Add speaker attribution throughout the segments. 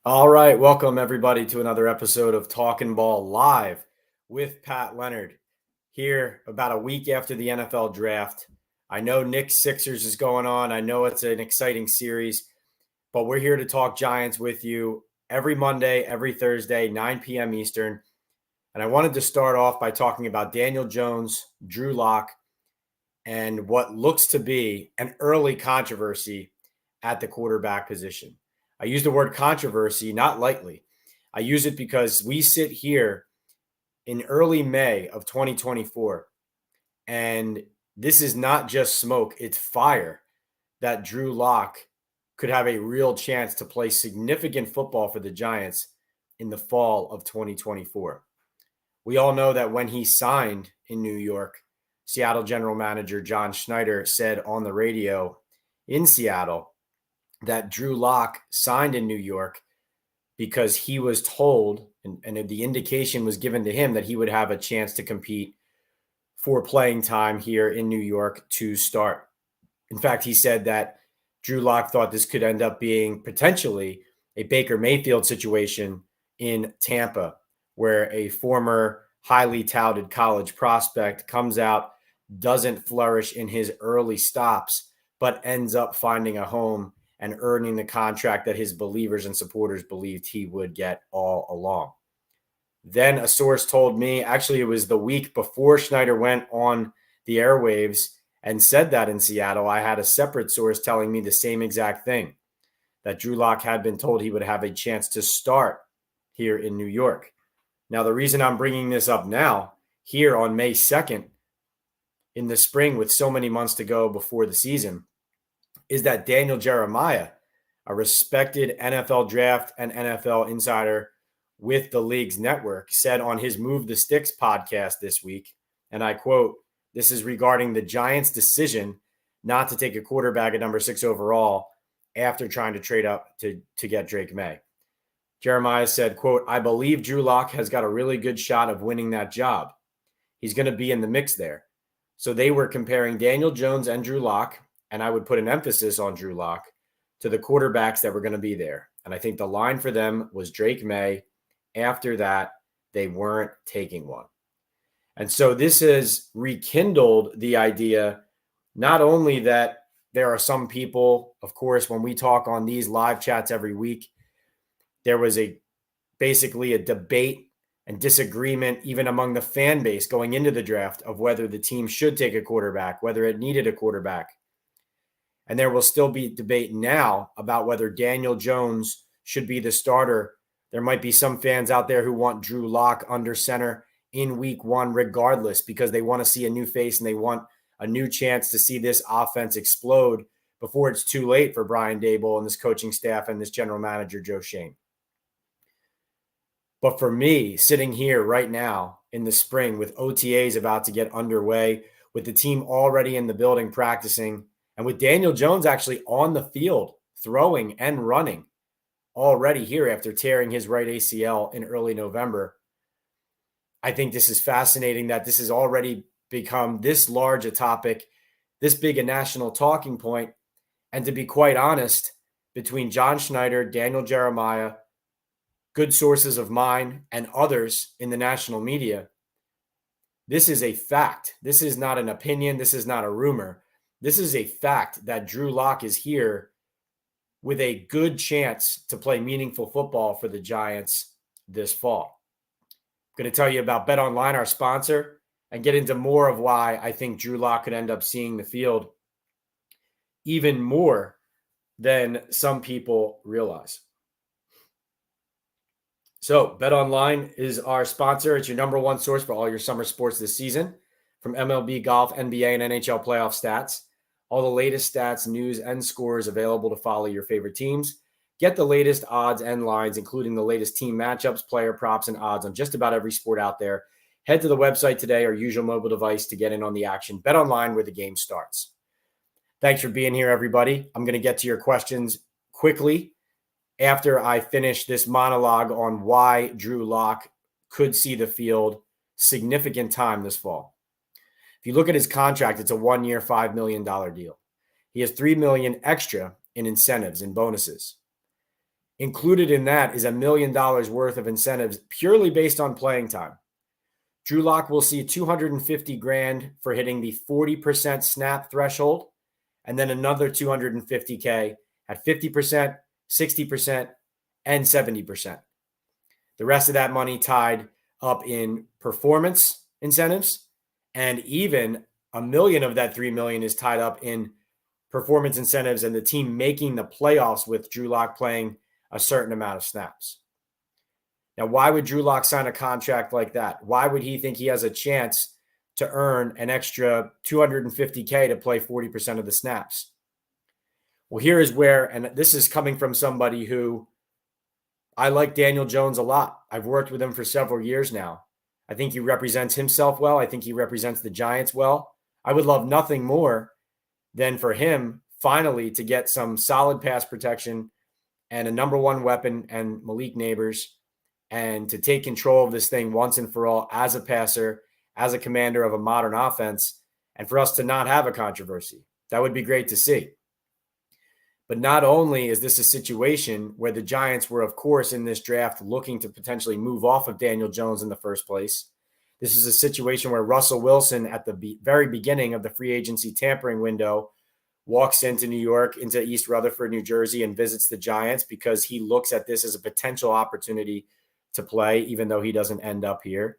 Speaker 1: All right, welcome everybody to another episode of Talkin Ball live with Pat Leonard here about a week after the NFL draft. I know Knicks Sixers is going on. I know it's an exciting series, but we're here to talk Giants with you every Monday, every Thursday, 9 p.m. Eastern. And I wanted to start off by talking about Daniel Jones, Drew Lock, and what looks to be an early controversy at the quarterback position. I use the word controversy not lightly. I use it because we sit here in early May of 2024, and this is not just smoke, it's fire that Drew Lock could have a real chance to play significant football for the Giants in the fall of 2024. We all know that when he signed in New York, Seattle general manager John Schneider said on the radio in Seattle that Drew Lock signed in New York because he was told, and the indication was given to him that he would have a chance to compete for playing time here in New York to start. In fact, he said that Drew Lock thought this could end up being potentially a Baker Mayfield situation in Tampa, where a former highly touted college prospect comes out, doesn't flourish in his early stops, but ends up finding a home and earning the contract that his believers and supporters believed he would get all along. Then a source told me, actually, it was the week before Schneider went on the airwaves and said that in Seattle, I had a separate source telling me the same exact thing, that Drew Lock had been told he would have a chance to start here in New York. Now, the reason I'm bringing this up now, here on May 2nd, in the spring with so many months to go before the season, is that Daniel Jeremiah, a respected NFL draft and NFL insider with the league's network, said on his Move the Sticks podcast this week, and I quote, "This is regarding the Giants' decision not to take a quarterback at number 6 overall after trying to trade up to get Drake May." Jeremiah said, quote, "I believe Drew Lock has got a really good shot of winning that job. He's going to be in the mix there." So they were comparing Daniel Jones and Drew Lock, and I would put an emphasis on Drew Lock, to the quarterbacks that were going to be there. And I think the line for them was Drake May. After that, they weren't taking one. And so this has rekindled the idea, not only that there are some people, of course, when we talk on these live chats every week, there was basically a debate and disagreement even among the fan base going into the draft of whether the team should take a quarterback, whether it needed a quarterback. And there will still be debate now about whether Daniel Jones should be the starter. There might be some fans out there who want Drew Lock under center in week 1 regardless, because they want to see a new face and they want a new chance to see this offense explode before it's too late for Brian Daboll and this coaching staff and this general manager, Joe Schoen. But for me, sitting here right now in the spring with OTAs about to get underway, with the team already in the building practicing, and with Daniel Jones actually on the field throwing and running already here after tearing his right ACL in early November, I think this is fascinating that this has already become this large a topic, this big a national talking point. And to be quite honest, between John Schneider, Daniel Jeremiah, good sources of mine, and others in the national media, this is a fact. This is not an opinion. This is not a rumor. This is a fact that Drew Lock is here with a good chance to play meaningful football for the Giants this fall. I'm going to tell you about BetOnline, our sponsor, and get into more of why I think Drew Lock could end up seeing the field even more than some people realize. So BetOnline is our sponsor. It's your number one source for all your summer sports this season, from MLB, golf, NBA, and NHL playoff stats. All the latest stats, news, and scores available to follow your favorite teams. Get the latest odds and lines, including the latest team matchups, player props, and odds on just about every sport out there. Head to the website today or use your mobile device to get in on the action. BetOnline, where the game starts. Thanks for being here, everybody. I'm going to get to your questions quickly after I finish this monologue on why Drew Lock could see the field significant time this fall. If you look at his contract, it's a 1-year, $5 million deal. He has $3 million extra in incentives and bonuses. Included in that is $1 million worth of incentives purely based on playing time. Drew Lock will see $250,000 for hitting the 40% snap threshold, and then another $250K at 50%, 60%, and 70%. The rest of that money tied up in performance incentives, and even $1 million of that $3 million is tied up in performance incentives and the team making the playoffs with Drew Lock playing a certain amount of snaps. Now, why would Drew Lock sign a contract like that? Why would he think he has a chance to earn an extra $250K to play 40% of the snaps? Well, here is where, and this is coming from somebody who I like Daniel Jones a lot. I've worked with him for several years now. I think he represents himself well. I think he represents the Giants well. I would love nothing more than for him finally to get some solid pass protection and a number one weapon and Malik Neighbors, and to take control of this thing once and for all as a passer, as a commander of a modern offense, and for us to not have a controversy. That would be great to see. But not only is this a situation where the Giants were, of course, in this draft looking to potentially move off of Daniel Jones in the first place, this is a situation where Russell Wilson, at the very beginning of the free agency tampering window, walks into New York, into East Rutherford, New Jersey, and visits the Giants because he looks at this as a potential opportunity to play, even though he doesn't end up here.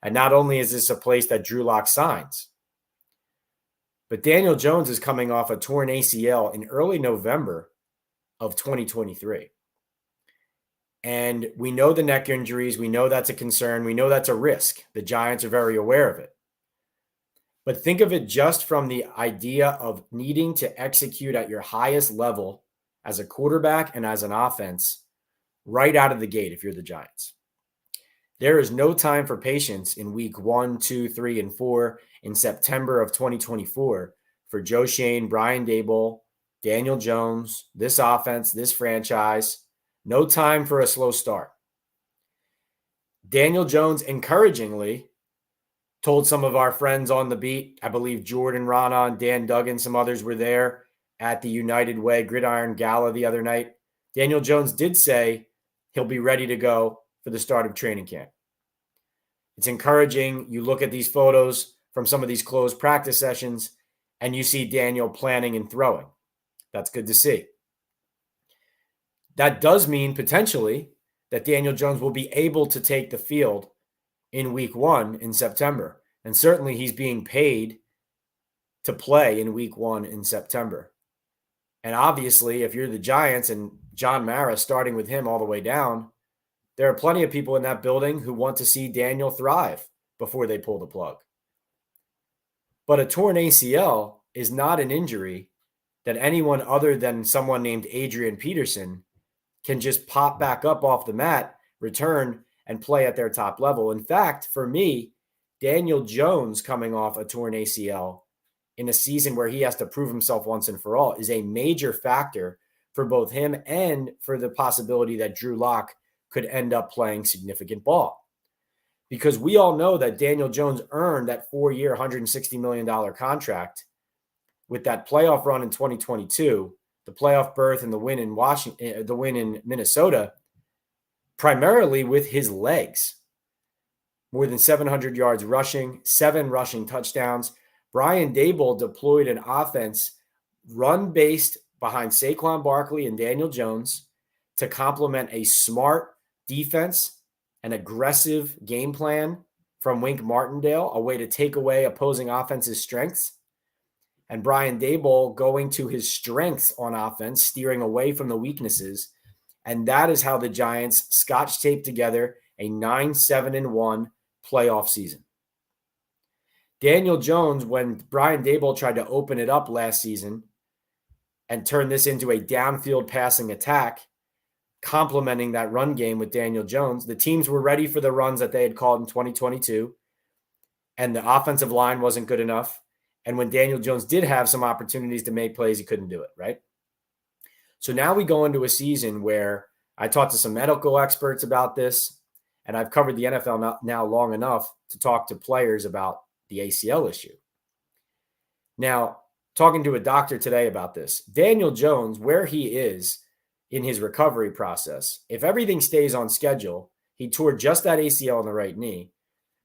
Speaker 1: And not only is this a place that Drew Lock signs, but Daniel Jones is coming off a torn ACL in early November of 2023. And we know the neck injuries. We know that's a concern. We know that's a risk. The Giants are very aware of it. But think of it just from the idea of needing to execute at your highest level as a quarterback and as an offense right out of the gate if you're the Giants. There is no time for patience in week 1, 2, 3, and 4 in September of 2024 for Joe Schoen, Brian Daboll, Daniel Jones, this offense, this franchise. No time for a slow start. Daniel Jones encouragingly told some of our friends on the beat, I believe Jordan Rana and Dan Duggan, some others were there at the United Way Gridiron Gala the other night. Daniel Jones did say he'll be ready to go for the start of training camp. It's encouraging. You look at these photos from some of these closed practice sessions, and you see Daniel planning and throwing. That's good to see. That does mean potentially that Daniel Jones will be able to take the field in week 1 in September. And certainly he's being paid to play in week 1 in September. And obviously, if you're the Giants and John Mara starting with him all the way down, there are plenty of people in that building who want to see Daniel thrive before they pull the plug. But a torn ACL is not an injury that anyone other than someone named Adrian Peterson can just pop back up off the mat, return, and play at their top level. In fact, for me, Daniel Jones coming off a torn ACL in a season where he has to prove himself once and for all is a major factor for both him and for the possibility that Drew Lock could end up playing significant ball. Because we all know that Daniel Jones earned that 4-year, $160 million contract with that playoff run in 2022, the playoff berth and the win in Washington, the win in Minnesota, primarily with his legs. More than 700 yards rushing, 7 rushing touchdowns. Brian Daboll deployed an offense run-based behind Saquon Barkley and Daniel Jones to complement a smart defense, an aggressive game plan from Wink Martindale, a way to take away opposing offense's strengths. And Brian Daboll going to his strengths on offense, steering away from the weaknesses. And that is how the Giants scotch taped together a 9-7-1 playoff season. Daniel Jones, when Brian Daboll tried to open it up last season and turn this into a downfield passing attack, complementing that run game with Daniel Jones, the teams were ready for the runs that they had called in 2022, and the offensive line wasn't good enough. And when Daniel Jones did have some opportunities to make plays, he couldn't do it, right? So now we go into a season where I talked to some medical experts about this, and I've covered the NFL now long enough to talk to players about the ACL issue. Now, talking to a doctor today about this, Daniel Jones, where he is in his recovery process. If everything stays on schedule, he tore just that ACL on the right knee.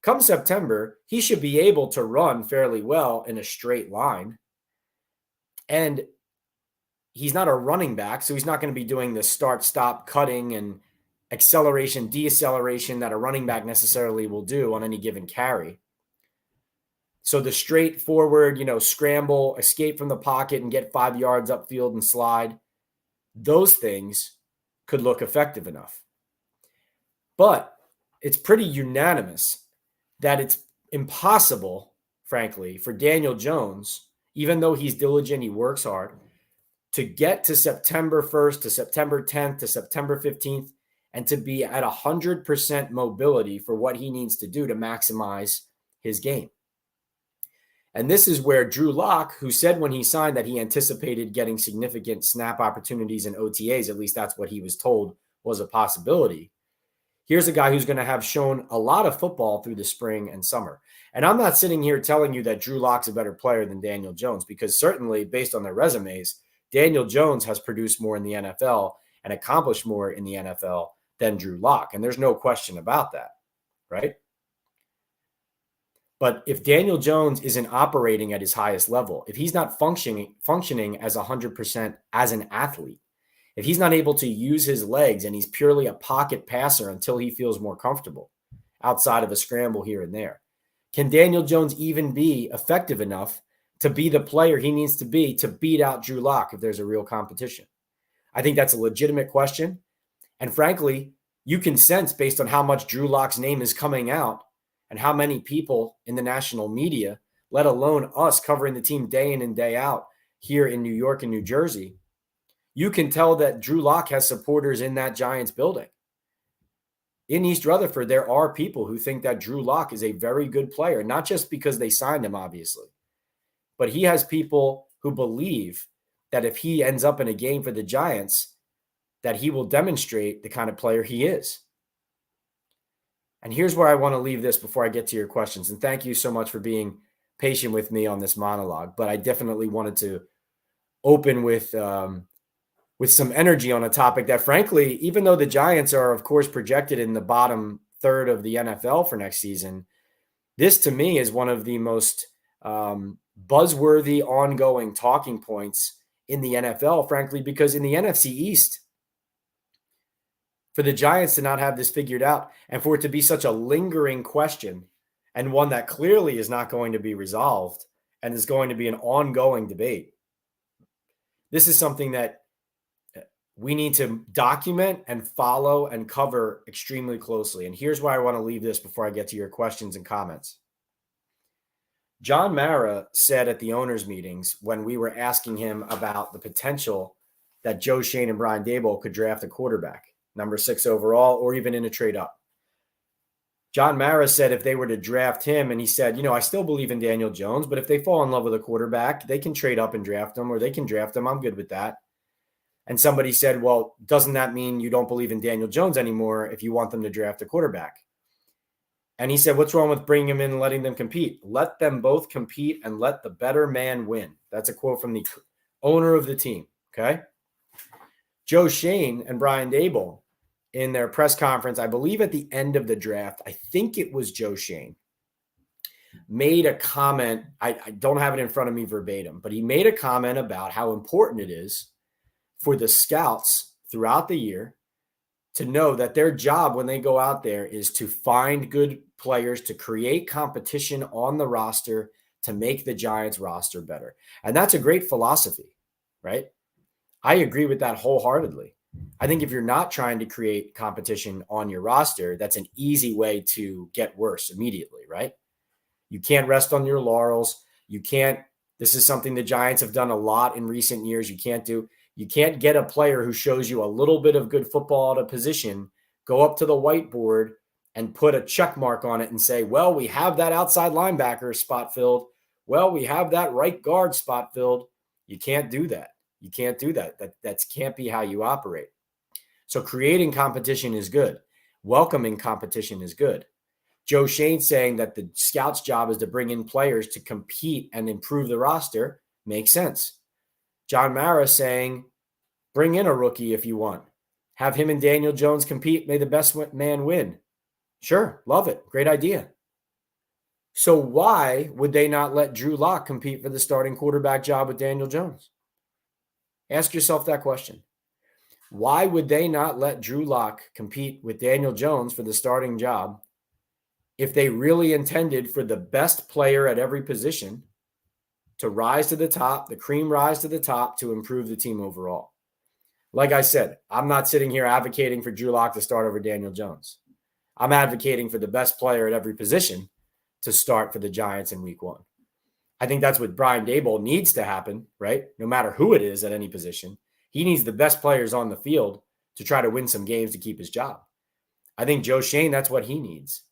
Speaker 1: Come September, he should be able to run fairly well in a straight line. And he's not a running back, so he's not going to be doing the start-stop cutting and acceleration, deceleration that a running back necessarily will do on any given carry. So the straightforward, scramble, escape from the pocket and get 5 yards upfield and slide, those things could look effective enough. But it's pretty unanimous that it's impossible, frankly, for Daniel Jones, even though he's diligent, he works hard, to get to September 1st, to September 10th, to September 15th, and to be at 100% mobility for what he needs to do to maximize his game. And this is where Drew Lock, who said when he signed that he anticipated getting significant snap opportunities in OTAs, at least that's what he was told was a possibility. Here's a guy who's going to have shown a lot of football through the spring and summer. And I'm not sitting here telling you that Drew Lock's a better player than Daniel Jones, because certainly based on their resumes, Daniel Jones has produced more in the NFL and accomplished more in the NFL than Drew Lock. And there's no question about that, right? But if Daniel Jones isn't operating at his highest level, if he's not functioning as 100% as an athlete, if he's not able to use his legs and he's purely a pocket passer until he feels more comfortable outside of a scramble here and there, can Daniel Jones even be effective enough to be the player he needs to be to beat out Drew Lock if there's a real competition? I think that's a legitimate question. And frankly, you can sense based on how much Drew Lock's name is coming out and how many people in the national media, let alone us covering the team day in and day out here in New York and New Jersey, you can tell that Drew Lock has supporters in that Giants building. In East Rutherford, there are people who think that Drew Lock is a very good player, not just because they signed him, obviously, but he has people who believe that if he ends up in a game for the Giants, that he will demonstrate the kind of player he is. And here's where I want to leave this before I get to your questions. And thank you so much for being patient with me on this monologue. But I definitely wanted to open with some energy on a topic that, frankly, even though the Giants are, of course, projected in the bottom third of the NFL for next season, this to me is one of the most buzzworthy ongoing talking points in the NFL, frankly, because in the NFC East, for the Giants to not have this figured out and for it to be such a lingering question and one that clearly is not going to be resolved and is going to be an ongoing debate, this is something that we need to document and follow and cover extremely closely. And here's why I want to leave this before I get to your questions and comments. John Mara said at the owners' meetings when we were asking him about the potential that Joe Schoen and Brian Daboll could draft a quarterback, number 6 overall, or even in a trade up. John Mara said if they were to draft him, and he said, I still believe in Daniel Jones, but if they fall in love with a quarterback, they can trade up and draft him, or they can draft him. I'm good with that. And somebody said, well, doesn't that mean you don't believe in Daniel Jones anymore if you want them to draft a quarterback? And he said, what's wrong with bringing him in and letting them compete? Let them both compete and let the better man win. That's a quote from the owner of the team, okay? Joe Schoen and Brian Daboll, in their press conference, I believe at the end of the draft, I think it was Joe Schoen, made a comment. I don't have it in front of me verbatim, but he made a comment about how important it is for the scouts throughout the year to know that their job when they go out there is to find good players, to create competition on the roster, to make the Giants roster better. And that's a great philosophy, right? I agree with that wholeheartedly. I think if you're not trying to create competition on your roster, that's an easy way to get worse immediately, right? You can't rest on your laurels. This is something the Giants have done a lot in recent years. You can't get a player who shows you a little bit of good football at a position, go up to the whiteboard and put a check mark on it and say, well, we have that outside linebacker spot filled. Well, we have that right guard spot filled. You can't do that. You can't do that. That can't be how you operate. So creating competition is good. Welcoming competition is good. Joe Schoen saying that the scout's job is to bring in players to compete and improve the roster makes sense. John Mara saying Bring in a rookie if you want. Have him and Daniel Jones compete. May the best man win. Sure, love it. Great idea. So why would they not let Drew Lock compete for the starting quarterback job with Daniel Jones? Ask yourself that question. Why would they not let Drew Lock compete with Daniel Jones for the starting job if they really intended for the best player at every position to rise to the top, the cream rise to the top to improve the team overall? Like I said, I'm not sitting here advocating for Drew Lock to start over Daniel Jones. I'm advocating for the best player at every position to start for the Giants in week 1. I think that's what Brian Daboll needs to happen, right? No matter who it is at any position, he needs the best players on the field to try to win some games to keep his job. I think Joe Schoen, that's what he needs.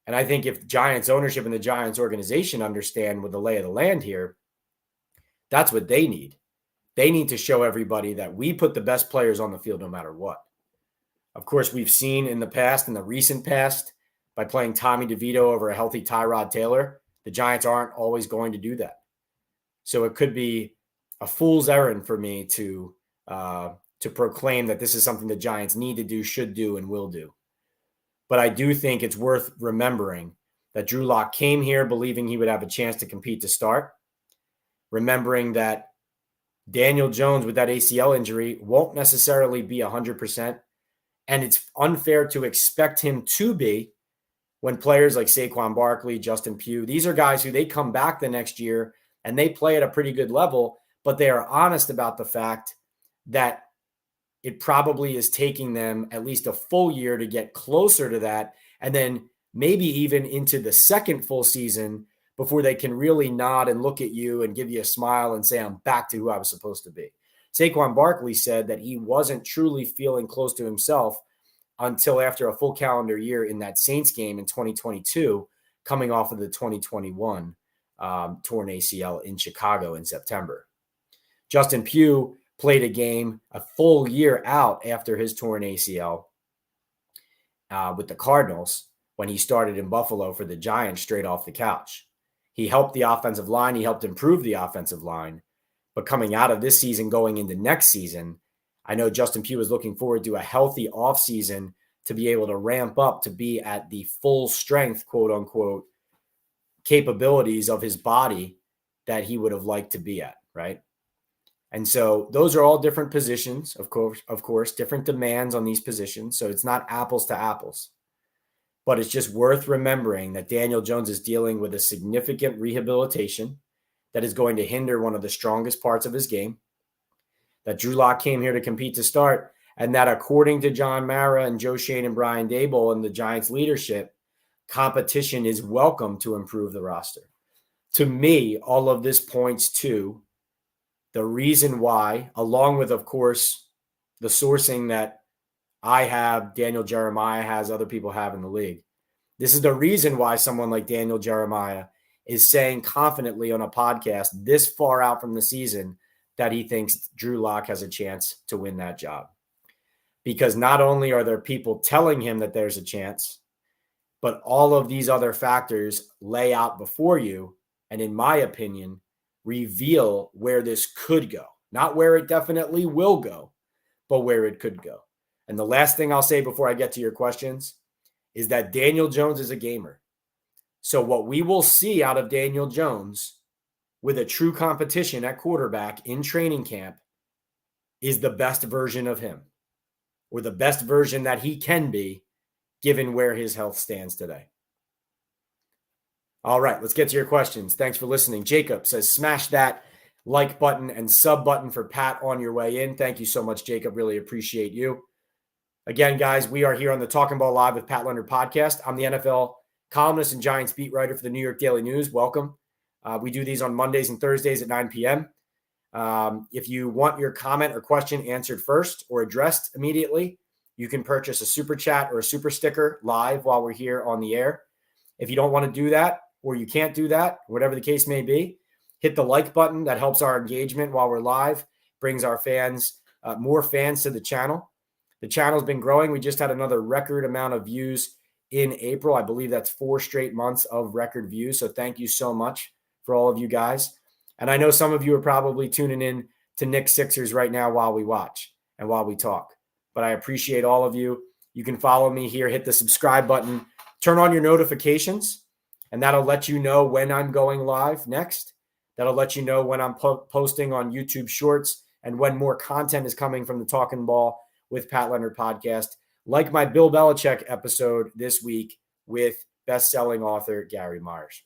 Speaker 1: And I think if Giants ownership and the Giants organization understand what the lay of the land here, that's what they need. They need to show everybody that we put the best players on the field no matter what. Of course, we've seen in the recent past, by playing Tommy DeVito over a healthy Tyrod Taylor, the Giants aren't always going to do that. So it could be a fool's errand for me to proclaim that this is something the Giants need to do, should do, and will do. But I do think it's worth remembering that Drew Lock came here believing he would have a chance to compete to start, remembering that Daniel Jones with that ACL injury won't necessarily be 100%, and it's unfair to expect him to be when players like Saquon Barkley, Justin Pugh, these are guys who they come back the next year and they play at a pretty good level, but they are honest about the fact that it probably is taking them at least a full year to get closer to that, and then maybe even into the second full season before they can really nod and look at you and give you a smile and say, I'm back to who I was supposed to be. Saquon Barkley said that he wasn't truly feeling close to himself until after a full calendar year in that Saints game in 2022, coming off of the 2021 torn ACL in Chicago in September. Justin Pugh played a game a full year out after his torn ACL with the Cardinals when he started in Buffalo for the Giants straight off the couch. He helped the offensive line. He helped improve the offensive line. But coming out of this season, going into next season, I know Justin Pugh is looking forward to a healthy offseason to be able to ramp up to be at the full strength, quote unquote, capabilities of his body that he would have liked to be at, right? And so those are all different positions, of course, different demands on these positions. So it's not apples to apples. But it's just worth remembering that Daniel Jones is dealing with a significant rehabilitation that is going to hinder one of the strongest parts of his game, that Drew Lock came here to compete to start, and that according to John Mara and Joe Schoen and Brian Daboll and the Giants leadership, competition is welcome to improve the roster. To me, all of this points to the reason why, along with, of course, the sourcing that I have, Daniel Jeremiah has, other people have in the league. This is the reason why someone like Daniel Jeremiah is saying confidently on a podcast this far out from the season that he thinks Drew Lock has a chance to win that job. Because not only are there people telling him that there's a chance, but all of these other factors lay out before you, and in my opinion, reveal where this could go. Not where it definitely will go, but where it could go. And the last thing I'll say before I get to your questions is that Daniel Jones is a gamer. So what we will see out of Daniel Jones with a true competition at quarterback in training camp is the best version of him, or the best version that he can be given where his health stands today. All right, let's get to your questions. Thanks for listening. Jacob says, smash that like button and sub button for Pat on your way in. Thank you so much, Jacob. Really appreciate you. Again, guys, we are here on the Talkin Ball Live with Pat Leonard podcast. I'm the NFL columnist and Giants beat writer for the New York Daily News. Welcome. We do these on Mondays and Thursdays at 9 p.m. If you want your comment or question answered first or addressed immediately, you can purchase a super chat or a super sticker live while we're here on the air. If you don't want to do that, or you can't do that, whatever the case may be, hit the like button. That helps our engagement while we're live, brings our fans, more fans to the channel. The channel's been growing. We just had another record amount of views in April. I believe that's 4 straight months of record views. So thank you so much for all of you guys. And I know some of you are probably tuning in to Nick Sixers right now while we watch and while we talk. But I appreciate all of you. You can follow me here, hit the subscribe button, turn on your notifications, and that'll let you know when I'm going live next. That'll let you know when I'm posting on YouTube Shorts and when more content is coming from the Talkin Ball with Pat Leonard podcast, like my Bill Belichick episode this week with best-selling author Gary Myers.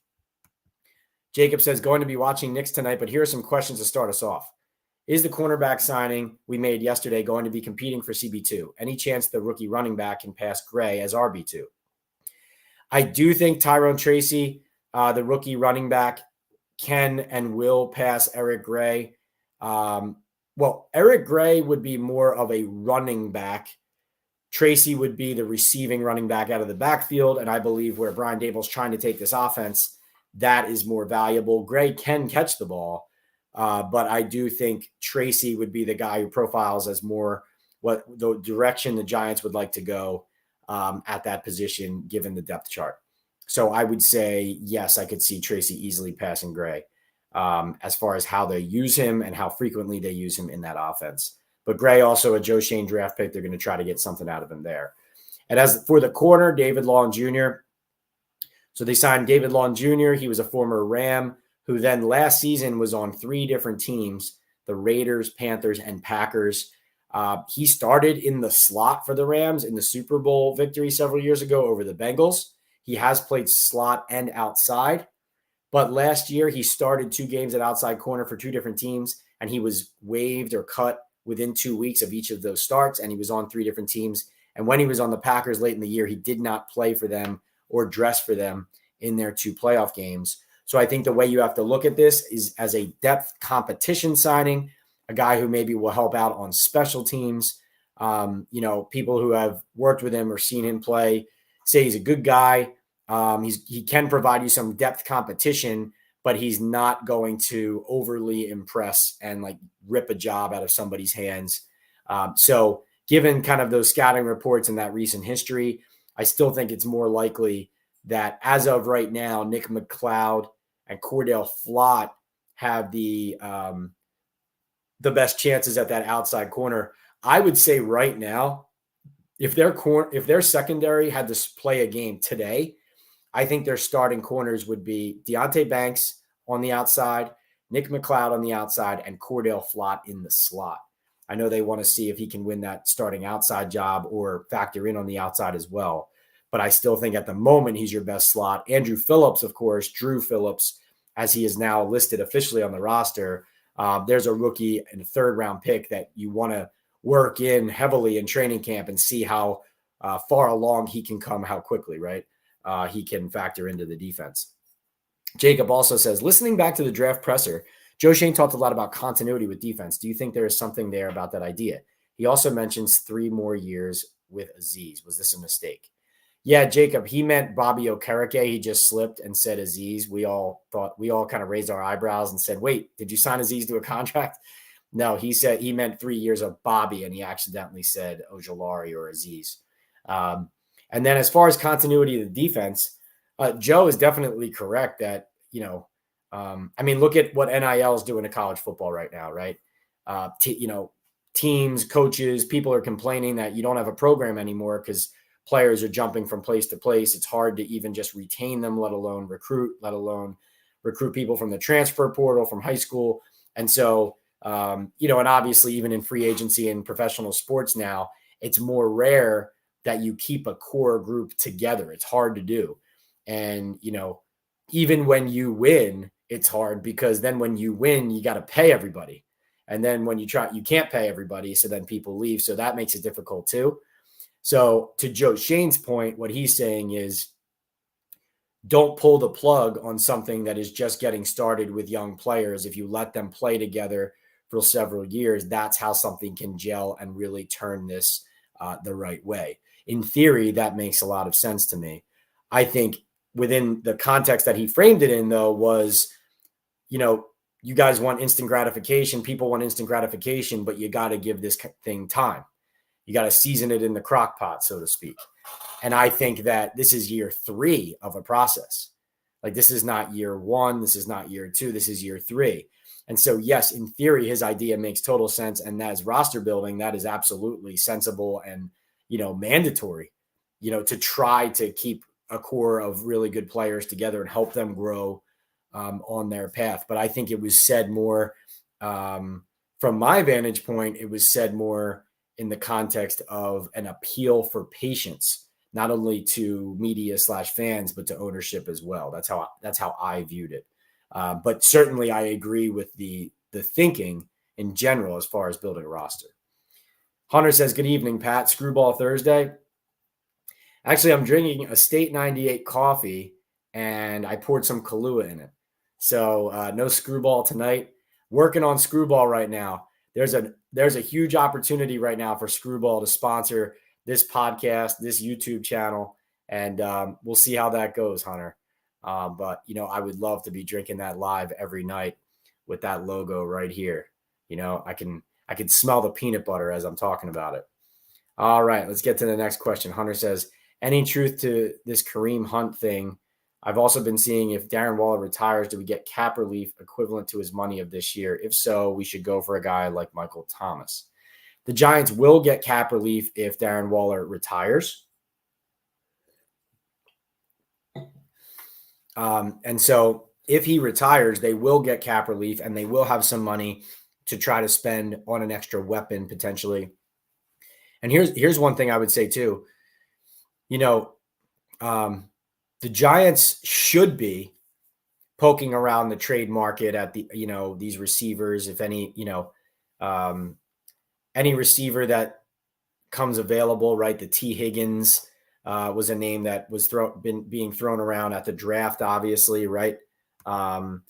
Speaker 1: Jacob says, going to be watching Knicks tonight, but here are some questions to start us off. Is the cornerback signing we made yesterday going to be competing for CB2? Any chance the rookie running back can pass Gray as RB2? I do think Tyrone Tracy, the rookie running back, can and will pass Eric Gray. Eric Gray would be more of a running back. Tracy would be the receiving running back out of the backfield, and I believe where Brian Daboll's trying to take this offense, that is more valuable. Gray can catch the ball, but I do think Tracy would be the guy who profiles as more what the direction the Giants would like to go at that position, given the depth chart. So I would say, yes, I could see Tracy easily passing Gray as far as how they use him and how frequently they use him in that offense. But Gray, also a Joe Shane draft pick, they're going to try to get something out of him there. And as for the corner, David Long Jr., so they signed David Long Jr. He was a former Ram who then last season was on 3 different teams, the Raiders, Panthers, and Packers. He started in the slot for the Rams in the Super Bowl victory several years ago over the Bengals. He has played slot and outside, but last year he started 2 games at outside corner for 2 different teams, and he was waived or cut within 2 weeks of each of those starts, and he was on 3 different teams. And when he was on the Packers late in the year, he did not play for them or dress for them in their 2 playoff games. So I think the way you have to look at this is as a depth competition signing, a guy who maybe will help out on special teams. People who have worked with him or seen him play say he's a good guy. He can provide you some depth competition, but he's not going to overly impress and like rip a job out of somebody's hands. So given kind of those scouting reports and that recent history, I still think it's more likely that as of right now, Nick McLeod and Cordell Flott have the best chances at that outside corner. I would say right now, if their secondary had to play a game today, I think their starting corners would be Deonte Banks on the outside, Nick McLeod on the outside, and Cordell Flott in the slot. I know they want to see if he can win that starting outside job or factor in on the outside as well. But I still think at the moment he's your best slot. Andrew Phillips, of course, Drew Phillips, as he is now listed officially on the roster, there's a rookie and a 3rd-round pick that you want to work in heavily in training camp and see how far along he can come, how quickly, right? He can factor into the defense. Jacob also says, listening back to the draft presser, Joe Shane talked a lot about continuity with defense. Do you think there is something there about that idea? He also mentions 3 more years with Aziz. Was this a mistake? Yeah, Jacob, he meant Bobby Okereke. He just slipped and said Aziz. We all kind of raised our eyebrows and said, wait, did you sign Aziz to a contract? No, he said he meant 3 years of Bobby, and he accidentally said Ojulari or Aziz. And then as far as continuity of the defense, Joe is definitely correct that, look at what NIL is doing to college football right now, right? Teams, coaches, people are complaining that you don't have a program anymore because players are jumping from place to place. It's hard to even just retain them, let alone recruit people from the transfer portal from high school. And so, and obviously even in free agency and professional sports now, it's more rare that you keep a core group together. It's hard to do. And, even when you win, it's hard because then when you win, you got to pay everybody. And then when you can't pay everybody. So then people leave. So that makes it difficult too. So to Joe Shane's point, what he's saying is don't pull the plug on something that is just getting started with young players. If you let them play together for several years, that's how something can gel and really turn this the right way. In theory, that makes a lot of sense to me. I think within the context that he framed it in, though, was, you guys want instant gratification. People want instant gratification, but you got to give this thing time. You got to season it in the crock pot, so to speak. And I think that this is year 3 of a process. Like, this is not year 1. This is not year 2. This is year 3. And so, yes, in theory, his idea makes total sense. And as roster building, that is absolutely sensible and, mandatory, to try to keep a core of really good players together and help them grow on their path. But I think it was said more from my vantage point, it was said more in the context of an appeal for patience, not only to media / fans, but to ownership as well. That's how I viewed it. But certainly I agree with the thinking in general as far as building a roster. Hunter says, good evening, Pat. Screwball Thursday. Actually, I'm drinking a State 98 coffee, and I poured some Kahlua in it. So no screwball tonight. Working on screwball right now. There's a huge opportunity right now for Screwball to sponsor this podcast, this YouTube channel, and we'll see how that goes, Hunter. But I would love to be drinking that live every night with that logo right here. I can smell the peanut butter as I'm talking about it. All right, let's get to the next question. Hunter says, any truth to this Kareem Hunt thing? I've also been seeing if Darren Waller retires, do we get cap relief equivalent to his money of this year? If so, we should go for a guy like Michael Thomas. The Giants will get cap relief if Darren Waller retires. And so if he retires, they will get cap relief and they will have some money to try to spend on an extra weapon potentially. And here's one thing I would say too. The Giants should be poking around the trade market at these receivers. If any, any receiver that comes available, right? The T. Higgins was a name that was being thrown around at the draft, obviously, right? Deebo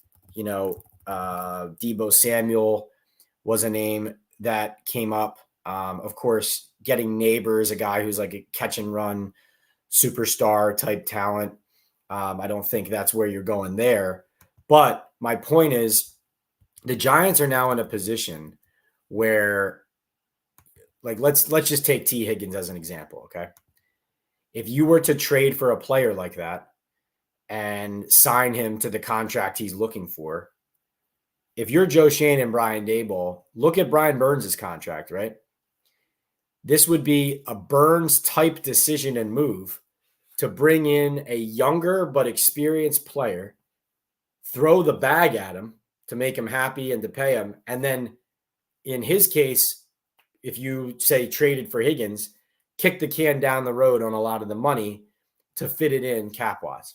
Speaker 1: Samuel was a name that came up. Of course, getting Neighbors, a guy who's like a catch and run superstar type talent. I don't think that's where you're going there. But my point is the Giants are now in a position where, like, let's just take T. Higgins as an example, okay? If you were to trade for a player like that and sign him to the contract he's looking for, if you're Joe Schoen and Brian Daboll, look at Brian Burns' contract, right? This would be a Burns-type decision and move to bring in a younger but experienced player, throw the bag at him to make him happy and to pay him. And then in his case, if you say traded for Higgins, kick the can down the road on a lot of the money to fit it in cap-wise.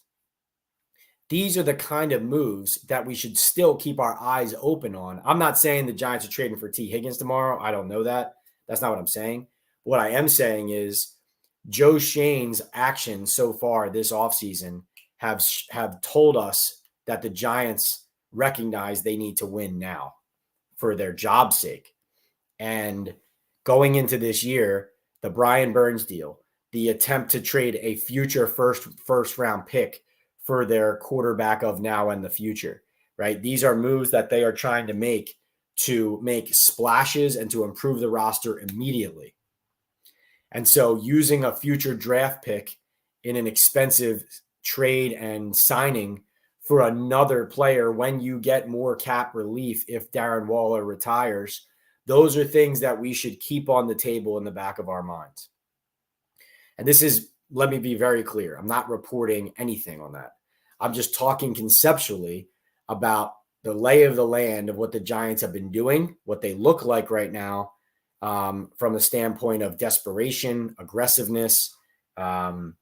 Speaker 1: These are the kind of moves that we should still keep our eyes open on. I'm not saying the Giants are trading for T. Higgins tomorrow. I don't know that. That's not what I'm saying. What I am saying is Joe Schoen's actions so far this offseason have told us that the Giants recognize they need to win now for their job's sake. And going into this year, the Brian Burns deal, the attempt to trade a future first round pick for their quarterback of now and the future, right? These are moves that they are trying to make splashes and to improve the roster immediately. And so using a future draft pick in an expensive trade and signing for another player when you get more cap relief if Darren Waller retires, those are things that we should keep on the table in the back of our minds. And this is, let me be very clear, I'm not reporting anything on that. I'm just talking conceptually about the lay of the land of what the Giants have been doing, what they look like right now, from the standpoint of desperation, aggressiveness, the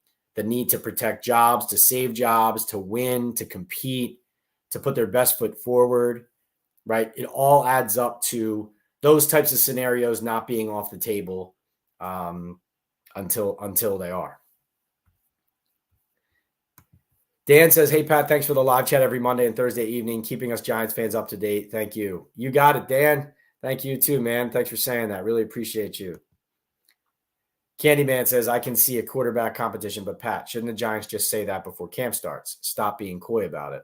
Speaker 1: need to protect jobs, to save jobs, to win, to compete, to put their best foot forward, right? It all adds up to those types of scenarios not being off the table until they are. Dan says, hey, Pat, thanks for the live chat every Monday and Thursday evening, keeping us Giants fans up to date. Thank you. You got it, Dan. Thank you too, man. Thanks for saying that. Really appreciate you. Candyman says, I can see a quarterback competition, but Pat, shouldn't the Giants just say that before camp starts? Stop being coy about it.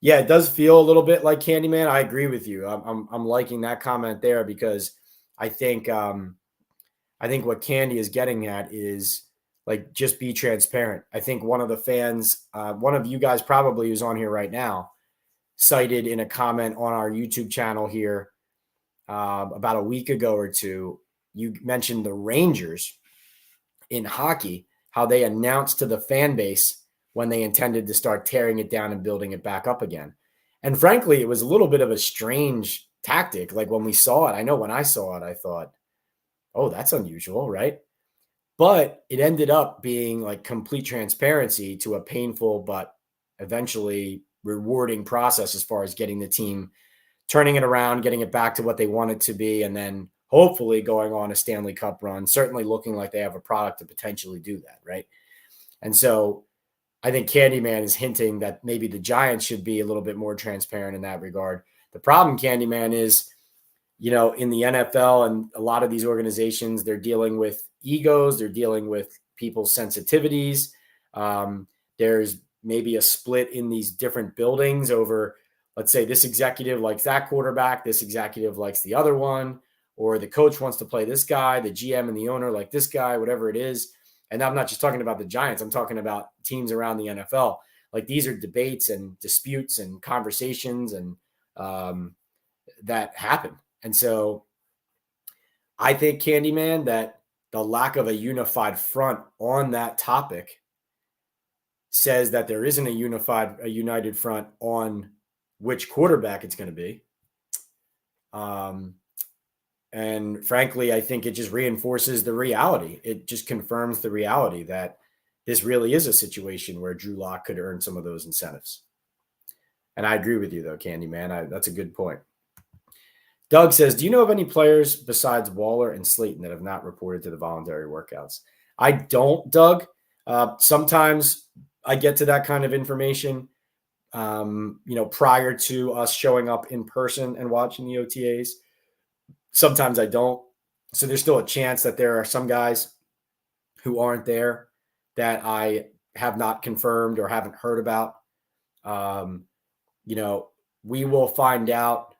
Speaker 1: Yeah, it does feel a little bit like Candyman. I agree with you. I'm liking that comment there because I think what Candy is getting at is, like, just be transparent. I think one of the fans, one of you guys probably who's on here right now, cited in a comment on our YouTube channel here about a week ago or two. You mentioned the Rangers in hockey, how they announced to the fan base when they intended to start tearing it down and building it back up again. And frankly, it was a little bit of a strange tactic. Like when we saw it, I know when I saw it, I thought, oh, that's unusual, right? But it ended up being like complete transparency to a painful but eventually rewarding process as far as getting the team, turning it around, getting it back to what they want it to be, and then hopefully going on a Stanley Cup run, certainly looking like they have a product to potentially do that, right? And so I think Candyman is hinting that maybe the Giants should be a little bit more transparent in that regard. The problem, Candyman, is, in the NFL and a lot of these organizations, they're dealing with egos. They're dealing with people's sensitivities. There's maybe a split in these different buildings over, let's say, this executive likes that quarterback, this executive likes the other one, or the coach wants to play this guy, the GM and the owner like this guy, whatever it is. And I'm not just talking about the Giants. I'm talking about teams around the NFL. Like, these are debates and disputes and conversations and that happen. And so I think, Candyman, that the lack of a unified front on that topic says that there isn't a united front on which quarterback it's going to be. And frankly, I think it just reinforces the reality. It just confirms the reality that this really is a situation where Drew Lock could earn some of those incentives. And I agree with you, though, Candyman. That's a good point. Doug says, do you know of any players besides Waller and Slayton that have not reported to the voluntary workouts? I don't, Doug. Sometimes I get to that kind of information, prior to us showing up in person and watching the OTAs. Sometimes I don't. So there's still a chance that there are some guys who aren't there that I have not confirmed or haven't heard about. We will find out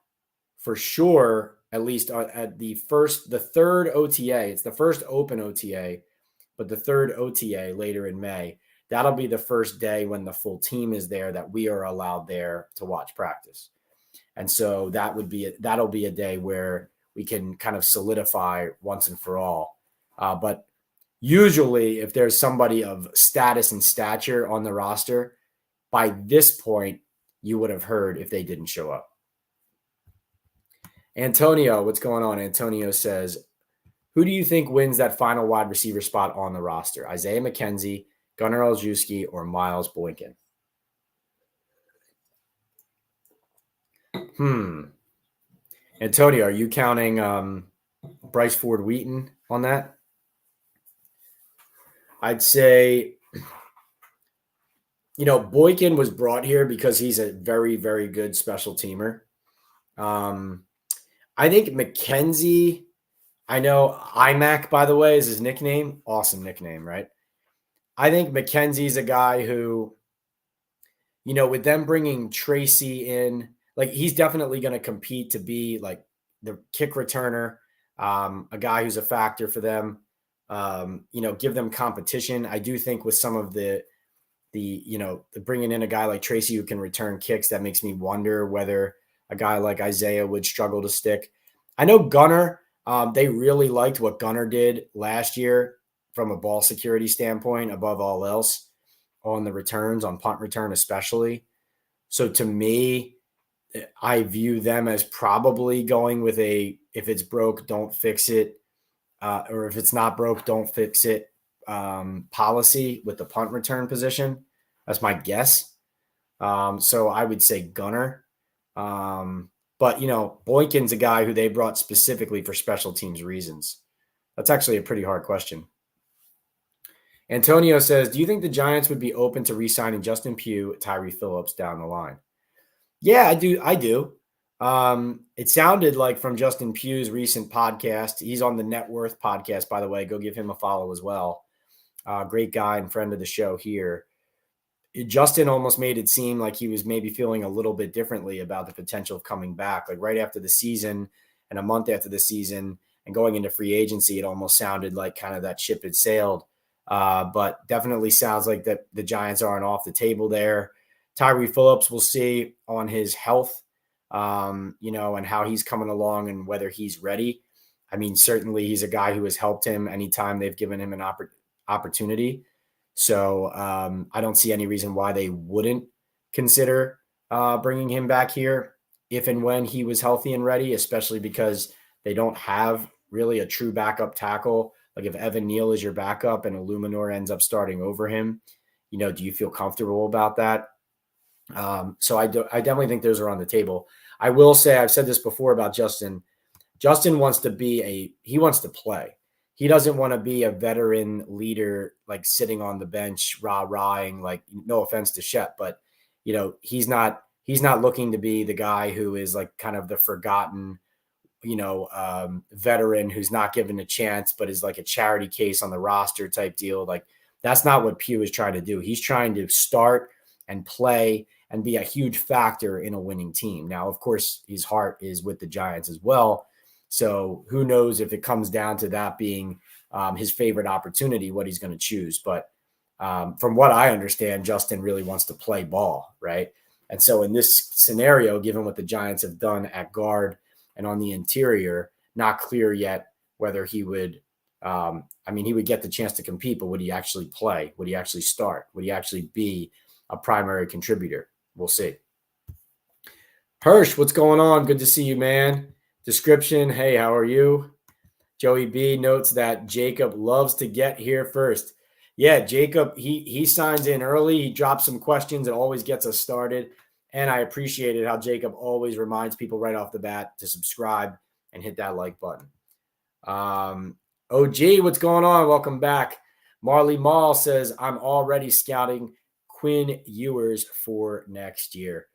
Speaker 1: for sure, at least at the third OTA. It's the first open OTA, but the third OTA later in May. That'll be the first day when the full team is there that we are allowed there to watch practice. And so that'll be a day where we can kind of solidify once and for all. But usually if there's somebody of status and stature on the roster, by this point, you would have heard if they didn't show up. Antonio, what's going on? Antonio says, who do you think wins that final wide receiver spot on the roster? Isaiah McKenzie, Gunnar Olszewski, or Miles Boykin? Antonio, are you counting Bryce Ford Wheaton on that? I'd say, Boykin was brought here because he's a very, very good special teamer. I think McKenzie, I know IMAC, by the way, is his nickname. Awesome nickname, right? I think McKenzie's a guy who, with them bringing Tracy in, like, he's definitely going to compete to be like the kick returner, a guy who's a factor for them, give them competition. I do think with some of the bringing in a guy like Tracy who can return kicks, that makes me wonder whether a guy like Isaiah would struggle to stick. I know Gunnar, they really liked what Gunnar did last year from a ball security standpoint, above all else, on the returns, on punt return especially. So to me, I view them as probably going with if it's broke, don't fix it, or if it's not broke, don't fix it policy with the punt return position. That's my guess. So I would say Gunnar. But, Boykin's a guy who they brought specifically for special teams reasons. That's actually a pretty hard question. Antonio says, do you think the Giants would be open to re-signing Justin Pugh, Tyree Phillips down the line? Yeah, I do. It sounded like from Justin Pugh's recent podcast, he's on the Net Worth podcast, by the way, go give him a follow as well. Great guy and friend of the show here. Justin almost made it seem like he was maybe feeling a little bit differently about the potential of coming back. Like right after the season and a month after the season and going into free agency, it almost sounded like kind of that ship had sailed. But definitely sounds like that the Giants aren't off the table there. Tyree Phillips, we'll see on his health, and how he's coming along and whether he's ready. I mean, certainly he's a guy who has helped him anytime they've given him an opportunity. So I don't see any reason why they wouldn't consider bringing him back here if and when he was healthy and ready, especially because they don't have really a true backup tackle. Like if Evan Neal is your backup and Illuminor ends up starting over him, do you feel comfortable about that? So I definitely think those are on the table. I will say, I've said this before about Justin. Justin wants to he wants to play. He doesn't want to be a veteran leader, like sitting on the bench, rah-rahing, like, no offense to Shep, but he's not looking to be the guy who is like kind of the forgotten, veteran who's not given a chance, but is like a charity case on the roster type deal. Like that's not what Pugh is trying to do. He's trying to start and play and be a huge factor in a winning team. Now, of course, his heart is with the Giants as well. So who knows if it comes down to that being his favorite opportunity, what he's going to choose. But from what I understand, Justin really wants to play ball, right? And so in this scenario, given what the Giants have done at guard and on the interior, not clear yet whether he would, he would get the chance to compete, but would he actually play? Would he actually start? Would he actually be a primary contributor? We'll see. Hirsch, what's going on? Good to see you, man. Description, hey, how are you? Joey B notes that Jacob loves to get here first. Yeah, Jacob, he signs in early. He drops some questions and always gets us started. And I appreciated how Jacob always reminds people right off the bat to subscribe and hit that like button. OG, what's going on? Welcome back. Marley Mall says, I'm already scouting Quinn Ewers for next year.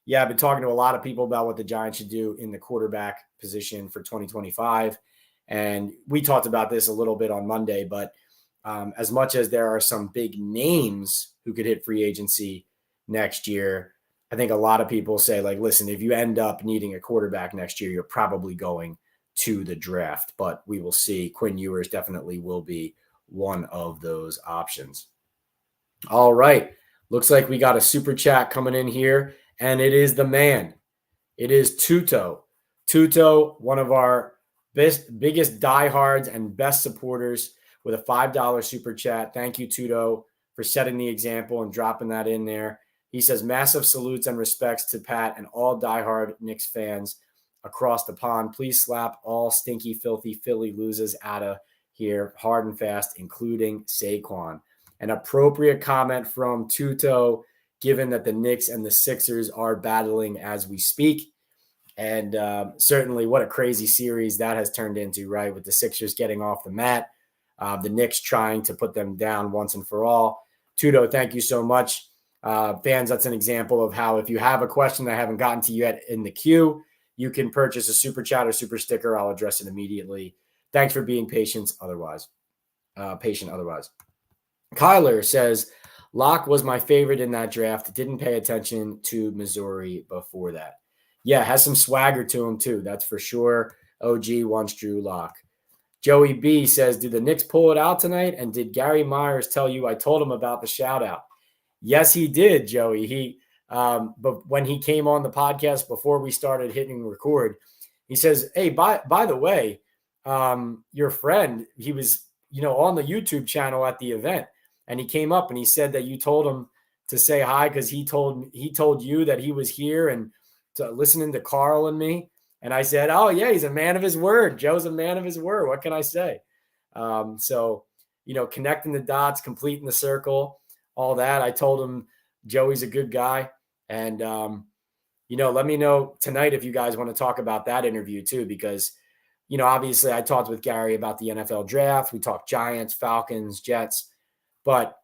Speaker 1: Yeah, I've been talking to a lot of people about what the Giants should do in the quarterback position for 2025. And we talked about this a little bit on Monday, but as much as there are some big names who could hit free agency next year, I think a lot of people say, like, listen, if you end up needing a quarterback next year, you're probably going to the draft. But we will see. Quinn Ewers definitely will be one of those options. All right. Looks like we got a super chat coming in here, and it is the man. It is Tuto. Tuto, one of our biggest diehards and best supporters, with a $5 super chat. Thank you, Tuto, for setting the example and dropping that in there. He says, massive salutes and respects to Pat and all diehard Knicks fans across the pond. Please slap all stinky, filthy Philly losers out of here hard and fast, including Saquon. An appropriate comment from Tuto, given that the Knicks and the Sixers are battling as we speak. And certainly what a crazy series that has turned into, right? With the Sixers getting off the mat, the Knicks trying to put them down once and for all. Tuto, thank you so much. Fans, that's an example of how if you have a question that I haven't gotten to yet in the queue, you can purchase a super chat or super sticker. I'll address it immediately. Thanks for being patient otherwise. Kyler says, Locke was my favorite in that draft. Didn't pay attention to Missouri before that. Yeah, has some swagger to him too. That's for sure. OG wants Drew Locke. Joey B says, did the Knicks pull it out tonight? And did Gary Myers tell you I told him about the shout out? Yes, he did, Joey. But when he came on the podcast before we started hitting record, he says, hey, by the way, your friend, he was, on the YouTube channel at the event, and he came up and he said that you told him to say hi because he told you that he was here and listening to Carl and me. And I said, oh, yeah, he's a man of his word. Joe's a man of his word. What can I say? So, connecting the dots, completing the circle, all that. I told him Joey's a good guy. And, let me know tonight if you guys want to talk about that interview too, because, obviously I talked with Gary about the NFL draft. We talked Giants, Falcons, Jets, but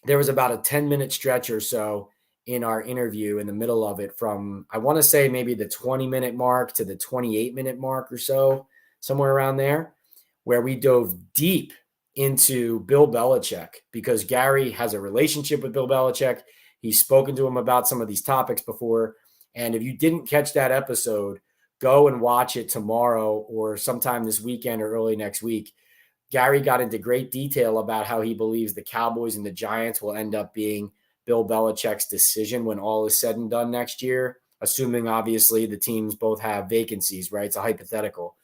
Speaker 1: there was about a 10-minute stretch or so in our interview in the middle of it from, I want to say maybe the 20-minute mark to the 28-minute mark or so, somewhere around there, where we dove deep into Bill Belichick because Gary has a relationship with Bill Belichick. He's spoken to him about some of these topics before. And if you didn't catch that episode, go and watch it tomorrow or sometime this weekend or early next week. Gary got into great detail about how he believes the Cowboys and the Giants will end up being Bill Belichick's decision when all is said and done next year, assuming obviously the teams both have vacancies, right? It's a hypothetical.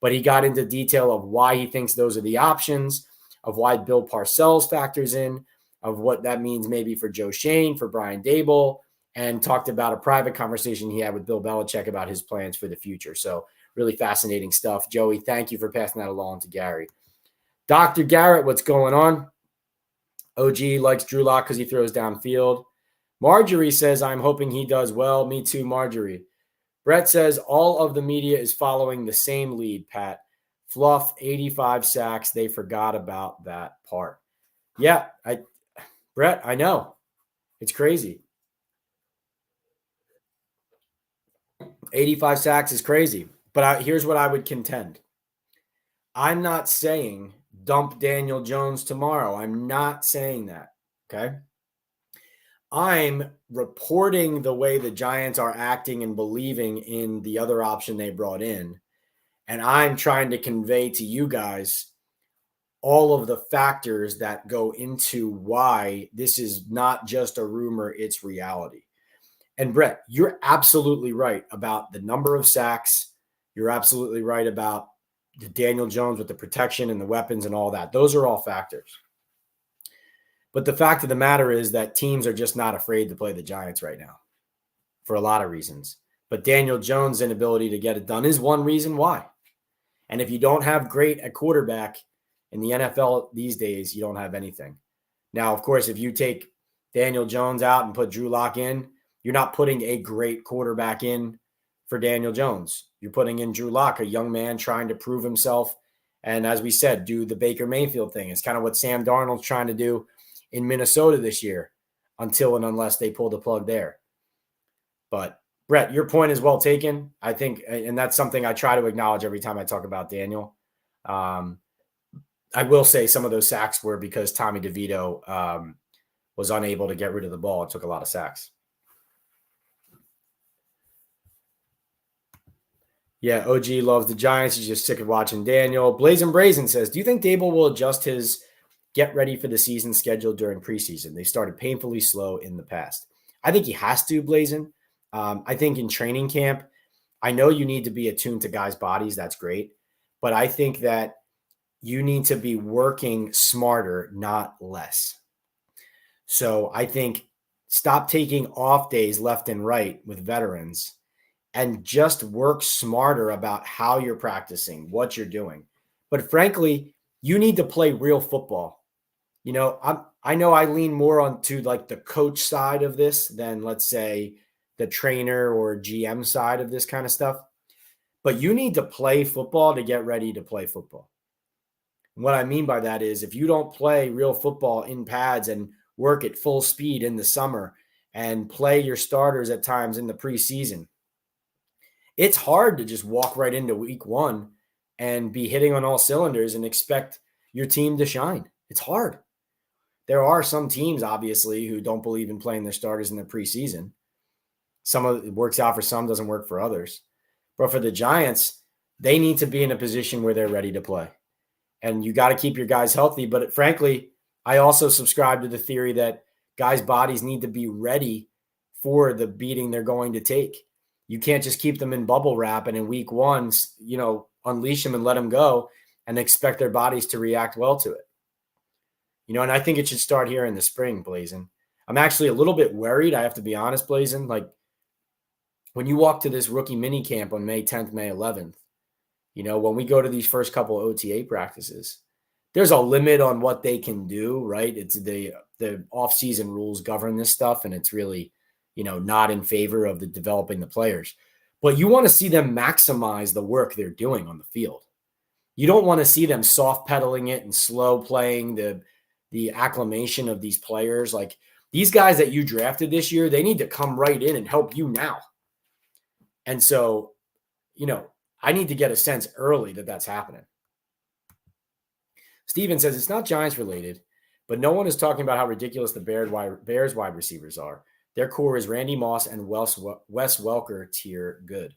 Speaker 1: But he got into detail of why he thinks those are the options, of why Bill Parcells factors in, of what that means maybe for Joe Shane, for Brian Daboll, and talked about a private conversation he had with Bill Belichick about his plans for the future. So really fascinating stuff. Joey, thank you for passing that along to Gary. Dr. Garrett, what's going on? OG likes Drew Lock because he throws downfield. Marjorie says, I'm hoping he does well. Me too, Marjorie. Brett says, all of the media is following the same lead, Pat. Fluff, 85 sacks. They forgot about that part. Yeah, Brett, I know. It's crazy. 85 sacks is crazy. But here's what I would contend. I'm not saying dump Daniel Jones tomorrow. I'm not saying that, okay? I'm reporting the way the Giants are acting and believing in the other option they brought in. And I'm trying to convey to you guys all of the factors that go into why this is not just a rumor, it's reality. And Brett, you're absolutely right about the number of sacks. You're absolutely right about the Daniel Jones with the protection and the weapons and all that. Those are all factors. But the fact of the matter is that teams are just not afraid to play the Giants right now for a lot of reasons. But Daniel Jones' inability to get it done is one reason why. And if you don't have great at quarterback in the NFL these days, you don't have anything. Now, of course, if you take Daniel Jones out and put Drew Lock in, you're not putting a great quarterback in for Daniel Jones. You're putting in Drew Lock, a young man trying to prove himself. And as we said, do the Baker Mayfield thing. It's kind of what Sam Darnold's trying to do in Minnesota this year until and unless they pull the plug there. But Brett, your point is well taken. I think, and that's something I try to acknowledge every time I talk about Daniel. I will say some of those sacks were because Tommy DeVito was unable to get rid of the ball. It took a lot of sacks. Yeah, OG loves the Giants. He's just sick of watching Daniel. Blazing Brazen says, do you think Daboll will adjust his get ready for the season schedule during preseason? They started painfully slow in the past. I think he has to, Blazin. I think in training camp, I know you need to be attuned to guys' bodies. That's great. But I think that you need to be working smarter, not less. So I think stop taking off days left and right with veterans and just work smarter about how you're practicing, what you're doing. But frankly, you need to play real football. You know, I know I lean more onto like the coach side of this than, let's say, the trainer or GM side of this kind of stuff. But you need to play football to get ready to play football. And what I mean by that is if you don't play real football in pads and work at full speed in the summer and play your starters at times in the preseason, it's hard to just walk right into week one and be hitting on all cylinders and expect your team to shine. It's hard. There are some teams, obviously, who don't believe in playing their starters in the preseason. Some of it works out for some, doesn't work for others. But for the Giants, they need to be in a position where they're ready to play. And you got to keep your guys healthy. But frankly, I also subscribe to the theory that guys' bodies need to be ready for the beating they're going to take. You can't just keep them in bubble wrap and in week one, unleash them and let them go and expect their bodies to react well to it. And I think it should start here in the spring, Blazin. I'm actually a little bit worried. I have to be honest, Blazin. Like when you walk to this rookie mini camp on May 10th, May 11th, when we go to these first couple OTA practices, there's a limit on what they can do, right? It's the off-season rules govern this stuff, and it's really, not in favor of the developing the players. But you want to see them maximize the work they're doing on the field. You don't want to see them soft pedaling it and slow playing the acclimation of these players. Like these guys that you drafted this year, they need to come right in and help you now. And so, I need to get a sense early that that's happening. Steven says it's not Giants related, but no one is talking about how ridiculous the Bears wide receivers are. Their core is Randy Moss and Wes Welker tier good.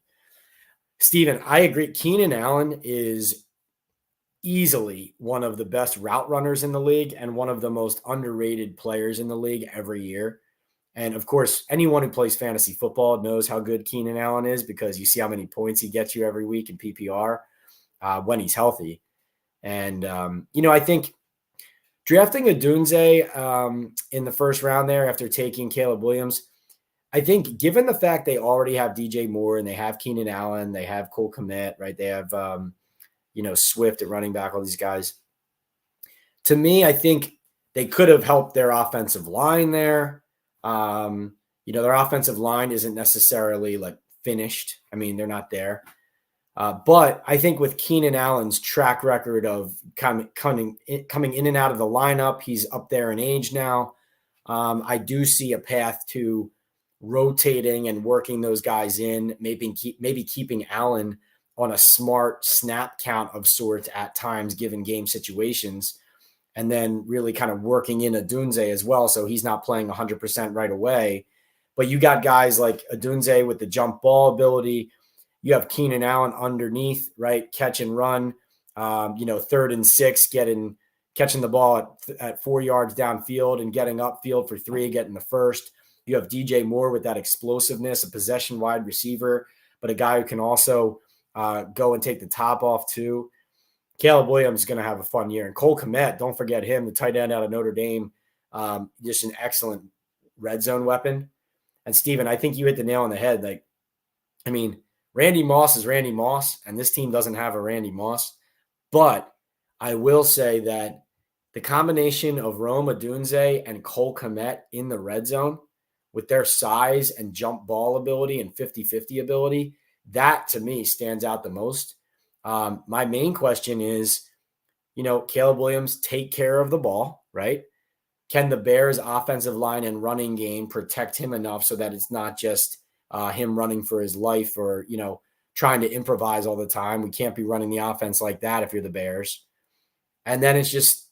Speaker 1: Steven, I agree. Keenan Allen is easily one of the best route runners in the league and one of the most underrated players in the league every year. And of course, anyone who plays fantasy football knows how good Keenan Allen is because you see how many points he gets you every week in PPR when he's healthy. And, I think drafting Odunze in the first round there after taking Caleb Williams, I think given the fact they already have DJ Moore and they have Keenan Allen, they have Cole Kmet, right? They have, Swift at running back, all these guys. To me, I think they could have helped their offensive line there. Their offensive line isn't necessarily like finished. I mean, they're not there. But I think with Keenan Allen's track record of coming in and out of the lineup, he's up there in age now. I do see a path to rotating and working those guys in, maybe keeping Allen on a smart snap count of sorts at times, given game situations, and then really kind of working in Odunze as well, so he's not playing 100% right away. But you got guys like Odunze with the jump ball ability. You have Keenan Allen underneath, right? Catch and run, 3rd and 6, catching the ball at 4 yards downfield and getting upfield for 3, getting the first. You have DJ Moore with that explosiveness, a possession wide receiver, but a guy who can also go and take the top off too. Caleb Williams is going to have a fun year. And Cole Kmet, don't forget him, the tight end out of Notre Dame, just an excellent red zone weapon. And Steven, I think you hit the nail on the head. Randy Moss is Randy Moss, and this team doesn't have a Randy Moss. But I will say that the combination of Rome Odunze and Cole Kmet in the red zone with their size and jump ball ability and 50-50 ability, that to me stands out the most. My main question is, Caleb Williams take care of the ball, right? Can the Bears offensive line and running game protect him enough so that it's not just him running for his life or, trying to improvise all the time? We can't be running the offense like that if you're the Bears. And then it's just,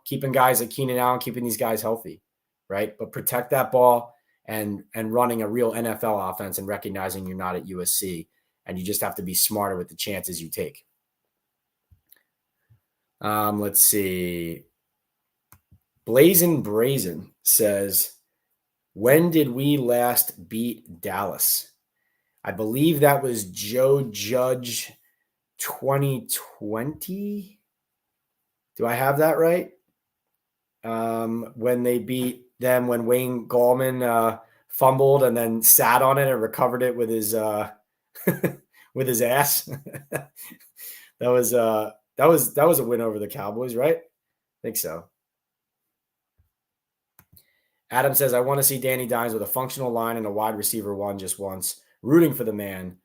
Speaker 1: keeping guys like Keenan Allen, keeping these guys healthy, right? But protect that ball and running a real NFL offense and recognizing you're not at USC. And you just have to be smarter with the chances you take. Let's see. Blazin' Brazen says, when did we last beat Dallas? I believe that was Joe Judge 2020. Do I have that right? When they beat them, when Wayne Gallman fumbled and then sat on it and recovered it with his with his ass. That was a win over the Cowboys, right? I think so. Adam says, I want to see Danny Dimes with a functional line and a wide receiver one just once. Rooting for the man.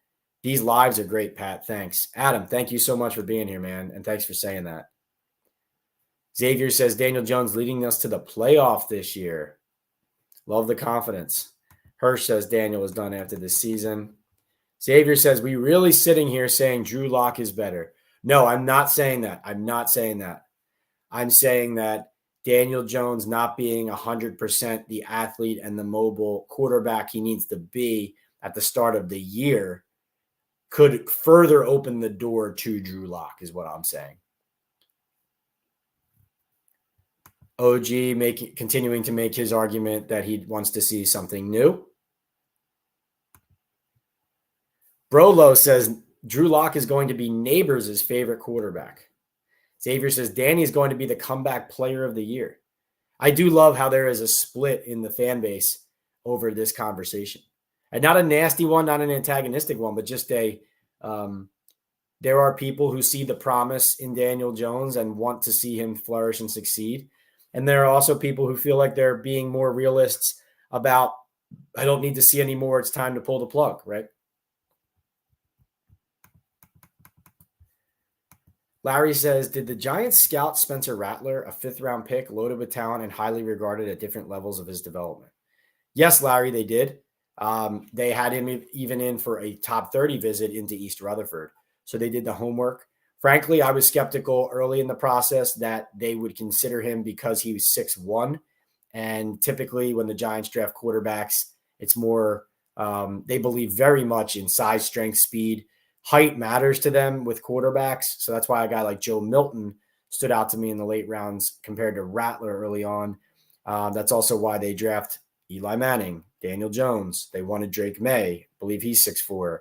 Speaker 1: These lives are great, Pat. Thanks. Adam, thank you so much for being here, man. And thanks for saying that. Xavier says, Daniel Jones leading us to the playoff this year. Love the confidence. Hirsch says Daniel is done after this season. Xavier says, we really sitting here saying Drew Lock is better. No, I'm not saying that. I'm saying that Daniel Jones not being 100% the athlete and the mobile quarterback he needs to be at the start of the year could further open the door to Drew Lock is what I'm saying. OG continuing to make his argument that he wants to see something new. Brolo says Drew Lock is going to be Neighbors' favorite quarterback. Xavier says Danny is going to be the comeback player of the year. I do love how there is a split in the fan base over this conversation. And not a nasty one, not an antagonistic one, but just there are people who see the promise in Daniel Jones and want to see him flourish and succeed. And there are also people who feel like they're being more realists about, I don't need to see any more. It's time to pull the plug, right? Larry says, did the Giants scout Spencer Rattler, a 5th-round pick, loaded with talent and highly regarded at different levels of his development? Yes, Larry, they did. They had him even in for a top 30 visit into East Rutherford. So they did the homework. Frankly, I was skeptical early in the process that they would consider him because he was 6'1". And typically when the Giants draft quarterbacks, it's more they believe very much in size, strength, speed. height matters to them with quarterbacks. So that's why a guy like Joe Milton stood out to me in the late rounds compared to Rattler early on. That's also why they draft Eli Manning, Daniel Jones. They wanted Drake May. I believe he's 6'4".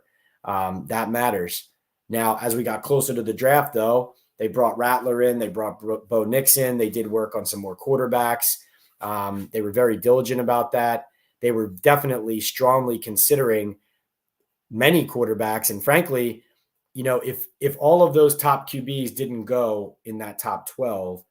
Speaker 1: That matters. Now, as we got closer to the draft, though, they brought Rattler in. They brought Bo Nix in. They did work on some more quarterbacks. They were very diligent about that. They were definitely strongly considering many quarterbacks. And frankly, if all of those top QBs didn't go in that top 12,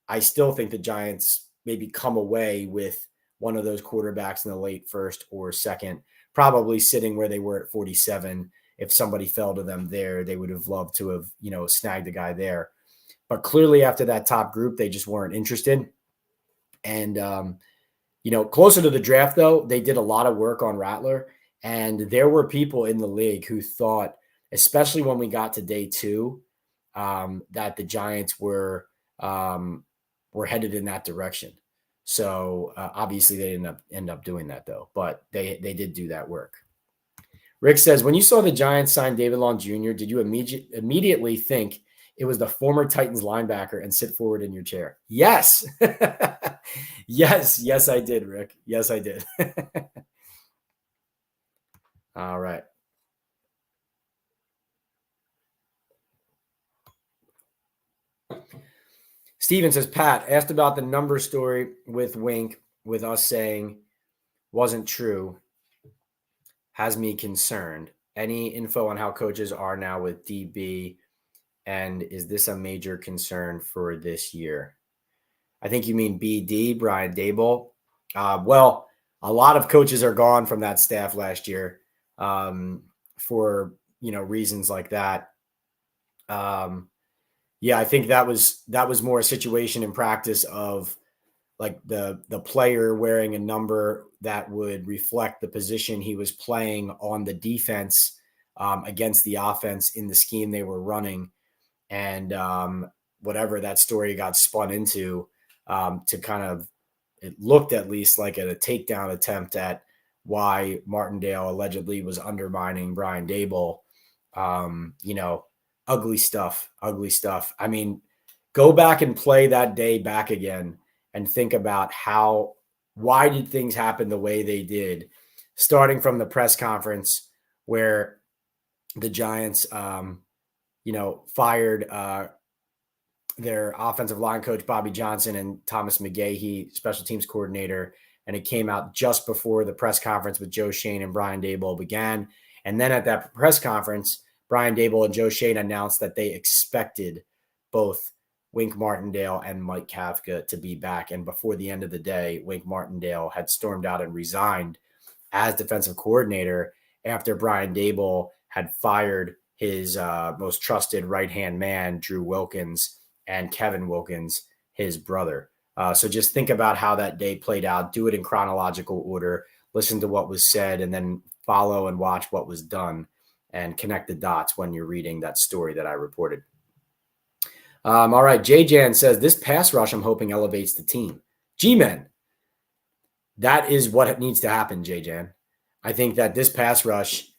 Speaker 1: I still think the Giants maybe come away with one of those quarterbacks in the late first or second, probably sitting where they were at 47. If somebody fell to them there, they would have loved to have, snagged a guy there. But clearly after that top group, they just weren't interested. And, closer to the draft, though, they did a lot of work on Rattler. And there were people in the league who thought, especially when we got to day 2, that the Giants were headed in that direction. So obviously they didn't end up doing that, though. But they did do that work. Rick says, when you saw the Giants sign David Long Jr., did you immediately think it was the former Titans linebacker and sit forward in your chair? Yes. Yes, I did, Rick. Yes, I did. All right. Steven says, Pat, asked about the number story with Wink, with us saying wasn't true, has me concerned. Any info on how coaches are now with DB, and is this a major concern for this year? I think you mean BD, Brian Daboll. Well, a lot of coaches are gone from that staff last year for reasons like that. Yeah, I think that was more a situation in practice of like the player wearing a number that would reflect the position he was playing on the defense against the offense in the scheme they were running. And whatever that story got spun into to kind of, it looked at least like a takedown attempt at why Martindale allegedly was undermining Brian Daboll. Ugly stuff. I mean, go back and play that day back again and think about why did things happen the way they did, starting from the press conference where the Giants, fired their offensive line coach, Bobby Johnson, and Thomas McGahee, special teams coordinator. And it came out just before the press conference with Joe Schoen and Brian Daboll began. And then at that press conference, Brian Daboll and Joe Schoen announced that they expected both Wink Martindale and Mike Kafka to be back. And before the end of the day, Wink Martindale had stormed out and resigned as defensive coordinator after Brian Daboll had fired his most trusted right-hand man, Drew Wilkins, and Kevin Wilkins, his brother. So just think about how that day played out. Do it in chronological order. Listen to what was said, and then follow and watch what was done, and connect the dots when you're reading that story that I reported. All right, J-Jan says, this pass rush I'm hoping elevates the team. G-Men, that is what needs to happen, J-Jan. I think that this pass rush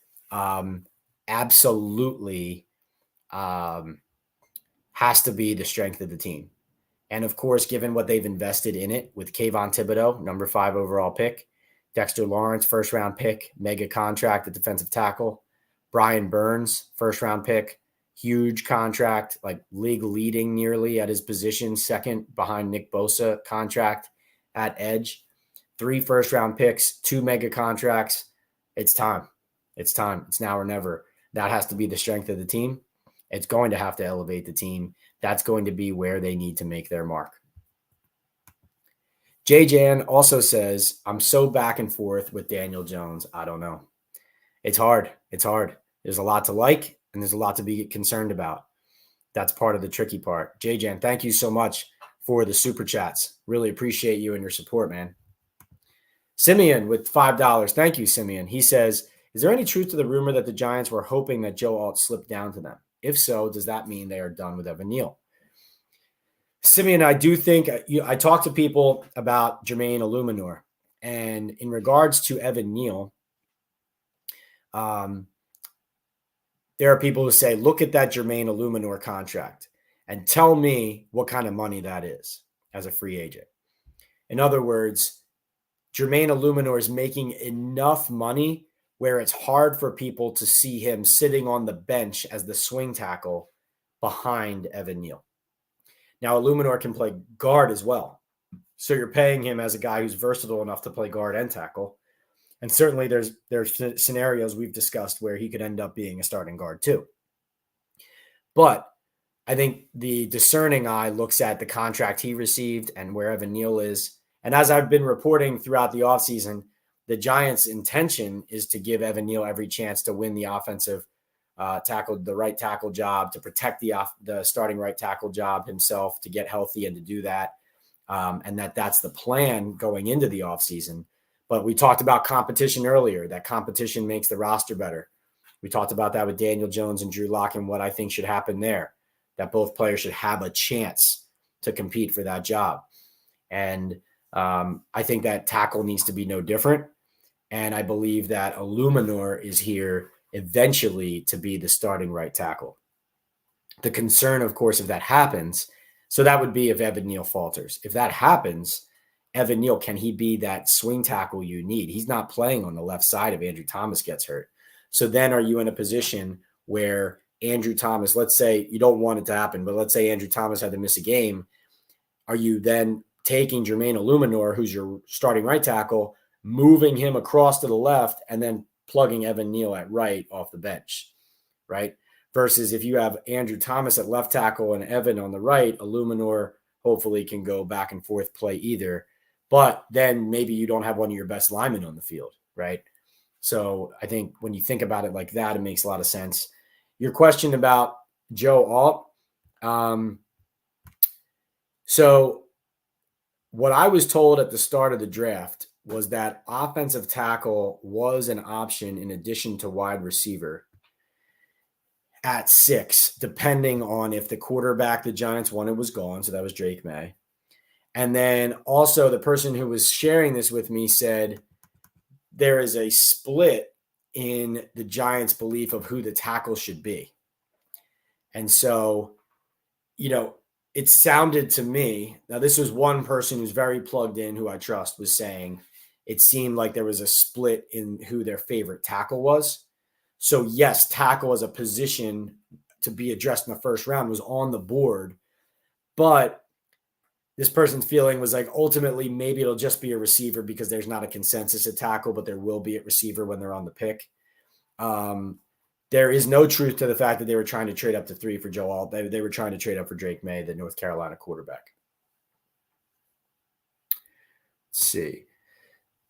Speaker 1: absolutely has to be the strength of the team. And of course, given what they've invested in it with Kayvon Thibodeau, number 5 overall pick, Dexter Lawrence, first round pick, mega contract at defensive tackle, Brian Burns, first round pick, huge contract, like league leading nearly at his position, second behind Nick Bosa contract at edge, 3 first round picks, 2 mega contracts. It's time. It's now or never. That has to be the strength of the team. It's going to have to elevate the team. That's going to be where they need to make their mark. J-Jan also says, I'm so back and forth with Daniel Jones. I don't know. It's hard. There's a lot to like, and there's a lot to be concerned about. That's part of the tricky part. J-Jan, thank you so much for the super chats. Really appreciate you and your support, man. Simeon with $5. Thank you, Simeon. He says, is there any truth to the rumor that the Giants were hoping that Joe Alt slipped down to them? If so, does that mean they are done with Evan Neal? Simeon, I do think I talked to people about Jermaine Illuminor, and in regards to Evan Neal, there are people who say, look at that Jermaine Illuminor contract and tell me what kind of money that is as a free agent. In other words, Jermaine Illuminor is making enough money where it's hard for people to see him sitting on the bench as the swing tackle behind Evan Neal. Now, Illuminor can play guard as well. So you're paying him as a guy who's versatile enough to play guard and tackle. And certainly there's scenarios we've discussed where he could end up being a starting guard too. But I think the discerning eye looks at the contract he received and where Evan Neal is. And as I've been reporting throughout the offseason, the Giants' intention is to give Evan Neal every chance to win the offensive tackle, the right tackle job, to protect the starting right tackle job himself, to get healthy and to do that. And that's the plan going into the offseason. But we talked about competition earlier. That competition makes the roster better. We talked about that with Daniel Jones and Drew Lock and what I think should happen there, that both players should have a chance to compete for that job. And I think that tackle needs to be no different. And I believe that Illuminor is here eventually to be the starting right tackle. The concern, of course, if that happens, so that would be if Evan Neal falters. If that happens, Evan Neal, can he be that swing tackle you need? He's not playing on the left side if Andrew Thomas gets hurt. So then are you in a position where Andrew Thomas, let's say you don't want it to happen, but let's say Andrew Thomas had to miss a game. Are you then taking Jermaine Illuminor, who's your starting right tackle, moving him across to the left and then plugging Evan Neal at right off the bench, right? Versus if you have Andrew Thomas at left tackle and Evan on the right, Illuminor hopefully can go back and forth, play either. But then maybe you don't have one of your best linemen on the field, right? So I think when you think about it like that, it makes a lot of sense. Your question about Joe Alt. So what I was told at the start of the draft was that offensive tackle was an option in addition to wide receiver at 6, depending on if the quarterback the Giants wanted was gone. So that was Drake May. And then also the person who was sharing this with me said there is a split in the Giants' belief of who the tackle should be. And so, it sounded to me, now this was one person who's very plugged in, who I trust, was saying it seemed like there was a split in who their favorite tackle was. So yes, tackle as a position to be addressed in the first round was on the board, but this person's feeling was like ultimately maybe it'll just be a receiver because there's not a consensus at tackle, but there will be at receiver when they're on the pick. There is no truth to the fact that they were trying to trade up to 3 for Joe Alt. They were trying to trade up for Drake May, the North Carolina quarterback. Let's see.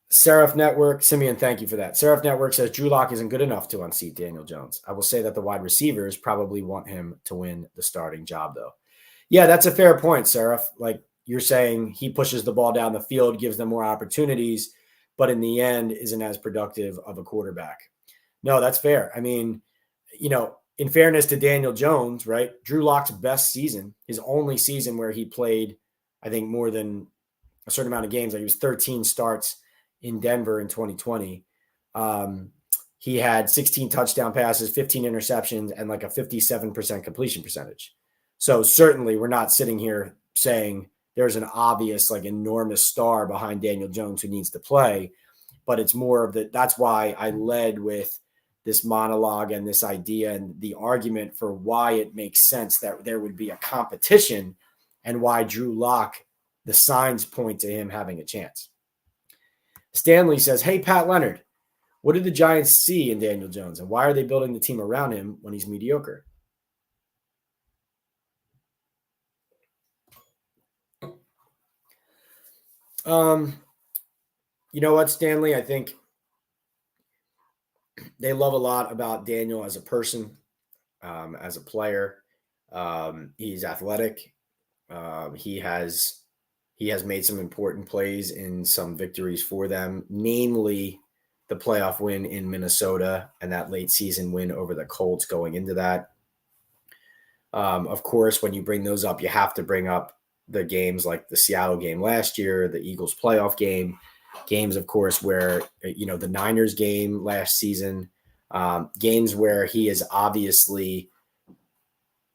Speaker 1: Seraph Network, Simeon, thank you for that. Seraph Network says Drew Lock isn't good enough to unseat Daniel Jones. I will say that the wide receivers probably want him to win the starting job, though. Yeah, that's a fair point, Seraph. Like you're saying, he pushes the ball down the field, gives them more opportunities, but in the end isn't as productive of a quarterback. No, that's fair. I mean, in fairness to Daniel Jones, right? Drew Lock's best season, his only season where he played, I think, more than a certain amount of games. Like he was 13 starts in Denver in 2020. He had 16 touchdown passes, 15 interceptions, and like a 57% completion percentage. So certainly we're not sitting here saying there's an obvious, like enormous star behind Daniel Jones who needs to play, but it's more of that's why I led with this monologue and this idea and the argument for why it makes sense that there would be a competition and why Drew Lock, the signs point to him having a chance. Stanley says, hey, Pat Leonard, what did the Giants see in Daniel Jones and why are they building the team around him when he's mediocre? You know what, Stanley? I think they love a lot about Daniel as a person, as a player. He's athletic. He has made some important plays in some victories for them, namely the playoff win in Minnesota and that late season win over the Colts going into that. Of course, when you bring those up, you have to bring up the games like the Seattle game last year, the Eagles playoff game, games, of course, where, the Niners game last season, games where he is obviously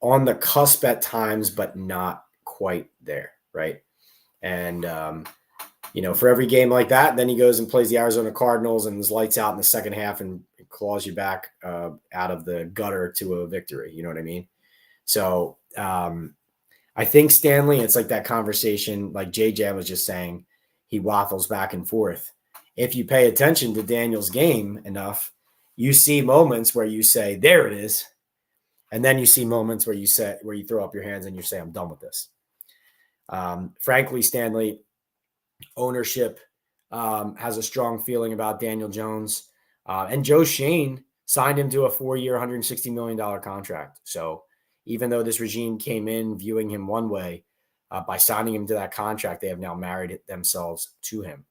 Speaker 1: on the cusp at times, but not quite there, right? And, for every game like that, then he goes and plays the Arizona Cardinals and is lights out in the second half and claws you back out of the gutter to a victory. You know what I mean? So I think Stanley, it's like that conversation, like JJ was just saying, he waffles back and forth. If you pay attention to Daniel's game enough, you see moments where you say, there it is. And then you see moments where you throw up your hands and you say, I'm done with this. Frankly, Stanley, ownership has a strong feeling about Daniel Jones. And Joe Shane signed him to a 4-year, $160 million contract. So even though this regime came in viewing him one way, by signing him to that contract, they have now married themselves to him.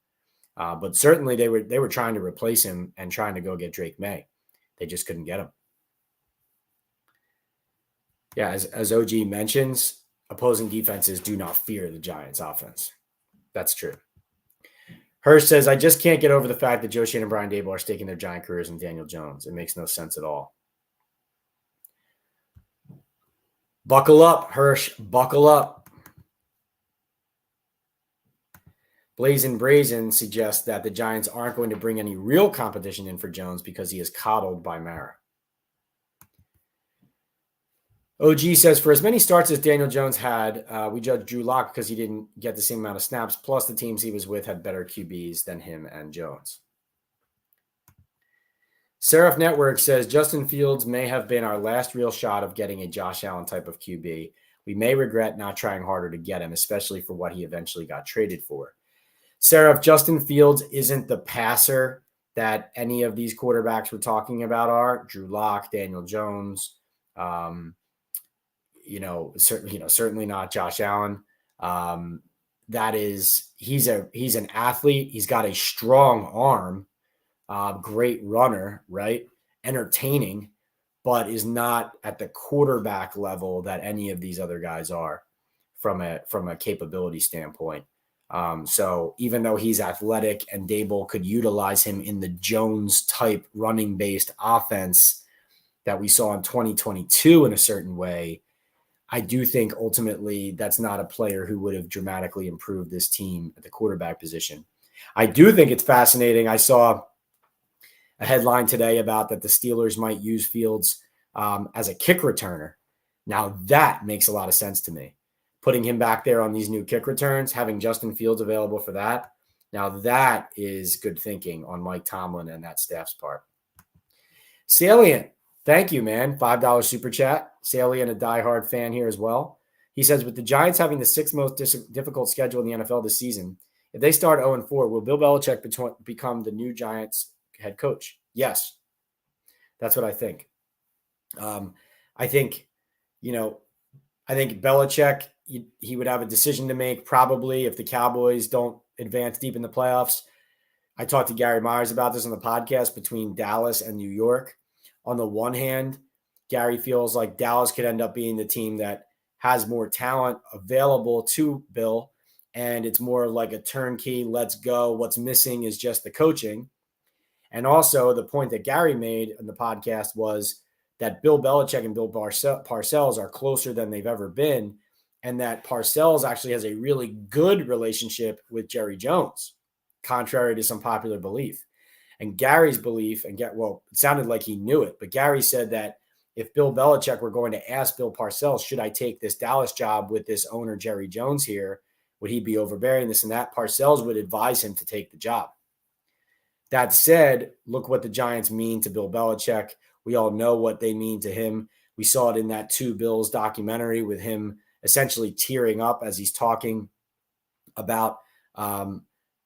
Speaker 1: But certainly they were trying to replace him and trying to go get Drake May. They just couldn't get him. Yeah, as OG mentions, opposing defenses do not fear the Giants offense. That's true. Hirsch says, I just can't get over the fact that Joe Shane and Brian Daboll are staking their Giant careers in Daniel Jones. It makes no sense at all. Buckle up, Hirsch. Buckle up. Blazin' Brazen suggests that the Giants aren't going to bring any real competition in for Jones because he is coddled by Mara. OG says, for as many starts as Daniel Jones had, we judge Drew Lock because he didn't get the same amount of snaps, plus the teams he was with had better QBs than him and Jones. Seraph Network says, Justin Fields may have been our last real shot of getting a Josh Allen type of QB. We may regret not trying harder to get him, especially for what he eventually got traded for. Seraph, Justin Fields isn't the passer that any of these quarterbacks we're talking about are. Drew Lock, Daniel Jones, certainly not Josh Allen. He's an athlete. He's got a strong arm, great runner, right? Entertaining, but is not at the quarterback level that any of these other guys are from a capability standpoint. So even though he's athletic and Daboll could utilize him in the Jones type running based offense that we saw in 2022 in a certain way, I do think ultimately that's not a player who would have dramatically improved this team at the quarterback position. I do think it's fascinating. I saw a headline today about that the Steelers might use Fields as a kick returner. Now that makes a lot of sense to me. Putting him back there on these new kick returns, having Justin Fields available for that. Now that is good thinking on Mike Tomlin and that staff's part. Salient. Thank you, man. $5 super chat. Salient, a diehard fan here as well. He says, with the Giants having the sixth most difficult schedule in the NFL this season, if they start 0-4, will Bill Belichick become the new Giants head coach? Yes. That's what I think. I think Belichick, he would have a decision to make probably if the Cowboys don't advance deep in the playoffs. I talked to Gary Myers about this on the podcast between Dallas and New York. On the one hand, Gary feels like Dallas could end up being the team that has more talent available to Bill, and it's more like a turnkey, let's go. What's missing is just the coaching. And also the point that Gary made on the podcast was that Bill Belichick and Bill Parcells are closer than they've ever been, and that Parcells actually has a really good relationship with Jerry Jones, contrary to some popular belief. And Gary's belief, it sounded like he knew it, but Gary said that if Bill Belichick were going to ask Bill Parcells, should I take this Dallas job with this owner, Jerry Jones here, would he be overbearing, this and that? Parcells would advise him to take the job. That said, look what the Giants mean to Bill Belichick. We all know what they mean to him. We saw it in that Two Bills documentary with him essentially tearing up as he's talking about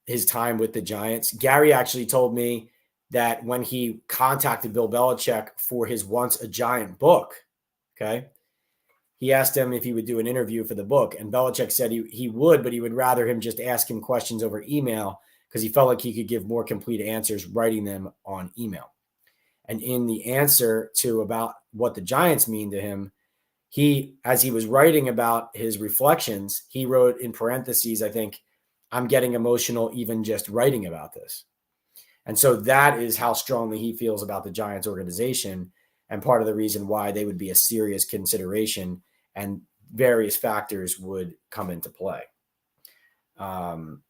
Speaker 1: his time with the Giants. Gary actually told me that when he contacted Bill Belichick for his Once a Giant book, okay, he asked him if he would do an interview for the book. And Belichick said he would, but he would rather him just ask him questions over email because he felt like he could give more complete answers writing them on email. And in the answer to about what the Giants mean to him, as he was writing about his reflections, he wrote in parentheses, I think, I'm getting emotional even just writing about this. And so that is how strongly he feels about the Giants organization, and part of the reason why they would be a serious consideration, and various factors would come into play.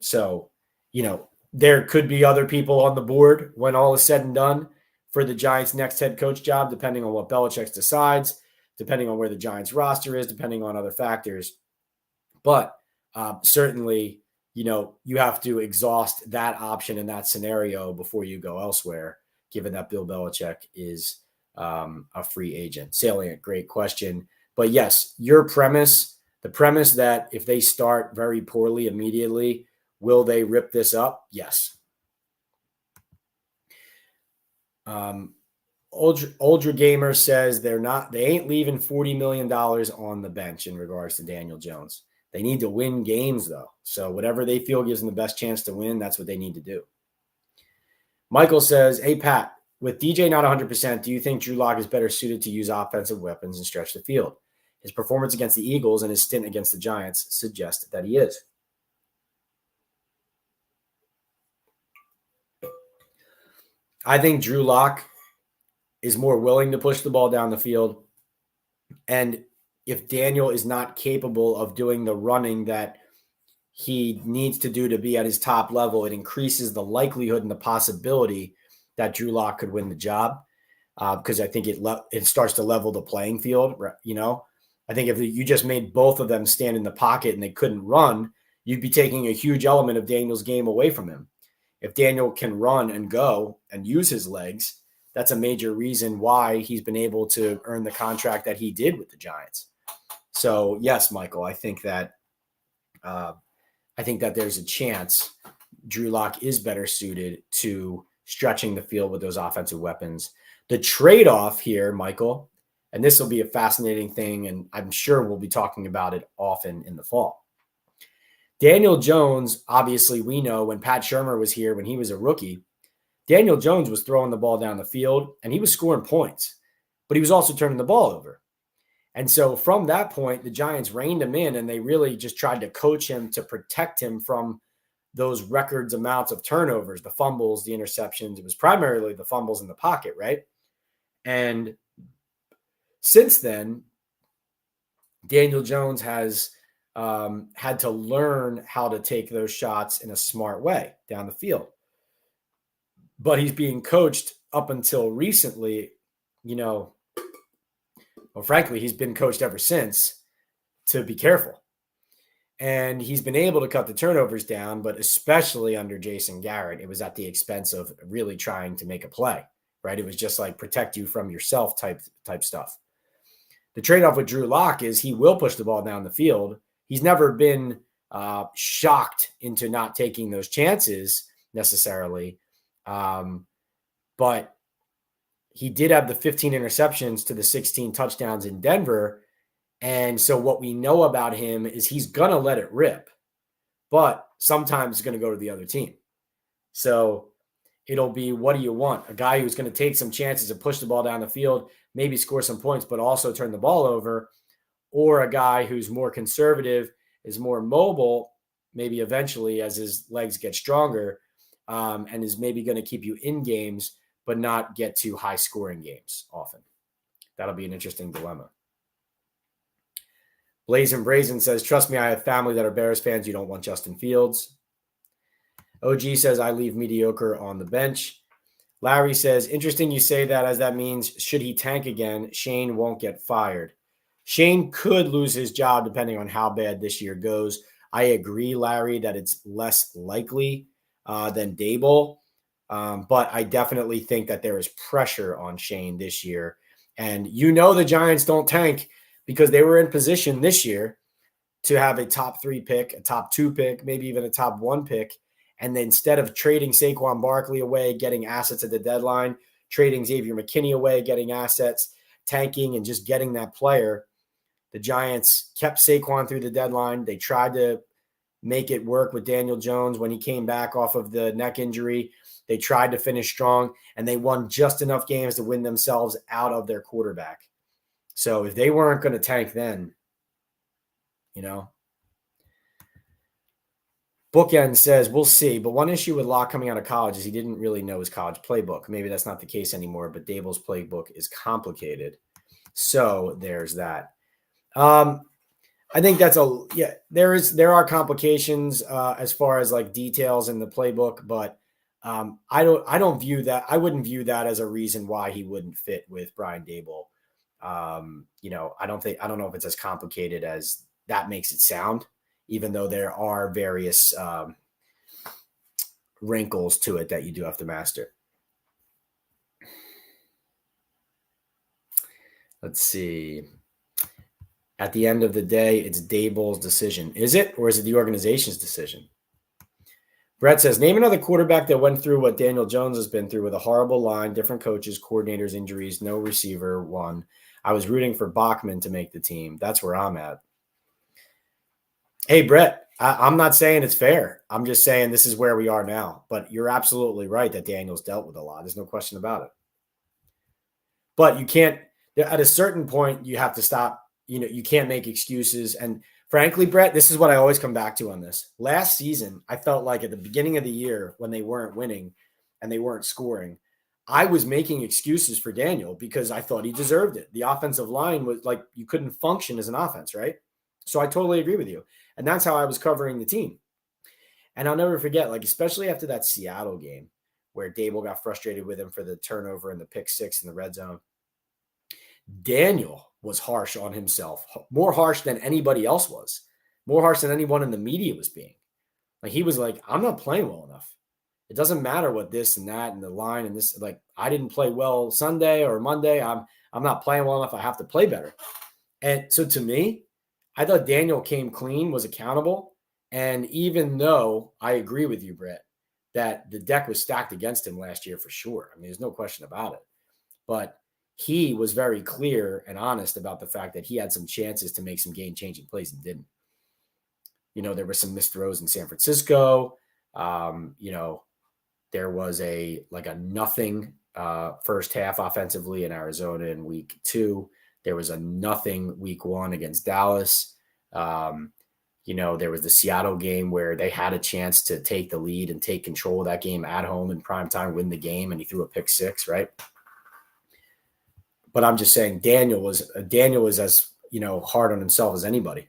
Speaker 1: So, there could be other people on the board when all is said and done for the Giants' next head coach job, depending on what Belichick decides, depending on where the Giants roster is, depending on other factors. But certainly, you have to exhaust that option in that scenario before you go elsewhere, given that Bill Belichick is a free agent. Salient, great question. But yes, your premise, the premise that if they start very poorly immediately, will they rip this up? Yes. Ultra Gamer says they ain't leaving $40 million on the bench in regards to Daniel Jones. They need to win games, though. So whatever they feel gives them the best chance to win, that's what they need to do. Michael says, hey, Pat, with DJ not 100%, do you think Drew Lock is better suited to use offensive weapons and stretch the field? His performance against the Eagles and his stint against the Giants suggest that he is. I think Drew Lock is more willing to push the ball down the field. And if Daniel is not capable of doing the running that he needs to do to be at his top level, it increases the likelihood and the possibility that Drew Lock could win the job, because I think it starts to level the playing field. I think if you just made both of them stand in the pocket and they couldn't run, you'd be taking a huge element of Daniel's game away from him. If Daniel can run and go and use his legs, that's a major reason why he's been able to earn the contract that he did with the Giants. So yes, Michael, I think that there's a chance Drew Lock is better suited to stretching the field with those offensive weapons. The trade-off here, Michael, and this will be a fascinating thing, and I'm sure we'll be talking about it often in the fall. Daniel Jones, obviously, we know when Pat Shurmur was here, when he was a rookie, Daniel Jones was throwing the ball down the field and he was scoring points, but he was also turning the ball over. And so from that point, the Giants reined him in, and they really just tried to coach him to protect him from those records amounts of turnovers, the fumbles, the interceptions. It was primarily the fumbles in the pocket, right? And since then, Daniel Jones has had to learn how to take those shots in a smart way down the field. But he's being coached up until recently, frankly, he's been coached ever since to be careful. And he's been able to cut the turnovers down, but especially under Jason Garrett, it was at the expense of really trying to make a play, right? It was just like protect you from yourself type stuff. The trade-off with Drew Lock is he will push the ball down the field. He's never been shocked into not taking those chances necessarily. But he did have the 15 interceptions to the 16 touchdowns in Denver. And so what we know about him is he's going to let it rip, but sometimes it's going to go to the other team. So it'll be, what do you want? A guy who's going to take some chances and push the ball down the field, maybe score some points, but also turn the ball over, or a guy who's more conservative, is more mobile, maybe eventually as his legs get stronger, and is maybe going to keep you in games, but not get to high scoring games often. That'll be an interesting dilemma. Blazing Brazen says, trust me, I have family that are Bears fans. You don't want Justin Fields. OG says, I leave mediocre on the bench. Larry says, interesting you say that, as that means should he tank again, Shane won't get fired. Shane could lose his job depending on how bad this year goes. I agree, Larry, that it's less likely than Dable. But I definitely think that there is pressure on Shane this year. And the Giants don't tank because they were in position this year to have a top 3 pick, a top 2 pick, maybe even a top 1 pick. And then instead of trading Saquon Barkley away, getting assets at the deadline, trading Xavier McKinney away, getting assets, tanking, and just getting that player, the Giants kept Saquon through the deadline. They tried to make it work with Daniel Jones when he came back off of the neck injury. They tried to finish strong, and they won just enough games to win themselves out of their quarterback. So if they weren't going to tank then, Bookend says, we'll see. But one issue with Locke coming out of college is he didn't really know his college playbook. Maybe that's not the case anymore, but Dable's playbook is complicated. So there's that. I think that's there are complications as far as like details in the playbook, but I don't view that. I wouldn't view that as a reason why he wouldn't fit with Brian Dable. I don't know if it's as complicated as that makes it sound, even though there are various wrinkles to it that you do have to master. Let's see. At the end of the day, it's Dable's decision. Is it, or is it the organization's decision? Brett says, name another quarterback that went through what Daniel Jones has been through with a horrible line, different coaches, coordinators, injuries, no receiver, one. I was rooting for Bachman to make the team. That's where I'm at. Hey, Brett, I'm not saying it's fair. I'm just saying this is where we are now. But you're absolutely right that Daniel's dealt with a lot. There's no question about it. But you can't – at a certain point, you have to stop. You can't make excuses. And frankly, Brett, this is what I always come back to on this. Last season, I felt like at the beginning of the year when they weren't winning and they weren't scoring, I was making excuses for Daniel because I thought he deserved it. The offensive line was like you couldn't function as an offense, right? So I totally agree with you. And that's how I was covering the team. And I'll never forget, like especially after that Seattle game where Dable got frustrated with him for the turnover and the pick six in the red zone. Daniel was harsh on himself, more harsh than anybody else was, more harsh than anyone in the media was being. Like he was like, I'm not playing well enough. It doesn't matter what this and that and the line and this, like I didn't play well Sunday or Monday. I'm not playing well enough. I have to play better. And so to me, I thought Daniel came clean, was accountable. And even though I agree with you, Brett, that the deck was stacked against him last year for sure. I mean, there's no question about it. But he was very clear and honest about the fact that he had some chances to make some game-changing plays and didn't. There were some missed throws in San Francisco. There was a nothing first half offensively in Arizona in week 2. There was a nothing week 1 against Dallas. There was the Seattle game where they had a chance to take the lead and take control of that game at home in primetime, win the game, and he threw a pick 6, right? But I'm just saying Daniel was as, hard on himself as anybody.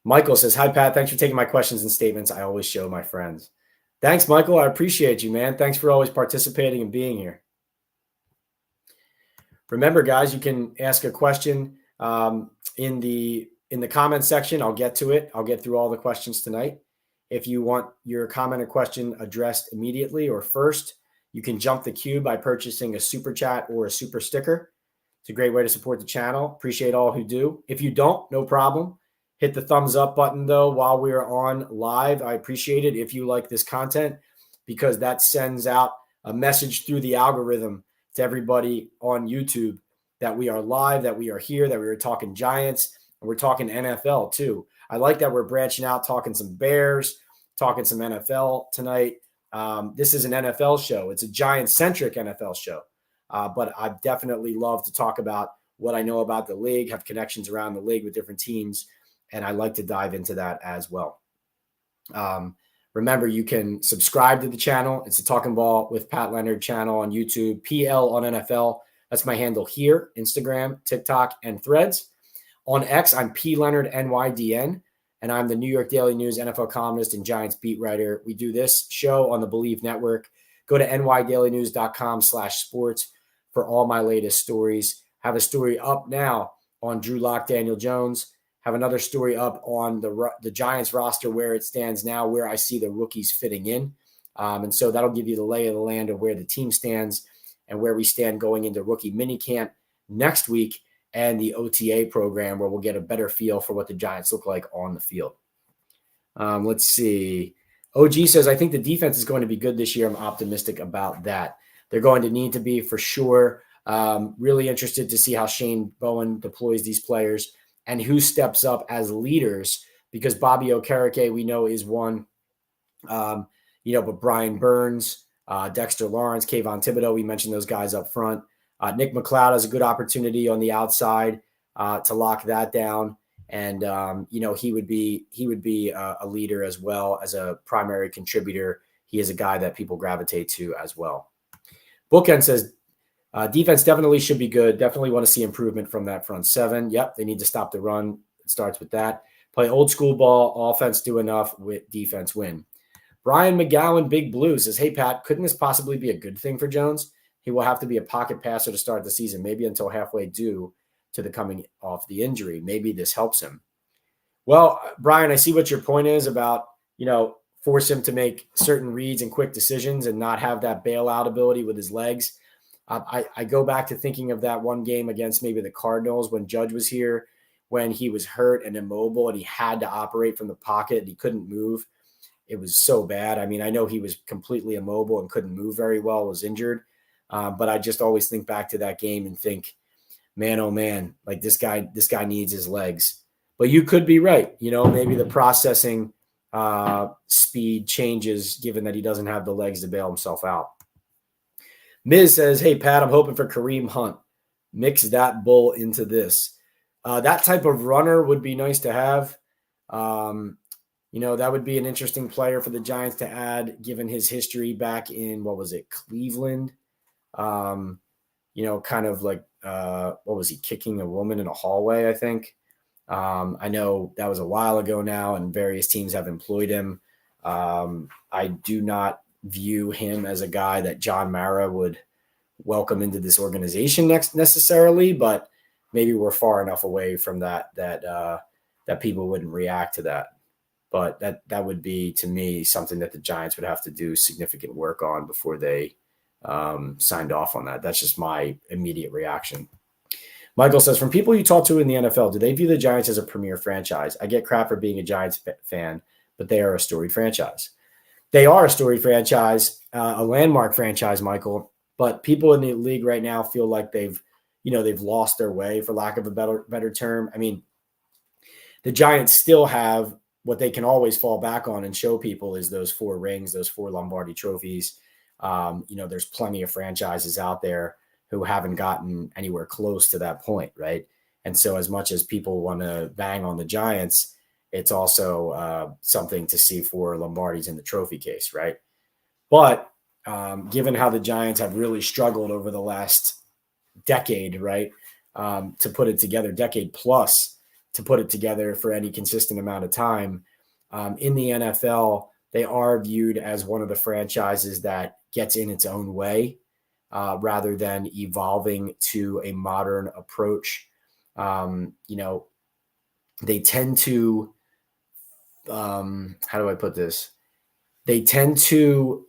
Speaker 1: Michael says, hi, Pat. Thanks for taking my questions and statements. I always show my friends. Thanks, Michael. I appreciate you, man. Thanks for always participating and being here. Remember, guys, you can ask a question in the comment section. I'll get to it. I'll get through all the questions tonight. If you want your comment or question addressed immediately or first, you can jump the queue by purchasing a super chat or a super sticker. It's a great way to support the channel. Appreciate all who do. If you don't, no problem. Hit the thumbs up button, though, while we are on live. I appreciate it if you like this content because that sends out a message through the algorithm to everybody on YouTube that we are live, that we are here, that we are talking Giants, and we're talking NFL, too. I like that we're branching out, talking some Bears, talking some NFL tonight. This is an NFL show. It's a Giant-centric NFL show. But I definitely love to talk about what I know about the league, have connections around the league with different teams, and I like to dive into that as well. Remember, you can subscribe to the channel. It's the Talkin Ball with Pat Leonard channel on YouTube, PL on NFL. That's my handle here, Instagram, TikTok, and Threads. On X, I'm P Leonard NYDN. And I'm the New York Daily News NFL columnist and Giants beat writer. We do this show on the Believe Network. Go to nydailynews.com/sports for all my latest stories. Have a story up now on Drew Lock, Daniel Jones. Have another story up on the Giants roster where it stands now, where I see the rookies fitting in. And so that'll give you the lay of the land of where the team stands and where we stand going into rookie minicamp next week. And the OTA program where we'll get a better feel for what the Giants look like on the field. Let's see. OG says, I think the defense is going to be good this year. I'm optimistic about that. They're going to need to be for sure. Really interested to see how Shane Bowen deploys these players and who steps up as leaders because Bobby Okereke, we know, is one. But Brian Burns, Dexter Lawrence, Kayvon Thibodeau, we mentioned those guys up front. Nick McLeod has a good opportunity on the outside to lock that down. And he would be a leader as well as a primary contributor. He is a guy that people gravitate to as well. Bookend says defense definitely should be good. Definitely want to see improvement from that front seven. Yep, they need to stop the run. It starts with that. Play old school ball. Offense do enough. With defense win. Brian McGowan, Big Blue, says, hey, Pat, couldn't this possibly be a good thing for Jones? He will have to be a pocket passer to start the season, maybe until halfway due to the coming off the injury. Maybe this helps him. Well, Brian, I see what your point is about, force him to make certain reads and quick decisions and not have that bailout ability with his legs. I go back to thinking of that one game against maybe the Cardinals when Judge was here, when he was hurt and immobile and he had to operate from the pocket and he couldn't move. It was so bad. I mean, I know he was completely immobile and couldn't move very well, was injured. But I just always think back to that game and think, man, oh man, like this guy needs his legs. But you could be right. Maybe the processing speed changes given that he doesn't have the legs to bail himself out. Miz says, hey, Pat, I'm hoping for Kareem Hunt. Mix that bull into this. That type of runner would be nice to have. That would be an interesting player for the Giants to add, given his history back in, Cleveland? Kind of like, what was he, kicking a woman in a hallway, I think. I know that was a while ago now, and various teams have employed him. I do not view him as a guy that John Mara would welcome into this organization necessarily, but maybe we're far enough away from that people wouldn't react to that. But that would be, to me, something that the Giants would have to do significant work on before they signed off on that. That's just my immediate reaction. Michael says, from people you talk to in the NFL, do they view the Giants as a premier franchise? I get crap for being a Giants fan, but they are a storied franchise. They are a storied franchise, a landmark franchise, Michael. But people in the league right now feel like they've lost their way, for lack of a better term. I mean, the Giants still have what they can always fall back on and show people is those 4 rings, those 4 Lombardi trophies. There's plenty of franchises out there who haven't gotten anywhere close to that point, right? And so as much as people want to bang on the Giants, it's also something to see for Lombardi's in the trophy case, right? But given how the Giants have really struggled over the last decade, right, to put it together, decade plus, to put it together for any consistent amount of time, in the NFL, they are viewed as one of the franchises that gets in its own way rather than evolving to a modern approach. They tend to, how do I put this? They tend to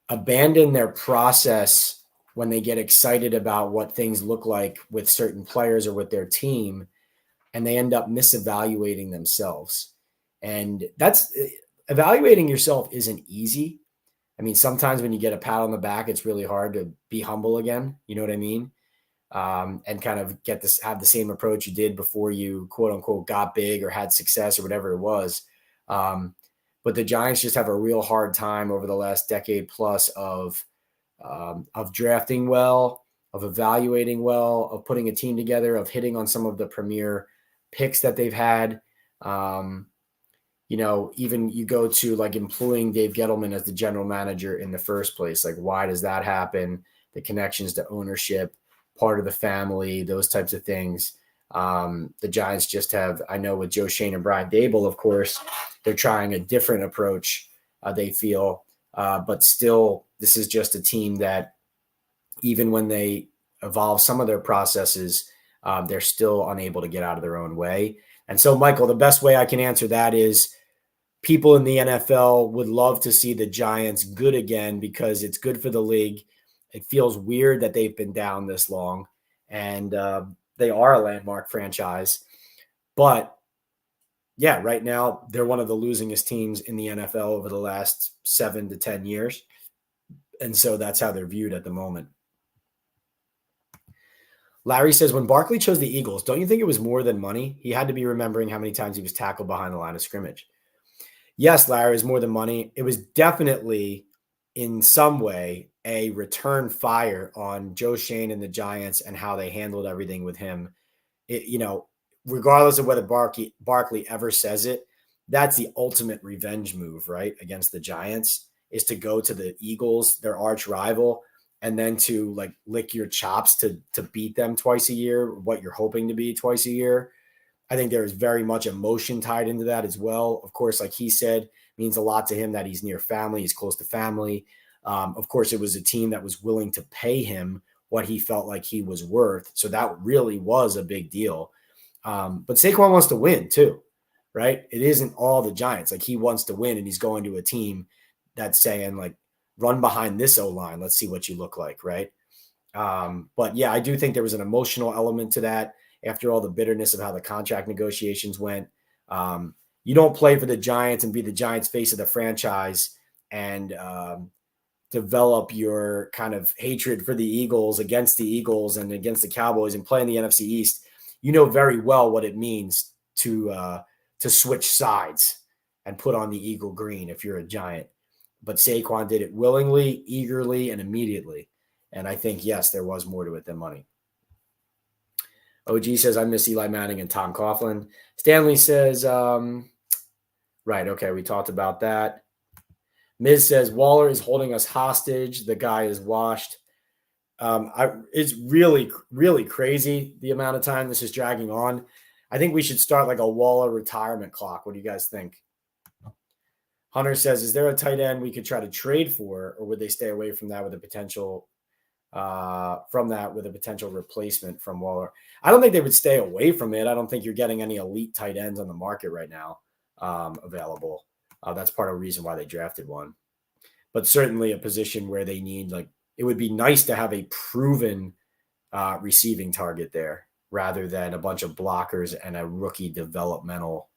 Speaker 1: abandon their process when they get excited about what things look like with certain players or with their team, and they end up misevaluating themselves. And that's evaluating yourself isn't easy. I mean, sometimes when you get a pat on the back, it's really hard to be humble again. You know what I mean? And kind of have the same approach you did before you, quote unquote, got big or had success or whatever it was. But the Giants just have a real hard time over the last decade plus of drafting well, of evaluating well, of putting a team together, of hitting on some of the premier picks that they've had. Even you go to like employing Dave Gettleman as the general manager in the first place. Like, why does that happen? The connections to ownership, part of the family, those types of things. The Giants just have, I know with Joe Schoen and Brian Daboll, of course, they're trying a different approach, they feel. But still, this is just a team that even when they evolve some of their processes, they're still unable to get out of their own way. And so, Michael, the best way I can answer that is people in the NFL would love to see the Giants good again because it's good for the league. It feels weird that they've been down this long, and they are a landmark franchise. But yeah, right now they're one of the losingest teams in the NFL over the last 7 to 10 years. And so that's how they're viewed at the moment. Larry says, when Barkley chose the Eagles, don't you think it was more than money? He had to be remembering how many times he was tackled behind the line of scrimmage. Yes, Larry, it was more than money. It was definitely in some way a return fire on Joe Schoen and the Giants and how they handled everything with him. regardless of whether Barkley ever says it, that's the ultimate revenge move, right? Against the Giants, is to go to the Eagles, their arch rival, and then to like lick your chops to beat them twice a year, what you're hoping to be twice a year. I think there is very much emotion tied into that as well. Of course, like he said, means a lot to him that he's near family, he's close to family. Of course, it was a team that was willing to pay him what he felt like he was worth. So that really was a big deal. But Saquon wants to win too, right? It isn't all the Giants. Like he wants to win, and he's going to a team that's saying like, run behind this O-line. Let's see what you look like, right? But yeah, I do think there was an emotional element to that after all the bitterness of how the contract negotiations went. You don't play for the Giants and be the Giants face of the franchise and develop your kind of hatred for the Eagles against the Eagles and against the Cowboys and play in the NFC East. You know very well what it means to switch sides and put on the Eagle green if you're a Giant. But Saquon did it willingly, eagerly, and immediately. And I think, yes, there was more to it than money. OG says, I miss Eli Manning and Tom Coughlin. Stanley says, right, okay, we talked about that. Miz says, Waller is holding us hostage. The guy is washed. It's really, really crazy the amount of time this is dragging on. I think we should start like a Waller retirement clock. What do you guys think? Hunter says, is there a tight end we could try to trade for, or would they stay away from that with a potential replacement from Waller? I don't think they would stay away from it. I don't think you're getting any elite tight ends on the market right now available. That's part of the reason why they drafted one. But certainly a position where they need, like, it would be nice to have a proven receiving target there rather than a bunch of blockers and a rookie developmental,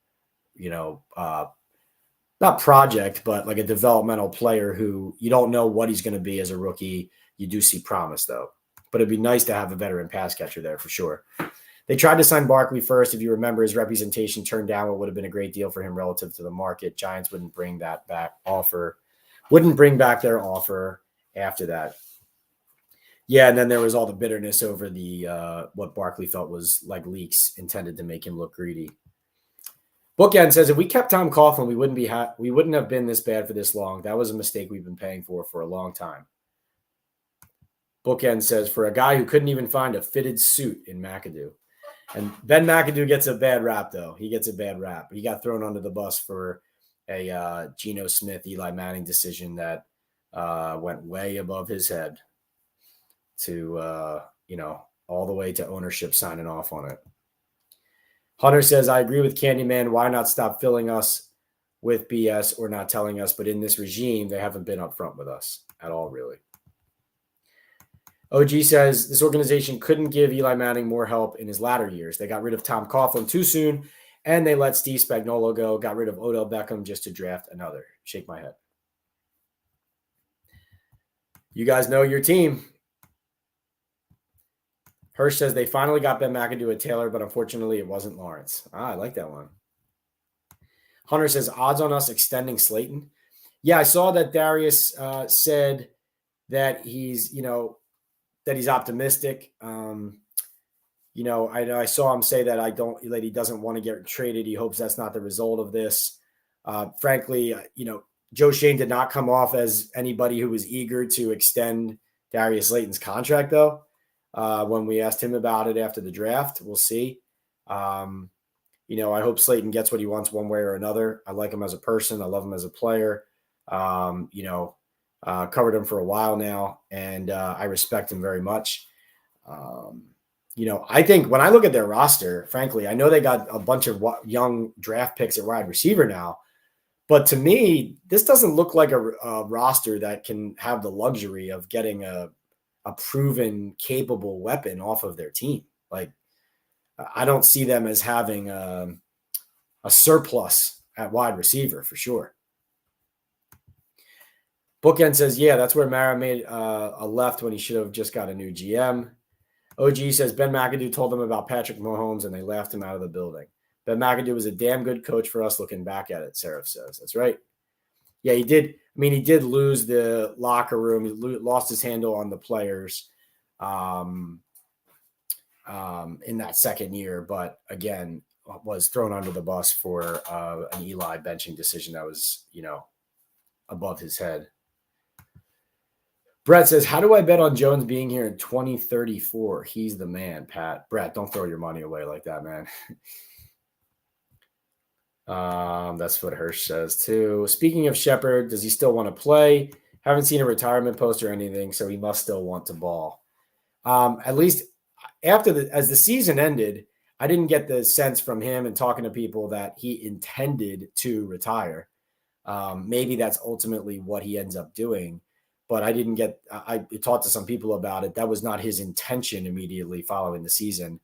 Speaker 1: not project, but like a developmental player who you don't know what he's going to be as a rookie. You do see promise, though. But it'd be nice to have a veteran pass catcher there for sure. They tried to sign Barkley first. If you remember, his representation turned down what would have been a great deal for him relative to the market. Giants wouldn't bring back their offer after that. Yeah, and then there was all the bitterness over the what Barkley felt was like leaks intended to make him look greedy. Bookend says, if we kept Tom Coughlin, we wouldn't have been this bad for this long. That was a mistake we've been paying for a long time. Bookend says, for a guy who couldn't even find a fitted suit in McAdoo. And Ben McAdoo gets a bad rap, though. He gets a bad rap. He got thrown under the bus for a Geno Smith, Eli Manning decision that went way above his head to, all the way to ownership signing off on it. Hunter says, I agree with Candyman. Why not stop filling us with BS or not telling us? But in this regime, they haven't been upfront with us at all, really. OG says, this organization couldn't give Eli Manning more help in his latter years. They got rid of Tom Coughlin too soon, and they let Steve Spagnuolo go, got rid of Odell Beckham just to draft another. Shake my head. You guys know your team. Hirsch says they finally got Ben McAdoo at Taylor, but unfortunately it wasn't Lawrence. I like that one. Hunter says, odds on us extending Slayton. Yeah, I saw that Darius said that he's optimistic. I saw him say that he doesn't want to get traded. He hopes that's not the result of this. Frankly, Joe Shane did not come off as anybody who was eager to extend Darius Slayton's contract, though. When we asked him about it after the draft, we'll see. I hope Slayton gets what he wants one way or another. I like him as a person. I love him as a player. Covered him for a while now, and I respect him very much. I think when I look at their roster, frankly, I know they got a bunch of young draft picks at wide receiver now, but to me, this doesn't look like a roster that can have the luxury of getting a proven, capable weapon off of their team. Like, I don't see them as having a surplus at wide receiver for sure. Bookend says, yeah, that's where Mara made a left when he should have just got a new GM. OG says, Ben McAdoo told them about Patrick Mahomes and they laughed him out of the building. Ben McAdoo was a damn good coach for us looking back at it, Seraph says. That's right. Yeah, he did. I mean, he did lose the locker room. He lost his handle on the players. in that second year, but again, was thrown under the bus for an Eli benching decision that was, above his head. Brett says, how do I bet on Jones being here in 2034? He's the man, Pat. Brett, don't throw your money away like that, man. That's what Hirsch says too. Speaking of Shepard, does he still want to play? Haven't seen a retirement post or anything, so he must still want to ball. At least as the season ended, I didn't get the sense from him and talking to people that he intended to retire. Maybe that's ultimately what he ends up doing, but I didn't get. I talked to some people about it. That was not his intention immediately following the season.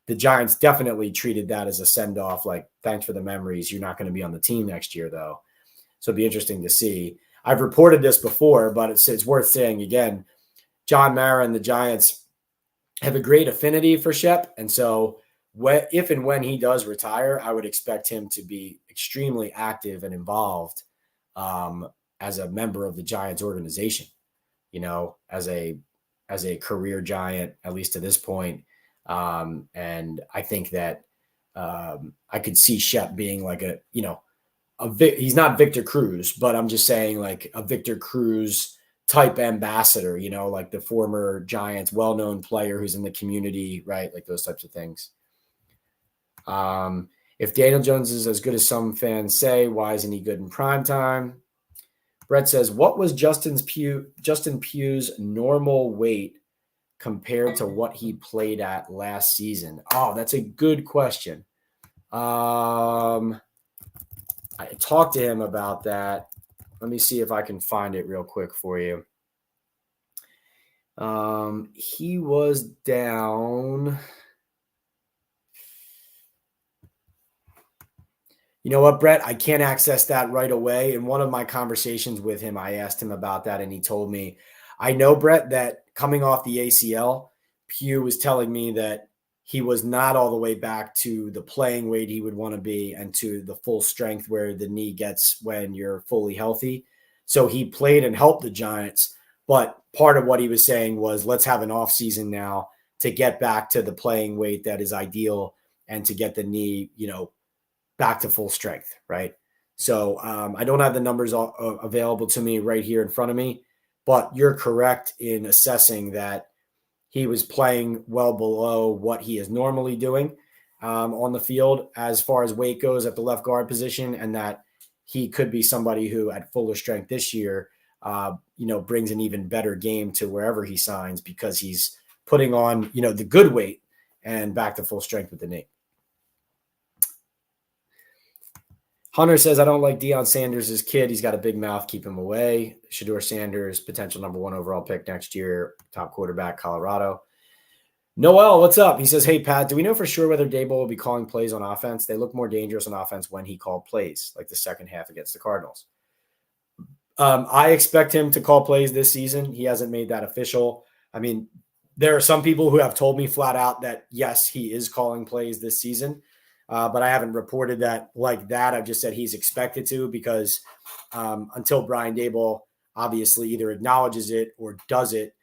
Speaker 1: The Giants definitely treated that as a send-off, like, thanks for the memories. You're not going to be on the team next year, though. So it'd be interesting to see. I've reported this before, but it's worth saying again. John Mara and the Giants have a great affinity for Shep. And so if and when he does retire, I would expect him to be extremely active and involved as a member of the Giants organization, as a career Giant, at least to this point. And I think that I could see Shep being like he's not Victor Cruz, but I'm just saying like a Victor Cruz type ambassador, like the former Giants, well-known player who's in the community, right? Like those types of things. If Daniel Jones is as good as some fans say, why isn't he good in prime time? Brett says, what was Justin Pugh's normal weight compared to what he played at last season? Oh, that's a good question. I talked to him about that. Let me see if I can find it real quick for you. He was down. You know what, Brett? I can't access that right away. In one of my conversations with him, I asked him about that, and he told me, I know, Brett, that coming off the ACL, Pugh was telling me that he was not all the way back to the playing weight he would want to be and to the full strength where the knee gets when you're fully healthy. So he played and helped the Giants. But part of what he was saying was, let's have an off season now to get back to the playing weight that is ideal and to get the knee, back to full strength, right? So I don't have the numbers available to me right here in front of me, but you're correct in assessing that he was playing well below what he is normally doing on the field as far as weight goes at the left guard position, and that he could be somebody who at fuller strength this year, brings an even better game to wherever he signs because he's putting on, the good weight and back to full strength with the knee. Hunter says, I don't like Deion Sanders' kid. He's got a big mouth. Keep him away. Shedeur Sanders, potential number 1 overall pick next year. Top quarterback, Colorado. Noel, what's up? He says, hey, Pat, do we know for sure whether Daboll will be calling plays on offense? They look more dangerous on offense when he called plays, like the second half against the Cardinals. I expect him to call plays this season. He hasn't made that official. I mean, there are some people who have told me flat out that, yes, he is calling plays this season. But I haven't reported that like that. I've just said he's expected to because until Brian Daboll obviously either acknowledges it or does it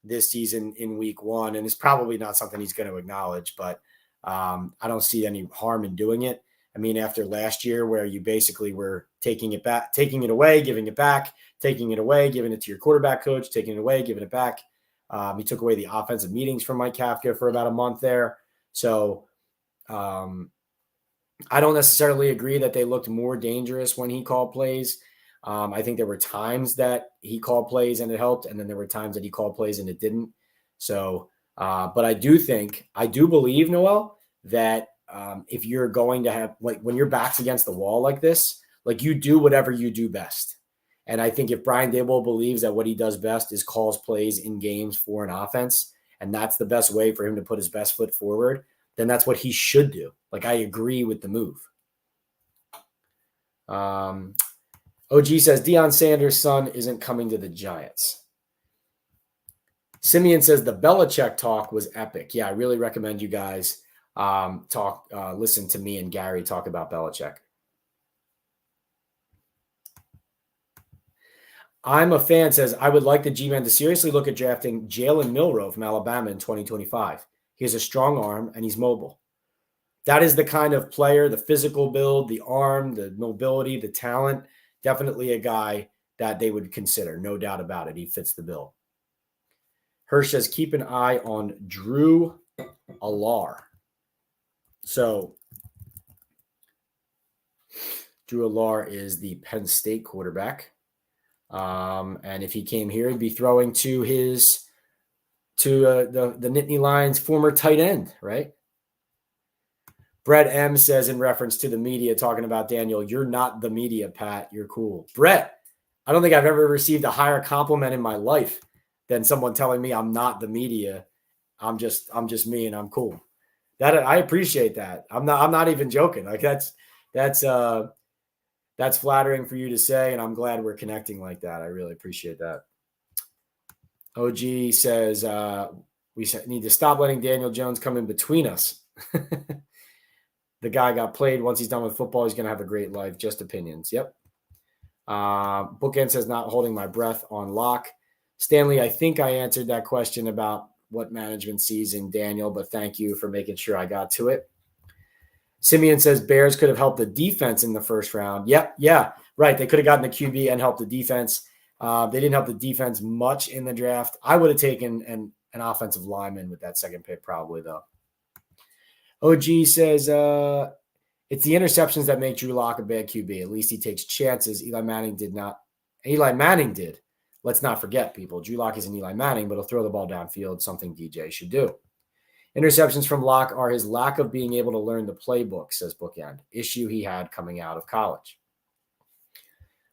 Speaker 1: this season in week 1, and it's probably not something he's going to acknowledge, but I don't see any harm in doing it. I mean, after last year where you basically were taking it back, taking it away, giving it back, taking it away, giving it to your quarterback coach, taking it away, giving it back. He took away the offensive meetings from Mike Kafka for about a month there. So, I don't necessarily agree that they looked more dangerous when he called plays. I think there were times that he called plays and it helped, and then there were times that he called plays and it didn't. So, but I do believe, Noel, that if you're going to have, like, when your back's against the wall like this, like, you do whatever you do best. And I think if Brian Daboll believes that what he does best is calls plays in games for an offense, and that's the best way for him to put his best foot forward, then that's what he should do. Like, I agree with the move. OG says Deion Sanders' son isn't coming to the Giants. Simeon says the Belichick talk was epic. Yeah, I really recommend you guys listen to me and Gary talk about Belichick. I'm a fan says I would like the G-Man to seriously look at drafting Jalen Milroe from Alabama in 2025. He has a strong arm, and he's mobile. That is the kind of player, the physical build, the arm, the mobility, the talent, definitely a guy that they would consider. No doubt about it. He fits the bill. Hirsch says, keep an eye on Drew Allar. So Drew Allar is the Penn State quarterback. And if he came here, he'd be throwing to the Nittany Lions former tight end, right? Brett M says, in reference to the media talking about Daniel, you're not the media, Pat. You're cool. Brett, I don't think I've ever received a higher compliment in my life than someone telling me I'm not the media. I'm just me, and I'm cool. That I appreciate that. I'm not even joking. Like that's flattering for you to say, and I'm glad we're connecting like that. I really appreciate that. OG says we need to stop letting Daniel Jones come in between us. The guy got played. Once he's done with football, he's going to have a great life. Just opinions. Yep. Bookend says, not holding my breath on Locke. Stanley, I think I answered that question about what management sees in Daniel, but thank you for making sure I got to it. Simeon says Bears could have helped the defense in the first round. Yep. Yeah, right. They could have gotten the QB and helped the defense. They didn't help the defense much in the draft. I would have taken an offensive lineman with that second pick probably, though. OG says it's the interceptions that make Drew Lock a bad QB. At least he takes chances. Eli Manning did not. Eli Manning did. Let's not forget, people. Drew Lock isn't Eli Manning, but he'll throw the ball downfield, something DJ should do. Interceptions from Lock are his lack of being able to learn the playbook, says Bookend. Issue he had coming out of college.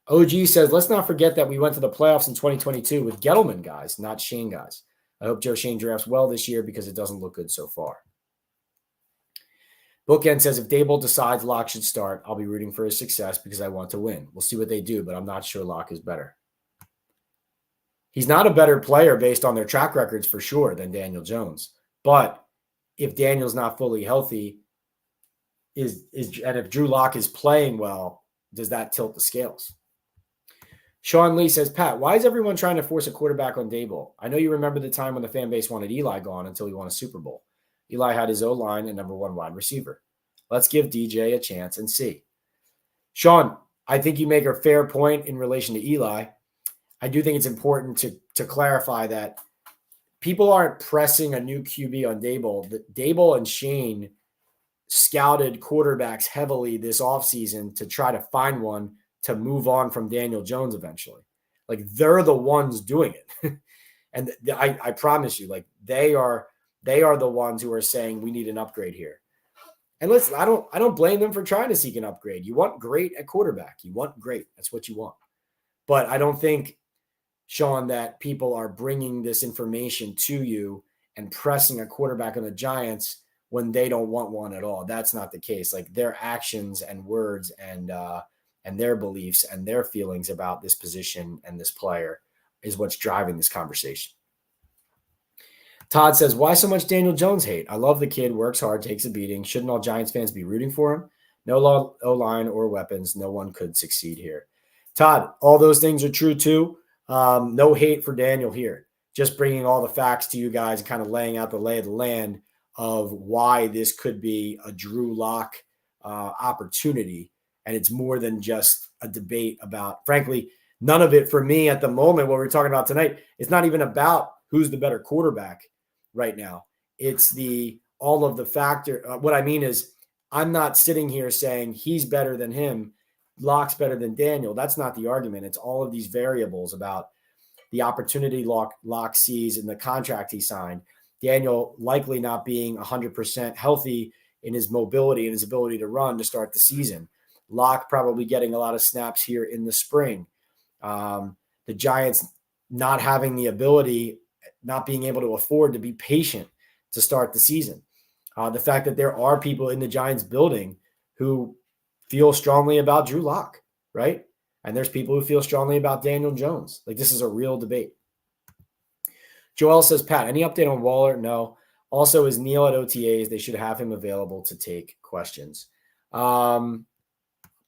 Speaker 1: OG says, let's not forget that we went to the playoffs in 2022 with Gettleman guys, not Shane guys. I hope Joe Shane drafts well this year because it doesn't look good so far. Bookend says, if Dable decides Locke should start, I'll be rooting for his success because I want to win. We'll see what they do, but I'm not sure Locke is better. He's not a better player based on their track records for sure than Daniel Jones. But if Daniel's not fully healthy, and if Drew Lock is playing well, does that tilt the scales? Sean Lee says, Pat, why is everyone trying to force a quarterback on Dable? I know you remember the time when the fan base wanted Eli gone until he won a Super Bowl. Eli had his O-line and number one wide receiver. Let's give DJ a chance and see. Sean, I think you make a fair point in relation to Eli. I do think it's important to clarify that people aren't pressing a new QB on Dable. Dable and Shane scouted quarterbacks heavily this offseason to try to find one to move on from Daniel Jones eventually. Like, they're the ones doing it. And I promise you, like, they are the ones who are saying we need an upgrade here. And listen, I don't blame them for trying to seek an upgrade. You want great at quarterback. You want great. That's what you want. But I don't think, Sean, that people are bringing this information to you and pressing a quarterback on the Giants when they don't want one at all. That's not the case. Like, their actions and words and their beliefs and their feelings about this position and this player is what's driving this conversation. Todd says, why so much Daniel Jones hate? I love the kid, works hard, takes a beating. Shouldn't all Giants fans be rooting for him? No O-line or weapons. No one could succeed here. Todd, all those things are true too. No hate for Daniel here. Just bringing all the facts to you guys and kind of laying out the lay of the land of why this could be a Drew Lock opportunity. And it's more than just a debate about, frankly, none of it for me at the moment, what we're talking about tonight, it's not even about who's the better quarterback right now. It's all of the factor. What I mean is, I'm not sitting here saying he's better than him, Lock's better than Daniel. That's not the argument. It's all of these variables about the opportunity Lock sees in the contract he signed. Daniel likely not being 100% healthy in his mobility and his ability to run to start the season. Lock probably getting a lot of snaps here in the spring. The Giants not having the ability, not being able to afford to be patient to start the season. The fact that there are people in the Giants building who feel strongly about Drew Lock, right? And there's people who feel strongly about Daniel Jones. Like, this is a real debate. Joel says, Pat, any update on Waller? No. Also, is Neal at OTAs? They should have him available to take questions.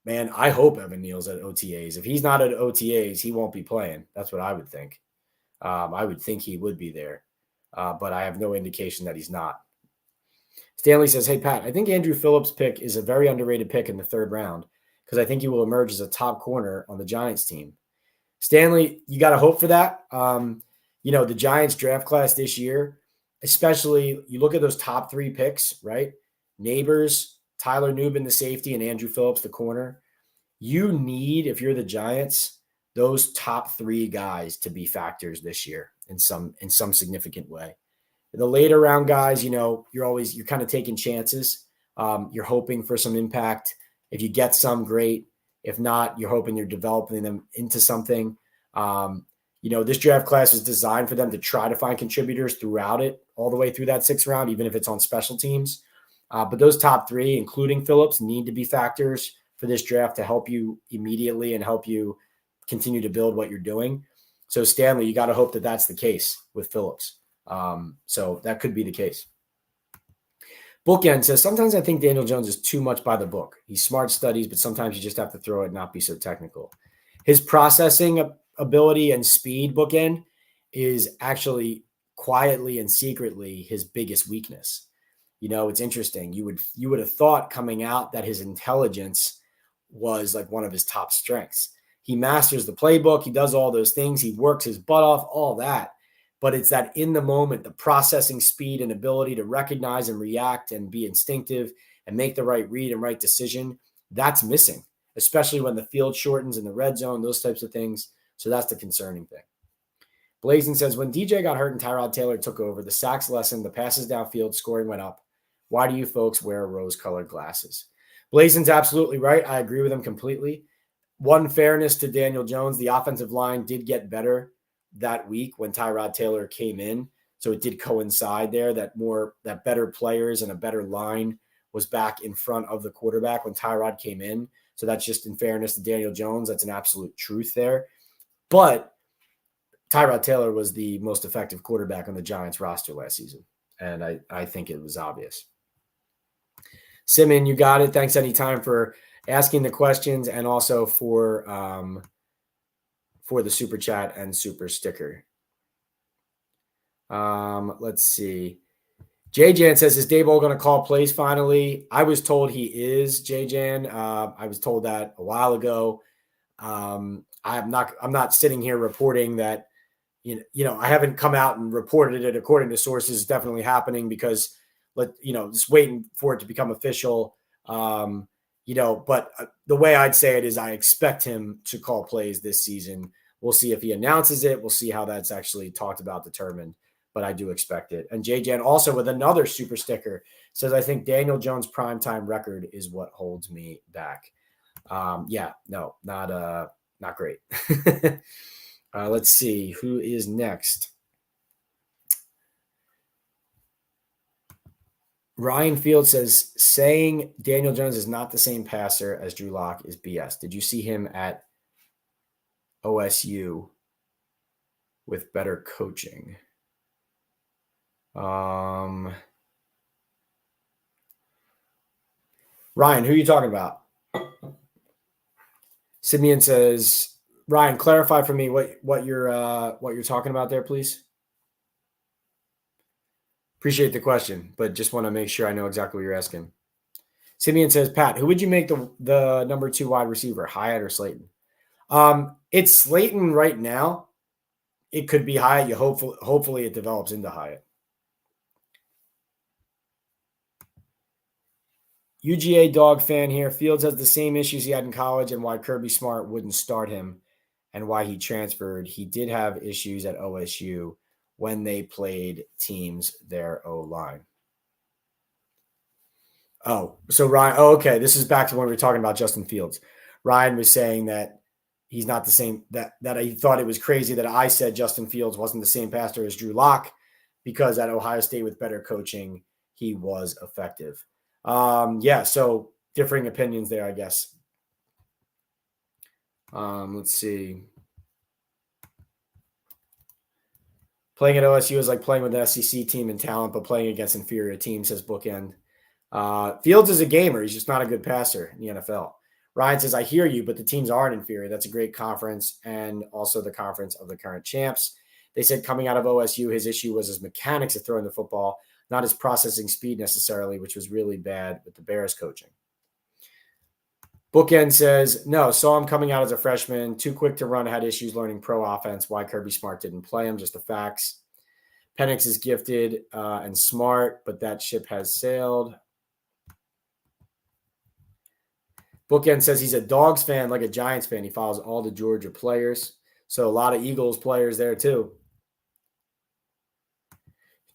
Speaker 1: Man, I hope Evan Neal's at OTAs. If he's not at OTAs, he won't be playing. That's what I would think. I would think he would be there, but I have no indication that he's not. Stanley says, hey, Pat, I think Andrew Phillips' pick is a very underrated pick in the 3rd round because I think he will emerge as a top corner on the Giants team. Stanley, you got to hope for that. The Giants draft class this year, especially you look at those top 3 picks, right? Neighbors, Tyler Nubin, the safety, and Andrew Phillips, the corner. You need, if you're the Giants, those top 3 guys to be factors this year in some significant way. The later round guys, you're kind of taking chances. You're hoping for some impact. If you get some, great. If not, you're hoping you're developing them into something. This draft class was designed for them to try to find contributors throughout it, all the way through that 6th round, even if it's on special teams. But those top 3, including Phillips, need to be factors for this draft to help you immediately and help you continue to build what you're doing. So Stanley, you got to hope that that's the case with Phillips. So that could be the case. Bookend says, sometimes I think Daniel Jones is too much by the book. He's smart studies, but sometimes you just have to throw it and not be so technical. His processing ability and speed, Bookend, is actually quietly and secretly his biggest weakness. It's interesting. You would have thought coming out that his intelligence was like one of his top strengths. He masters the playbook. He does all those things. He works his butt off, all that. But it's that in the moment, the processing speed and ability to recognize and react and be instinctive and make the right read and right decision, that's missing, especially when the field shortens in the red zone, those types of things. So that's the concerning thing. Blazing says, when DJ got hurt and Tyrod Taylor took over, the sacks lessened, the passes downfield, scoring went up. Why do you folks wear rose-colored glasses? Blazing's absolutely right. I agree with him completely. One fairness to Daniel Jones, the offensive line did get better that week when Tyrod Taylor came in. So it did coincide there that better players and a better line was back in front of the quarterback when Tyrod came in. So that's just in fairness to Daniel Jones. That's an absolute truth there. But Tyrod Taylor was the most effective quarterback on the Giants roster last season. And I think it was obvious. Simon, you got it. Thanks anytime for asking the questions and also for the super chat and super sticker. Let's see. J-Jan says, is Daboll going to call plays finally? I was told he is, J-Jan. I was told that a while ago. I'm not sitting here reporting that, I haven't come out and reported it according to sources. It's definitely happening because, just waiting for it to become official. But the way I'd say it is I expect him to call plays this season. We'll see if he announces it. We'll see how that's actually talked about, determined. But I do expect it. And J-Jan also with another super sticker says, I think Daniel Jones' primetime record is what holds me back. Not great. Let's see who is next. Ryan Field says, saying Daniel Jones is not the same passer as Drew Lock is BS. Did you see him at OSU with better coaching? Ryan, who are you talking about? Simeon says, Ryan, clarify for me what you're talking about there, please. Appreciate the question, but just want to make sure I know exactly what you're asking. Simeon says, Pat, who would you make the number 2 wide receiver, Hyatt or Slayton? It's Slayton right now. It could be Hyatt. Hopefully it develops into Hyatt. UGA dog fan here. Fields has the same issues he had in college and why Kirby Smart wouldn't start him and why he transferred. He did have issues at OSU when they played teams their O-line. Oh, so Ryan, okay. This is back to when we were talking about Justin Fields. Ryan was saying that he's not the same, that he thought it was crazy that I said Justin Fields wasn't the same passer as Drew Lock because at Ohio State with better coaching, he was effective. So differing opinions there, I guess. Let's see. Playing at OSU is like playing with an SEC team in talent, but playing against inferior teams, says Bookend. Fields is a gamer. He's just not a good passer in the NFL. Ryan says, I hear you, but the teams aren't inferior. That's a great conference and also the conference of the current champs. They said coming out of OSU, his issue was his mechanics of throwing the football, not his processing speed necessarily, which was really bad with the Bears coaching. Bookend says, no, saw him coming out as a freshman, too quick to run, had issues learning pro offense. Why Kirby Smart didn't play him, just the facts. Penix is gifted and smart, but that ship has sailed. Bookend says he's a Dogs fan like a Giants fan. He follows all the Georgia players. So a lot of Eagles players there too.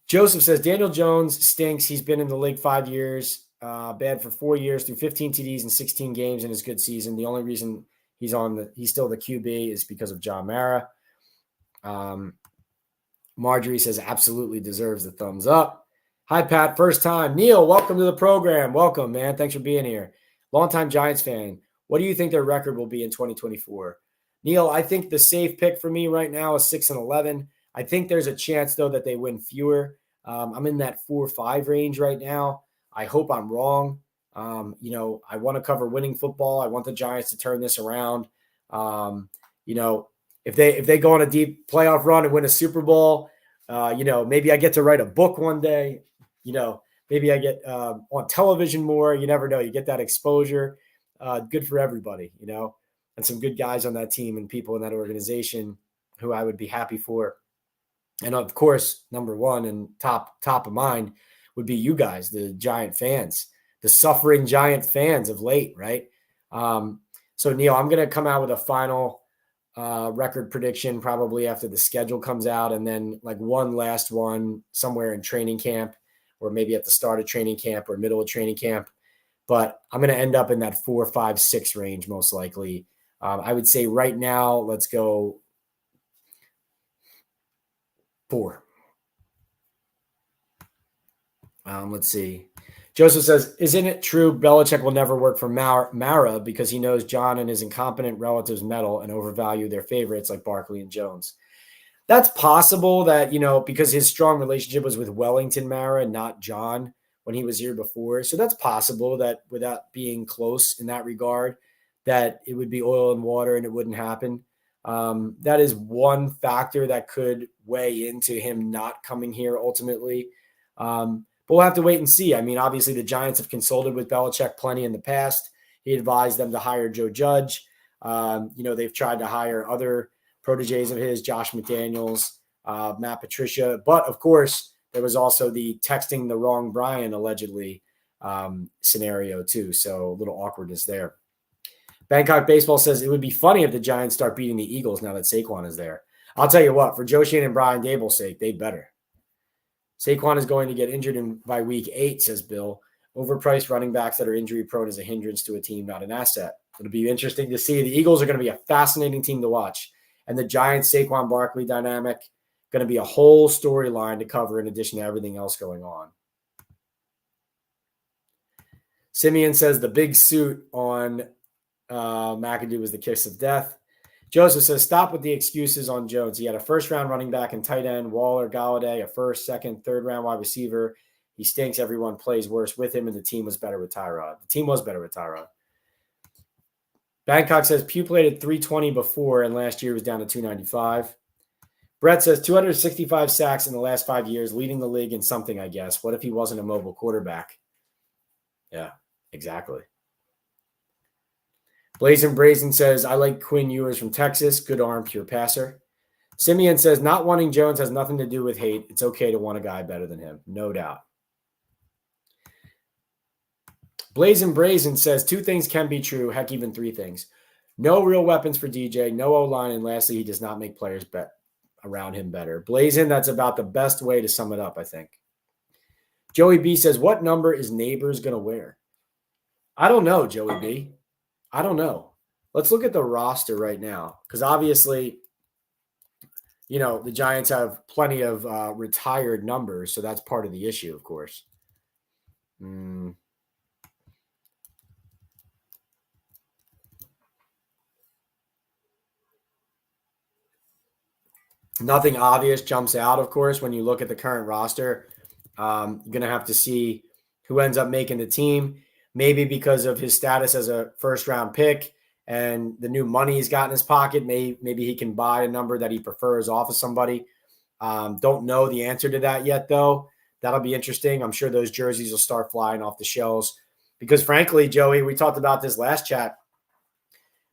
Speaker 1: Joseph says Daniel Jones stinks. He's been in the league 5 years. Bad for 4 years, through 15 TDs in 16 games in his good season. The only reason he's still the QB is because of John Mara. Marjorie says absolutely deserves the thumbs up. Hi, Pat. First time. Neil, welcome to the program. Welcome, man. Thanks for being here. Longtime Giants fan. What do you think their record will be in 2024? Neil, I think the safe pick for me right now is 6-11. I think there's a chance, though, that they win fewer. I'm in that 4-5 range right now. I hope I'm wrong. I want to cover winning football. I want the Giants to turn this around. If they go on a deep playoff run and win a Super Bowl, maybe I get to write a book one day. Maybe I get on television more. You never know. You get that exposure. Good for everybody, and some good guys on that team and people in that organization who I would be happy for. And of course, number one and top of mind would be you guys, the Giant fans, the suffering Giant fans of late, right? So Neil, I'm going to come out with a final record prediction probably after the schedule comes out, and then like one last one somewhere in training camp, or maybe at the start of training camp or middle of training camp. But I'm going to end up in that 4, 5, 6 range most likely. I would say right now, let's go 4. Let's see. Joseph says, isn't it true Belichick will never work for Mara because he knows John and his incompetent relatives meddle and overvalue their favorites like Barkley and Jones? That's possible that, because his strong relationship was with Wellington Mara and not John when he was here before. So that's possible that without being close in that regard, that it would be oil and water and it wouldn't happen. That is one factor that could weigh into him not coming here ultimately. But we'll have to wait and see. I mean, obviously the Giants have consulted with Belichick plenty in the past. He advised them to hire Joe Judge. They've tried to hire other proteges of his, Josh McDaniels, Matt Patricia. But of course, there was also the texting the wrong Brian allegedly scenario too. So a little awkwardness there. Bangkok Baseball says it would be funny if the Giants start beating the Eagles now that Saquon is there. I'll tell you what, for Joe Shane and Brian Dable's sake, they better. Saquon is going to get injured by week 8, says Bill. Overpriced running backs that are injury prone is a hindrance to a team, not an asset. It'll be interesting to see. The Eagles are going to be a fascinating team to watch. And the Giants Saquon Barkley dynamic, going to be a whole storyline to cover in addition to everything else going on. Simeon says the big suit on McAdoo was the kiss of death. Joseph says, stop with the excuses on Jones. He had a first-round running back and tight end, Waller, Galladay, a first, second, third-round wide receiver. He stinks. Everyone plays worse with him, and the team was better with Tyrod. The team was better with Tyrod. Bangkok says, Pugh played at 320 before, and last year was down to 295. Brett says, 265 sacks in the last 5 years, leading the league in something, I guess. What if he wasn't a mobile quarterback? Yeah, exactly. Blazing Brazen says, I like Quinn Ewers from Texas. Good arm, pure passer. Simeon says, not wanting Jones has nothing to do with hate. It's okay to want a guy better than him. No doubt. Blazing Brazen says, 2 things can be true. Heck, even 3 things. No real weapons for DJ. No O-line. And lastly, he does not make players around him better. Blazing, that's about the best way to sum it up, I think. Joey B says, what number is Neighbors going to wear? I don't know, Joey B. I don't know. Let's look at the roster right now because obviously, the Giants have plenty of retired numbers, so that's part of the issue, of course. Nothing obvious jumps out, of course, when you look at the current roster. You're going to have to see who ends up making the team. Maybe because of his status as a first-round pick and the new money he's got in his pocket, maybe he can buy a number that he prefers off of somebody. Don't know the answer to that yet, though. That'll be interesting. I'm sure those jerseys will start flying off the shelves because, frankly, Joey, we talked about this last chat.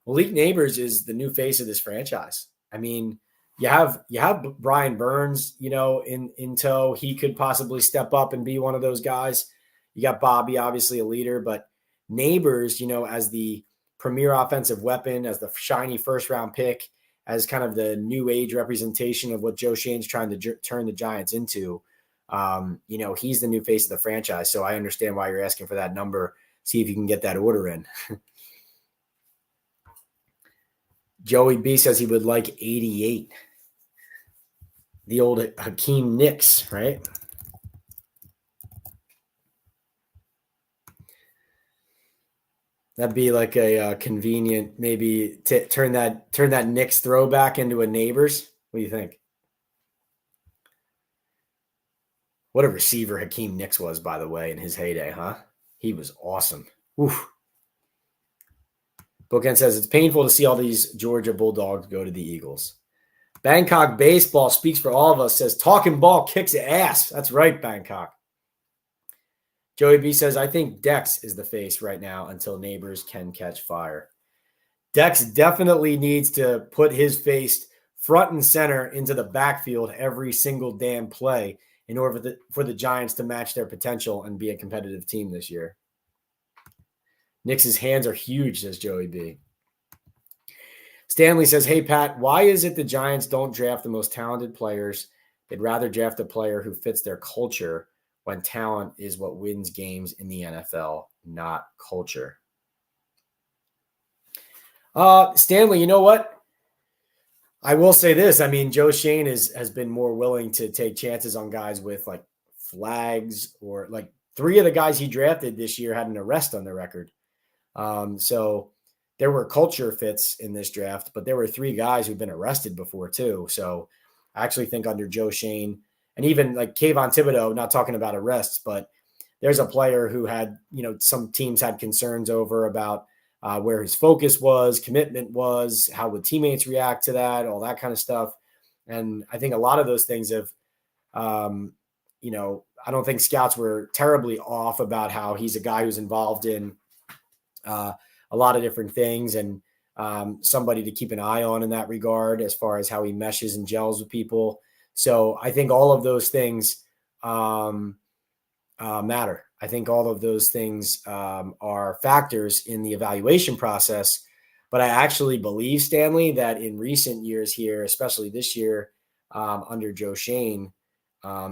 Speaker 1: Malik Neighbors is the new face of this franchise. I mean, you have Brian Burns, in tow. He could possibly step up and be one of those guys. You got Bobby, obviously a leader, but Neighbors, as the premier offensive weapon, as the shiny first-round pick, as kind of the new age representation of what Joe Schoen's trying to turn the Giants into. He's the new face of the franchise. So I understand why you're asking for that number. See if you can get that order in. Joey B says he would like 88. The old Hakeem Nicks, right? That'd be like a convenient, maybe turn that Knicks throwback into a Neighbors. What do you think? What a receiver Hakeem Nicks was, by the way, in his heyday, huh? He was awesome. Oof. Bookend says it's painful to see all these Georgia Bulldogs go to the Eagles. Bangkok Baseball speaks for all of us, says Talkin Ball kicks ass. That's right, Bangkok. Joey B says, I think Dex is the face right now until Neighbors can catch fire. Dex definitely needs to put his face front and center into the backfield every single damn play in order for the Giants to match their potential and be a competitive team this year. Knicks' hands are huge, says Joey B. Stanley says, hey, Pat, why is it the Giants don't draft the most talented players? They'd rather draft a player who fits their culture when talent is what wins games in the NFL, not culture. Stanley, you know what? I will say this. I mean, Joe Schoen has been more willing to take chances on guys with like flags, or like 3 of the guys he drafted this year had an arrest on their record. So there were culture fits in this draft, but there were 3 guys who've been arrested before too. So I actually think under Joe Schoen, and even like Kayvon Thibodeau, not talking about arrests, but there's a player who had, some teams had concerns over about where his focus was, commitment was, how would teammates react to that, all that kind of stuff. And I think a lot of those things have, I don't think scouts were terribly off about how he's a guy who's involved in a lot of different things, and somebody to keep an eye on in that regard as far as how he meshes and gels with people. So I think all of those things matter. I think all of those things are factors in the evaluation process. But I actually believe, Stanley, that in recent years here, especially this year under Joe Schoen,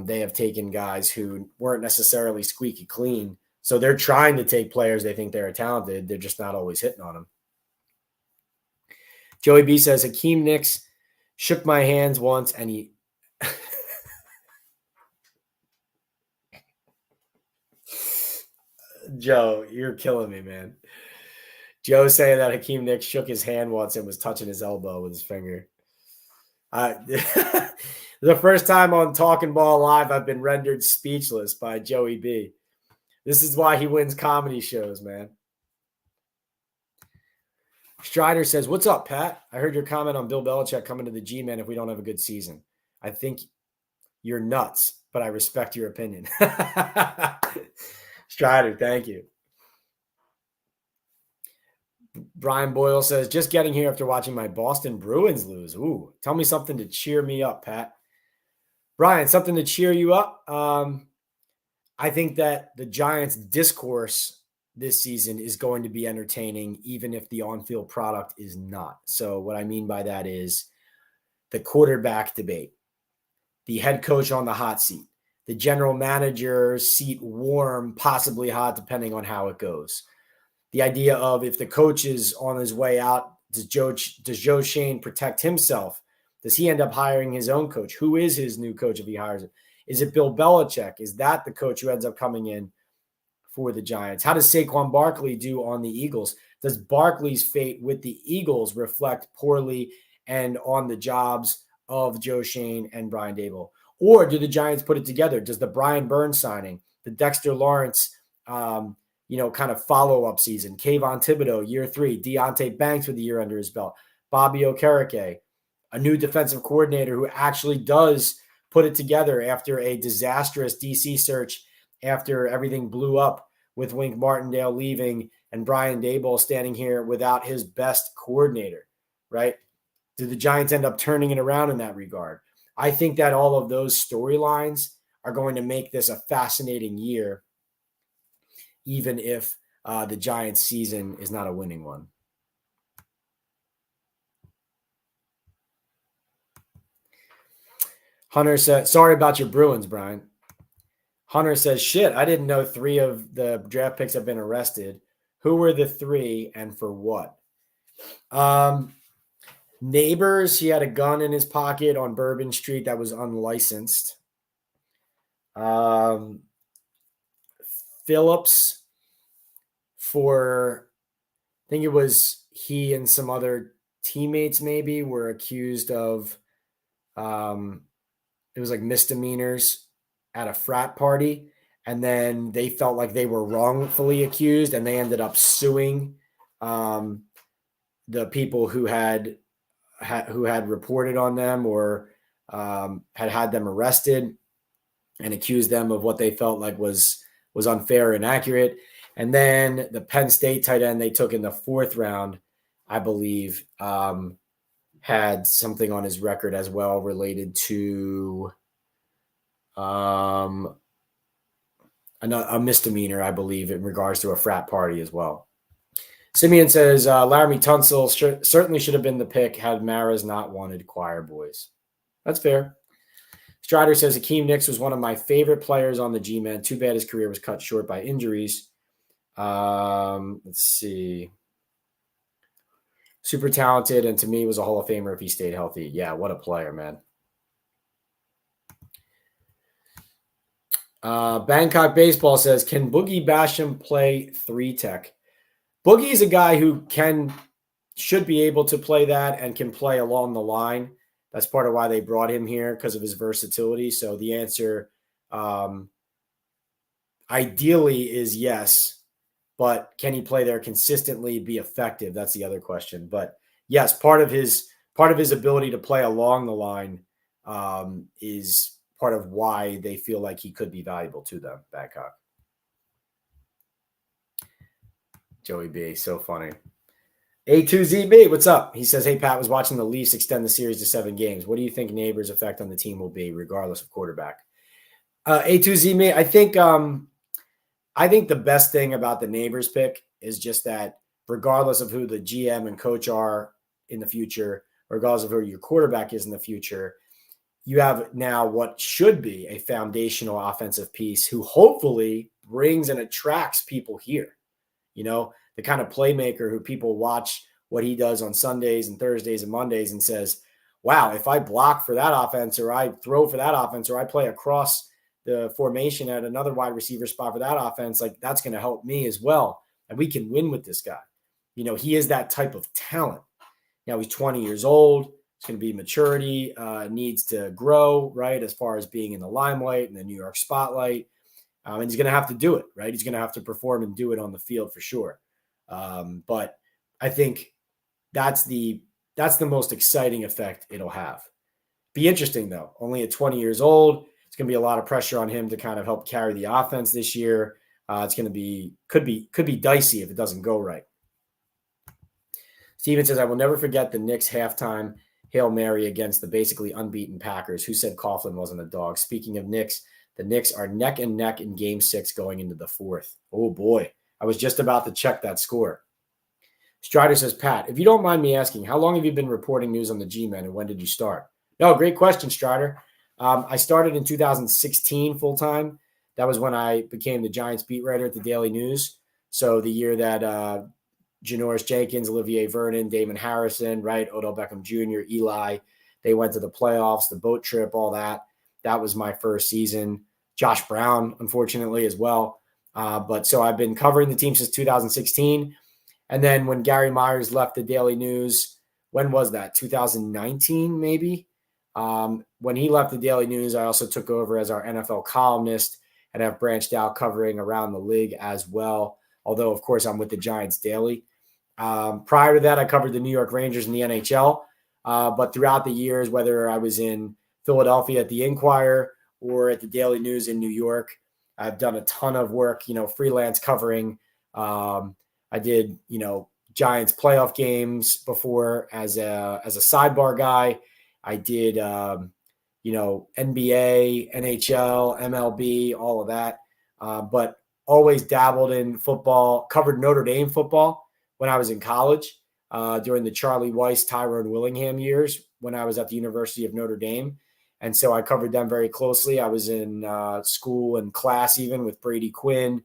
Speaker 1: they have taken guys who weren't necessarily squeaky clean. So they're trying to take players they think they're talented. They're just not always hitting on them. Joey B says, Hakeem Nicks shook my hands once and he Joe, you're killing me, man. Joe saying that Hakeem Nicks shook his hand once and was touching his elbow with his finger. The first time on Talkin Ball Live, I've been rendered speechless by Joey B. This is why he wins comedy shows, man. Strider says, what's up, Pat? I heard your comment on Bill Belichick coming to the G-Men if we don't have a good season. I think you're nuts, but I respect your opinion. Strider, thank you. Brian Boyle says, just getting here after watching my Boston Bruins lose. Ooh, tell me something to cheer me up, Pat. Brian, something to cheer you up? I think that the Giants' discourse this season is going to be entertaining, even if the on-field product is not. So what I mean by that is the quarterback debate, the head coach on the hot seat, the general manager's seat warm, possibly hot, depending on how it goes. The idea of if the coach is on his way out, does Joe Schoen protect himself? Does he end up hiring his own coach? Who is his new coach if he hires him? Is it Bill Belichick? Is that the coach who ends up coming in for the Giants? How does Saquon Barkley do on the Eagles? Does Barkley's fate with the Eagles reflect poorly and on the jobs of Joe Schoen and Brian Daboll? Or do the Giants put it together? Does the Brian Burns signing, the Dexter Lawrence, kind of follow-up season, Kayvon Thibodeau, year 3, Deontay Banks with a year under his belt, Bobby Okereke, a new defensive coordinator who actually does put it together after a disastrous DC search, after everything blew up with Wink Martindale leaving and Brian Daboll standing here without his best coordinator, right? Did the Giants end up turning it around in that regard? I think that all of those storylines are going to make this a fascinating year, even if the Giants season is not a winning one. Hunter said, sorry about your Bruins, Brian. Hunter says, shit, I didn't know 3 of the draft picks have been arrested. Who were the 3 and for what? Neighbors, he had a gun in his pocket on Bourbon Street that was unlicensed. Phillips, for, I think it was he and some other teammates maybe were accused of, it was like misdemeanors at a frat party. And then they felt like they were wrongfully accused and they ended up suing the people who had reported on them or had them arrested and accused them of what they felt like was unfair and inaccurate. And then the Penn State tight end they took in the 4th round, I believe, had something on his record as well related to a misdemeanor, I believe, in regards to a frat party as well. Simeon says, Laramie Tunsil certainly should have been the pick had Maras not wanted choir boys. That's fair. Strider says, Akeem Nicks was one of my favorite players on the G-Men. Too bad his career was cut short by injuries. Let's see. Super talented, and to me was a Hall of Famer if he stayed healthy. Yeah, what a player, man. Bangkok Baseball says, can Boogie Basham play 3-tech? Boogie is a guy who should be able to play that and can play along the line. That's part of why they brought him here, because of his versatility. So the answer ideally is yes, but can he play there consistently, be effective? That's the other question. But yes, part of his ability to play along the line is part of why they feel like he could be valuable to them, Bangkok. Joey B, so funny. A2ZB, what's up? He says, hey, Pat, was watching the Leafs extend the series to 7 games. What do you think Neighbors' effect on the team will be, regardless of quarterback? A2ZB, I think the best thing about the Neighbors pick is just that regardless of who the GM and coach are in the future, regardless of who your quarterback is in the future, you have now what should be a foundational offensive piece who hopefully brings and attracts people here. You know, the kind of playmaker who people watch what he does on Sundays and Thursdays and Mondays and says, wow, if I block for that offense or I throw for that offense or I play across the formation at another wide receiver spot for that offense, like that's going to help me as well. And we can win with this guy. You know, he is that type of talent. Now he's 20 years old. It's going to be maturity, needs to grow, right, as far as being in the limelight and the New York spotlight. And he's going to have to do it, right? He's going to have to perform and do it on the field for sure. But I think that's the most exciting effect it'll have. Be interesting, though. Only at 20 years old, it's going to be a lot of pressure on him to kind of help carry the offense this year. It's going to be could be dicey if it doesn't go right. Steven says, I will never forget the Knicks halftime Hail Mary against the basically unbeaten Packers. Who said Coughlin wasn't a dog? Speaking of Knicks, the Knicks are neck and neck in Game 6 going into the 4th. Oh, boy. I was just about to check that score. Strider says, Pat, if you don't mind me asking, how long have you been reporting news on the G-Men and when did you start? No, great question, Strider. I started in 2016 full-time. That was when I became the Giants beat writer at the Daily News. So the year that Janoris Jenkins, Olivier Vernon, Damon Harrison, right, Odell Beckham Jr., Eli, they went to the playoffs, the boat trip, all that. That was my first season. Josh Brown, unfortunately, as well. But so I've been covering the team since 2016. And then when Gary Myers left the Daily News, when was that? 2019, maybe? When he left the Daily News, I also took over as our NFL columnist and have branched out covering around the league as well. Although, of course, I'm with the Giants daily. Prior to that, I covered the New York Rangers in the NHL. But throughout the years, whether I was in Philadelphia at the Inquirer or at the Daily News in New York. I've done a ton of work, freelance covering. I did, Giants playoff games before as a sidebar guy. I did, NBA, NHL, MLB, all of that. But always dabbled in football, covered Notre Dame football when I was in college during the Charlie Weiss, Tyrone Willingham years when I was at the University of Notre Dame. And so I covered them very closely. I was in school and class even with Brady Quinn,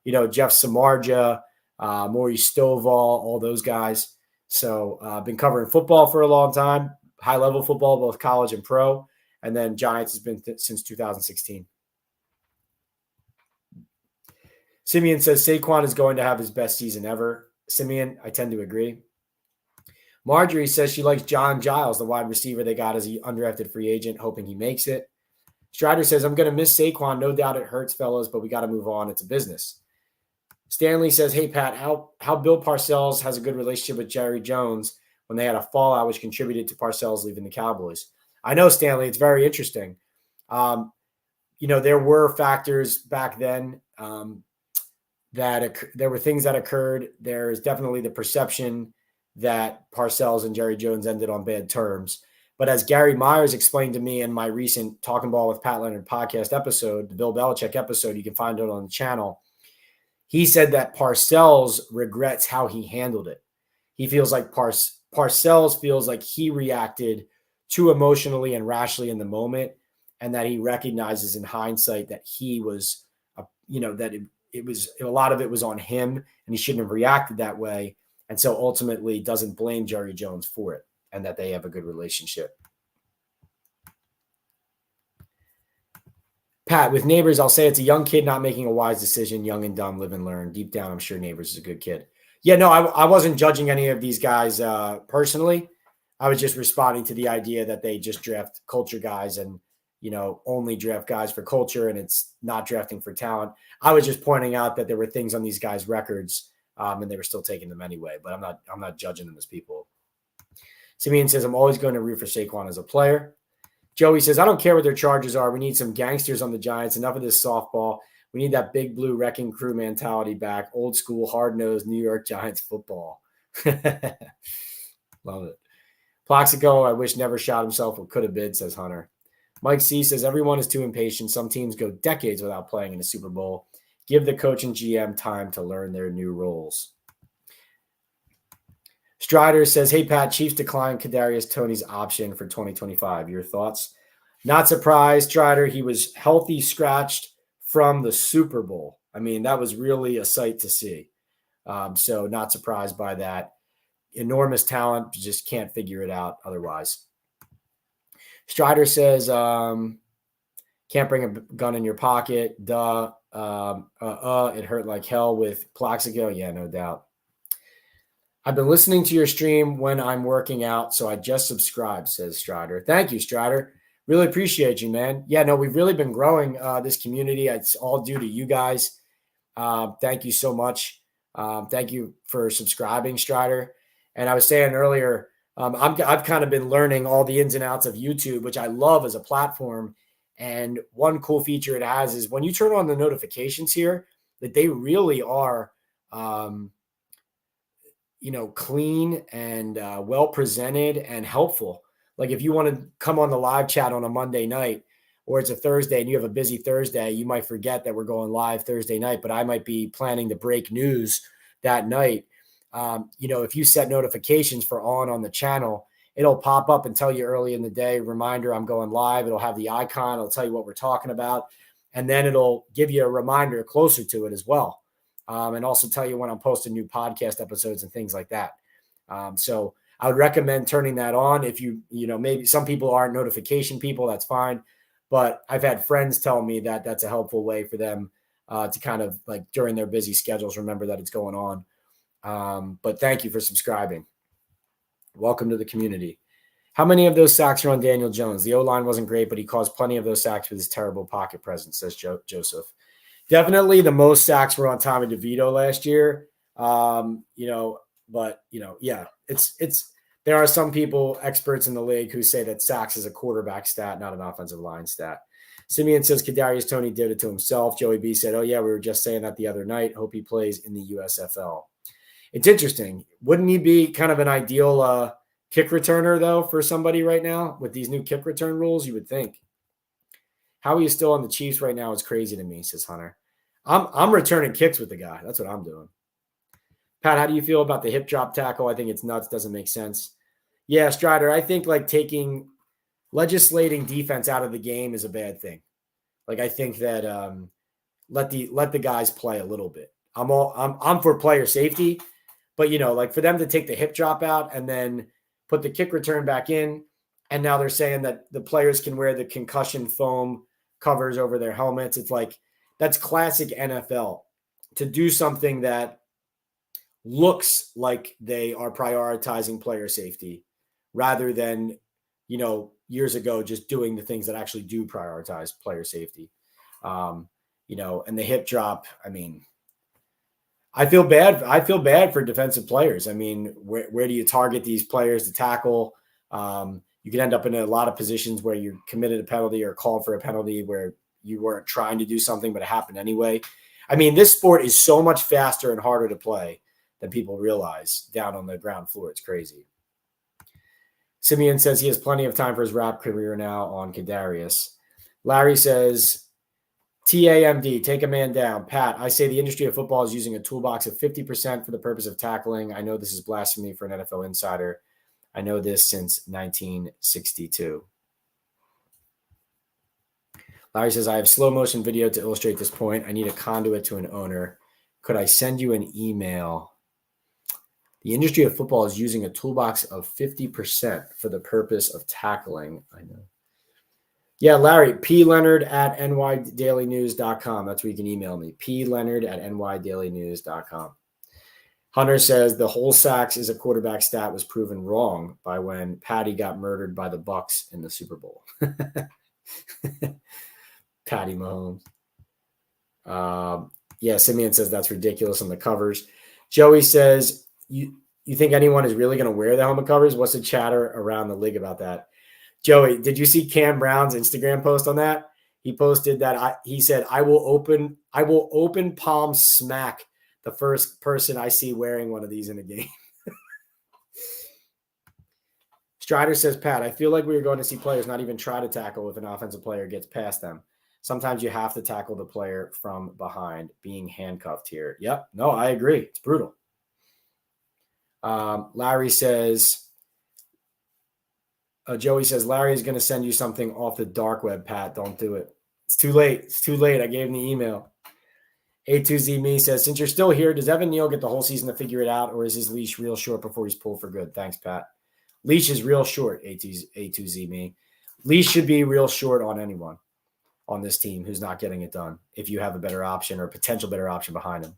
Speaker 1: Jeff Samardzija, Maurice Stovall, all those guys. So I've been covering football for a long time, high-level football, both college and pro. And then Giants has been since 2016. Simeon says Saquon is going to have his best season ever. Simeon, I tend to agree. Marjorie says she likes John Giles, the wide receiver they got as an undrafted free agent, hoping he makes it. Strider says, I'm going to miss Saquon. No doubt it hurts, fellas, but we got to move on. It's a business. Stanley says, hey, Pat, how Bill Parcells has a good relationship with Jerry Jones when they had a fallout which contributed to Parcells leaving the Cowboys. I know, Stanley, it's very interesting. There were factors back then that there were things that occurred. There's definitely the perception that Parcells and Jerry Jones ended on bad terms. But as Gary Myers explained to me in my recent Talkin Ball with Pat Leonard podcast episode, the Bill Belichick episode, you can find it on the channel. He said that Parcells regrets how he handled it. He feels like Parcells feels like he reacted too emotionally and rashly in the moment, and that he recognizes in hindsight that he was, that it was a lot of it was on him, and he shouldn't have reacted that way. And so ultimately doesn't blame Jerry Jones for it and that they have a good relationship. Pat, with Neighbors, I'll say it's a young kid not making a wise decision, young and dumb, live and learn. Deep down, I'm sure Neighbors is a good kid. Yeah, no, I wasn't judging any of these guys personally. I was just responding to the idea that they just draft culture guys and, only draft guys for culture and it's not drafting for talent. I was just pointing out that there were things on these guys' records and they were still taking them anyway, but I'm not judging them as people. Simeon says, I'm always going to root for Saquon as a player. Joey says, I don't care what their charges are. We need some gangsters on the Giants. Enough of this softball. We need that big blue wrecking crew mentality back. Old school, hard-nosed New York Giants football. Love it. Plaxico, I wish never shot himself what could have been, says Hunter. Mike C says, everyone is too impatient. Some teams go decades without playing in a Super Bowl. Give the coach and GM time to learn their new roles. Strider says, hey, Pat, Chiefs declined Kadarius Toney's option for 2025. Your thoughts? Not surprised, Strider. He was healthy, scratched from the Super Bowl. I mean, that was really a sight to see. So not surprised by that. Enormous talent, just can't figure it out otherwise. Strider says, can't bring a gun in your pocket. Duh. It hurt like hell with Plaxico. Yeah, no doubt. I've been listening to your stream when I'm working out, so I just subscribed, says Strider. Thank you, Strider. Really appreciate you, man. Yeah, no, we've really been growing this community. It's all due to you guys. Thank you so much. Thank you for subscribing, Strider. And I was saying earlier, I've kind of been learning all the ins and outs of YouTube, which I love as a platform. And one cool feature it has is when you turn on the notifications here, that they really are clean and well presented and helpful. Like if you want to come on the live chat on a Monday night or it's a Thursday and you have a busy Thursday, you might forget that we're going live Thursday night, but I might be planning to break news that night. If you set notifications for on the channel, it'll pop up and tell you early in the day, reminder, I'm going live. It'll have the icon. It'll tell you what we're talking about. And then it'll give you a reminder closer to it as well. And also tell you when I'm posting new podcast episodes and things like that. So I would recommend turning that on. If maybe some people aren't notification people, that's fine. But I've had friends tell me that that's a helpful way for them to kind of like during their busy schedules, remember that it's going on. But thank you for subscribing. Welcome to the community. How many of those sacks are on Daniel Jones? The O-line wasn't great, but he caused plenty of those sacks with his terrible pocket presence, says Joseph. Definitely the most sacks were on Tommy DeVito last year. Yeah, it's there are some people, experts in the league, who say that sacks is a quarterback stat, not an offensive line stat. Simeon says Kadarius Toney did it to himself. Joey B said, oh, yeah, we were just saying that the other night. Hope he plays in the USFL. It's interesting. Wouldn't he be kind of an ideal kick returner, though, for somebody right now with these new kick return rules? You would think. How he is still on the Chiefs right now is crazy to me, says Hunter. I'm returning kicks with the guy. That's what I'm doing. Pat, how do you feel about the hip drop tackle? I think it's nuts. Doesn't make sense. Yeah, Strider, I think like legislating defense out of the game is a bad thing. Like I think that let the guys play a little bit. I'm for player safety, but like for them to take the hip drop out and then put the kick return back in, and now they're saying that the players can wear the concussion foam covers over their helmets. It's like that's classic NFL to do something that looks like they are prioritizing player safety rather than, years ago, just doing the things that actually do prioritize player safety. And the hip drop, I mean, I feel bad. I feel bad for defensive players. I mean, where do you target these players to tackle? You can end up in a lot of positions where you committed a penalty or called for a penalty where you weren't trying to do something, but it happened anyway. I mean, this sport is so much faster and harder to play than people realize down on the ground floor. It's crazy. Simeon says he has plenty of time for his rap career now on Kadarius. Larry says, TAMD, take a man down. Pat, I say the industry of football is using a toolbox of 50% for the purpose of tackling. I know this is blasphemy for an NFL insider. I know this since 1962. Larry says, I have slow motion video to illustrate this point. I need a conduit to an owner. Could I send you an email? The industry of football is using a toolbox of 50% for the purpose of tackling. I know. Yeah, Larry, pleonard@nydailynews.com. That's where you can email me, pleonard@nydailynews.com. Hunter says the whole sacks is a quarterback stat was proven wrong by when Patty got murdered by the Bucs in the Super Bowl. Patty Mahomes. Yeah, Simeon says that's ridiculous on the covers. Joey says, you think anyone is really going to wear the helmet covers? What's the chatter around the league about that? Joey, did you see Cam Brown's Instagram post on that? He posted that he said, I will open palm smack the first person I see wearing one of these in a game. Strider says, Pat, I feel like we are going to see players not even try to tackle if an offensive player gets past them. Sometimes you have to tackle the player from behind, being handcuffed here. Yep. No, I agree. It's brutal. Larry says, Joey says, Larry is going to send you something off the dark web, Pat. Don't do it. It's too late. It's too late. I gave him the email. A2Z Me says, since you're still here, does Evan Neal get the whole season to figure it out, or is his leash real short before he's pulled for good? Thanks, Pat. Leash is real short, A2Z Me. Leash should be real short on anyone on this team who's not getting it done if you have a better option or a potential better option behind him.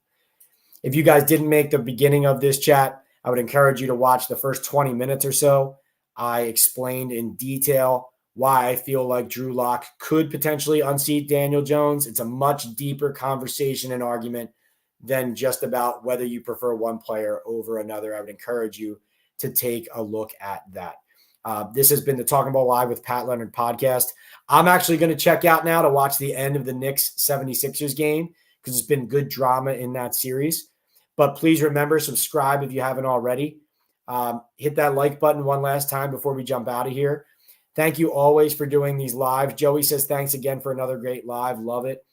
Speaker 1: If you guys didn't make the beginning of this chat, I would encourage you to watch the first 20 minutes or so. I explained in detail why I feel like Drew Lock could potentially unseat Daniel Jones. It's a much deeper conversation and argument than just about whether you prefer one player over another. I would encourage you to take a look at that. This has been the Talkin Ball Live with Pat Leonard podcast. I'm actually going to check out now to watch the end of the Knicks 76ers game because it's been good drama in that series. But please remember, subscribe if you haven't already. Hit that like button one last time before we jump out of here. Thank you always for doing these lives. Joey says, thanks again for another great live. Love it.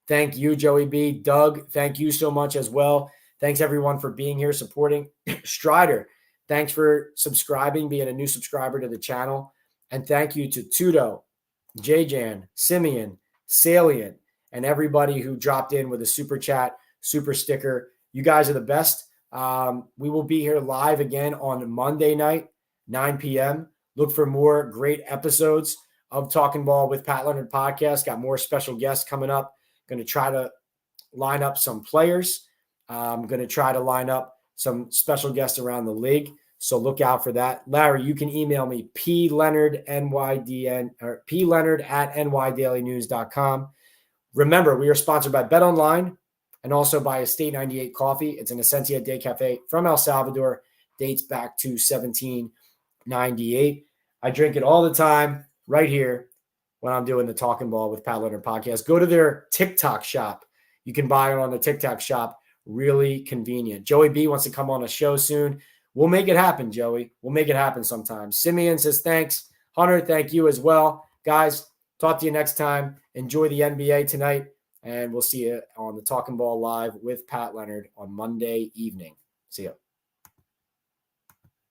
Speaker 1: Thank you, Joey B. Doug, thank you so much as well. Thanks, everyone, for being here, supporting. Strider, thanks for subscribing, being a new subscriber to the channel. And thank you to Tudo, J-Jan, Simeon, Salient, and everybody who dropped in with a super chat, super sticker. You guys are the best. We will be here live again on Monday night, 9 p.m. Look for more great episodes of Talkin Ball with Pat Leonard podcast. Got more special guests coming up. Going to try to line up some players. I'm going to try to line up some special guests around the league. So look out for that. Larry, you can email me, pleonard@nydailynews.com. Remember, we are sponsored by Bet Online and also by Estate 98 Coffee. It's an Essentia Day Cafe from El Salvador. dates back to 1798. I drink it all the time right here when I'm doing the Talkin Ball with Pat Leonard podcast. Go to their TikTok shop. You can buy it on the TikTok shop. Really convenient. Joey B wants to come on a show soon. We'll make it happen, Joey. We'll make it happen sometime. Simeon says thanks. Hunter, thank you as well. Guys, talk to you next time. Enjoy the NBA tonight, and we'll see you on the Talkin Ball Live with Pat Leonard on Monday evening. See ya.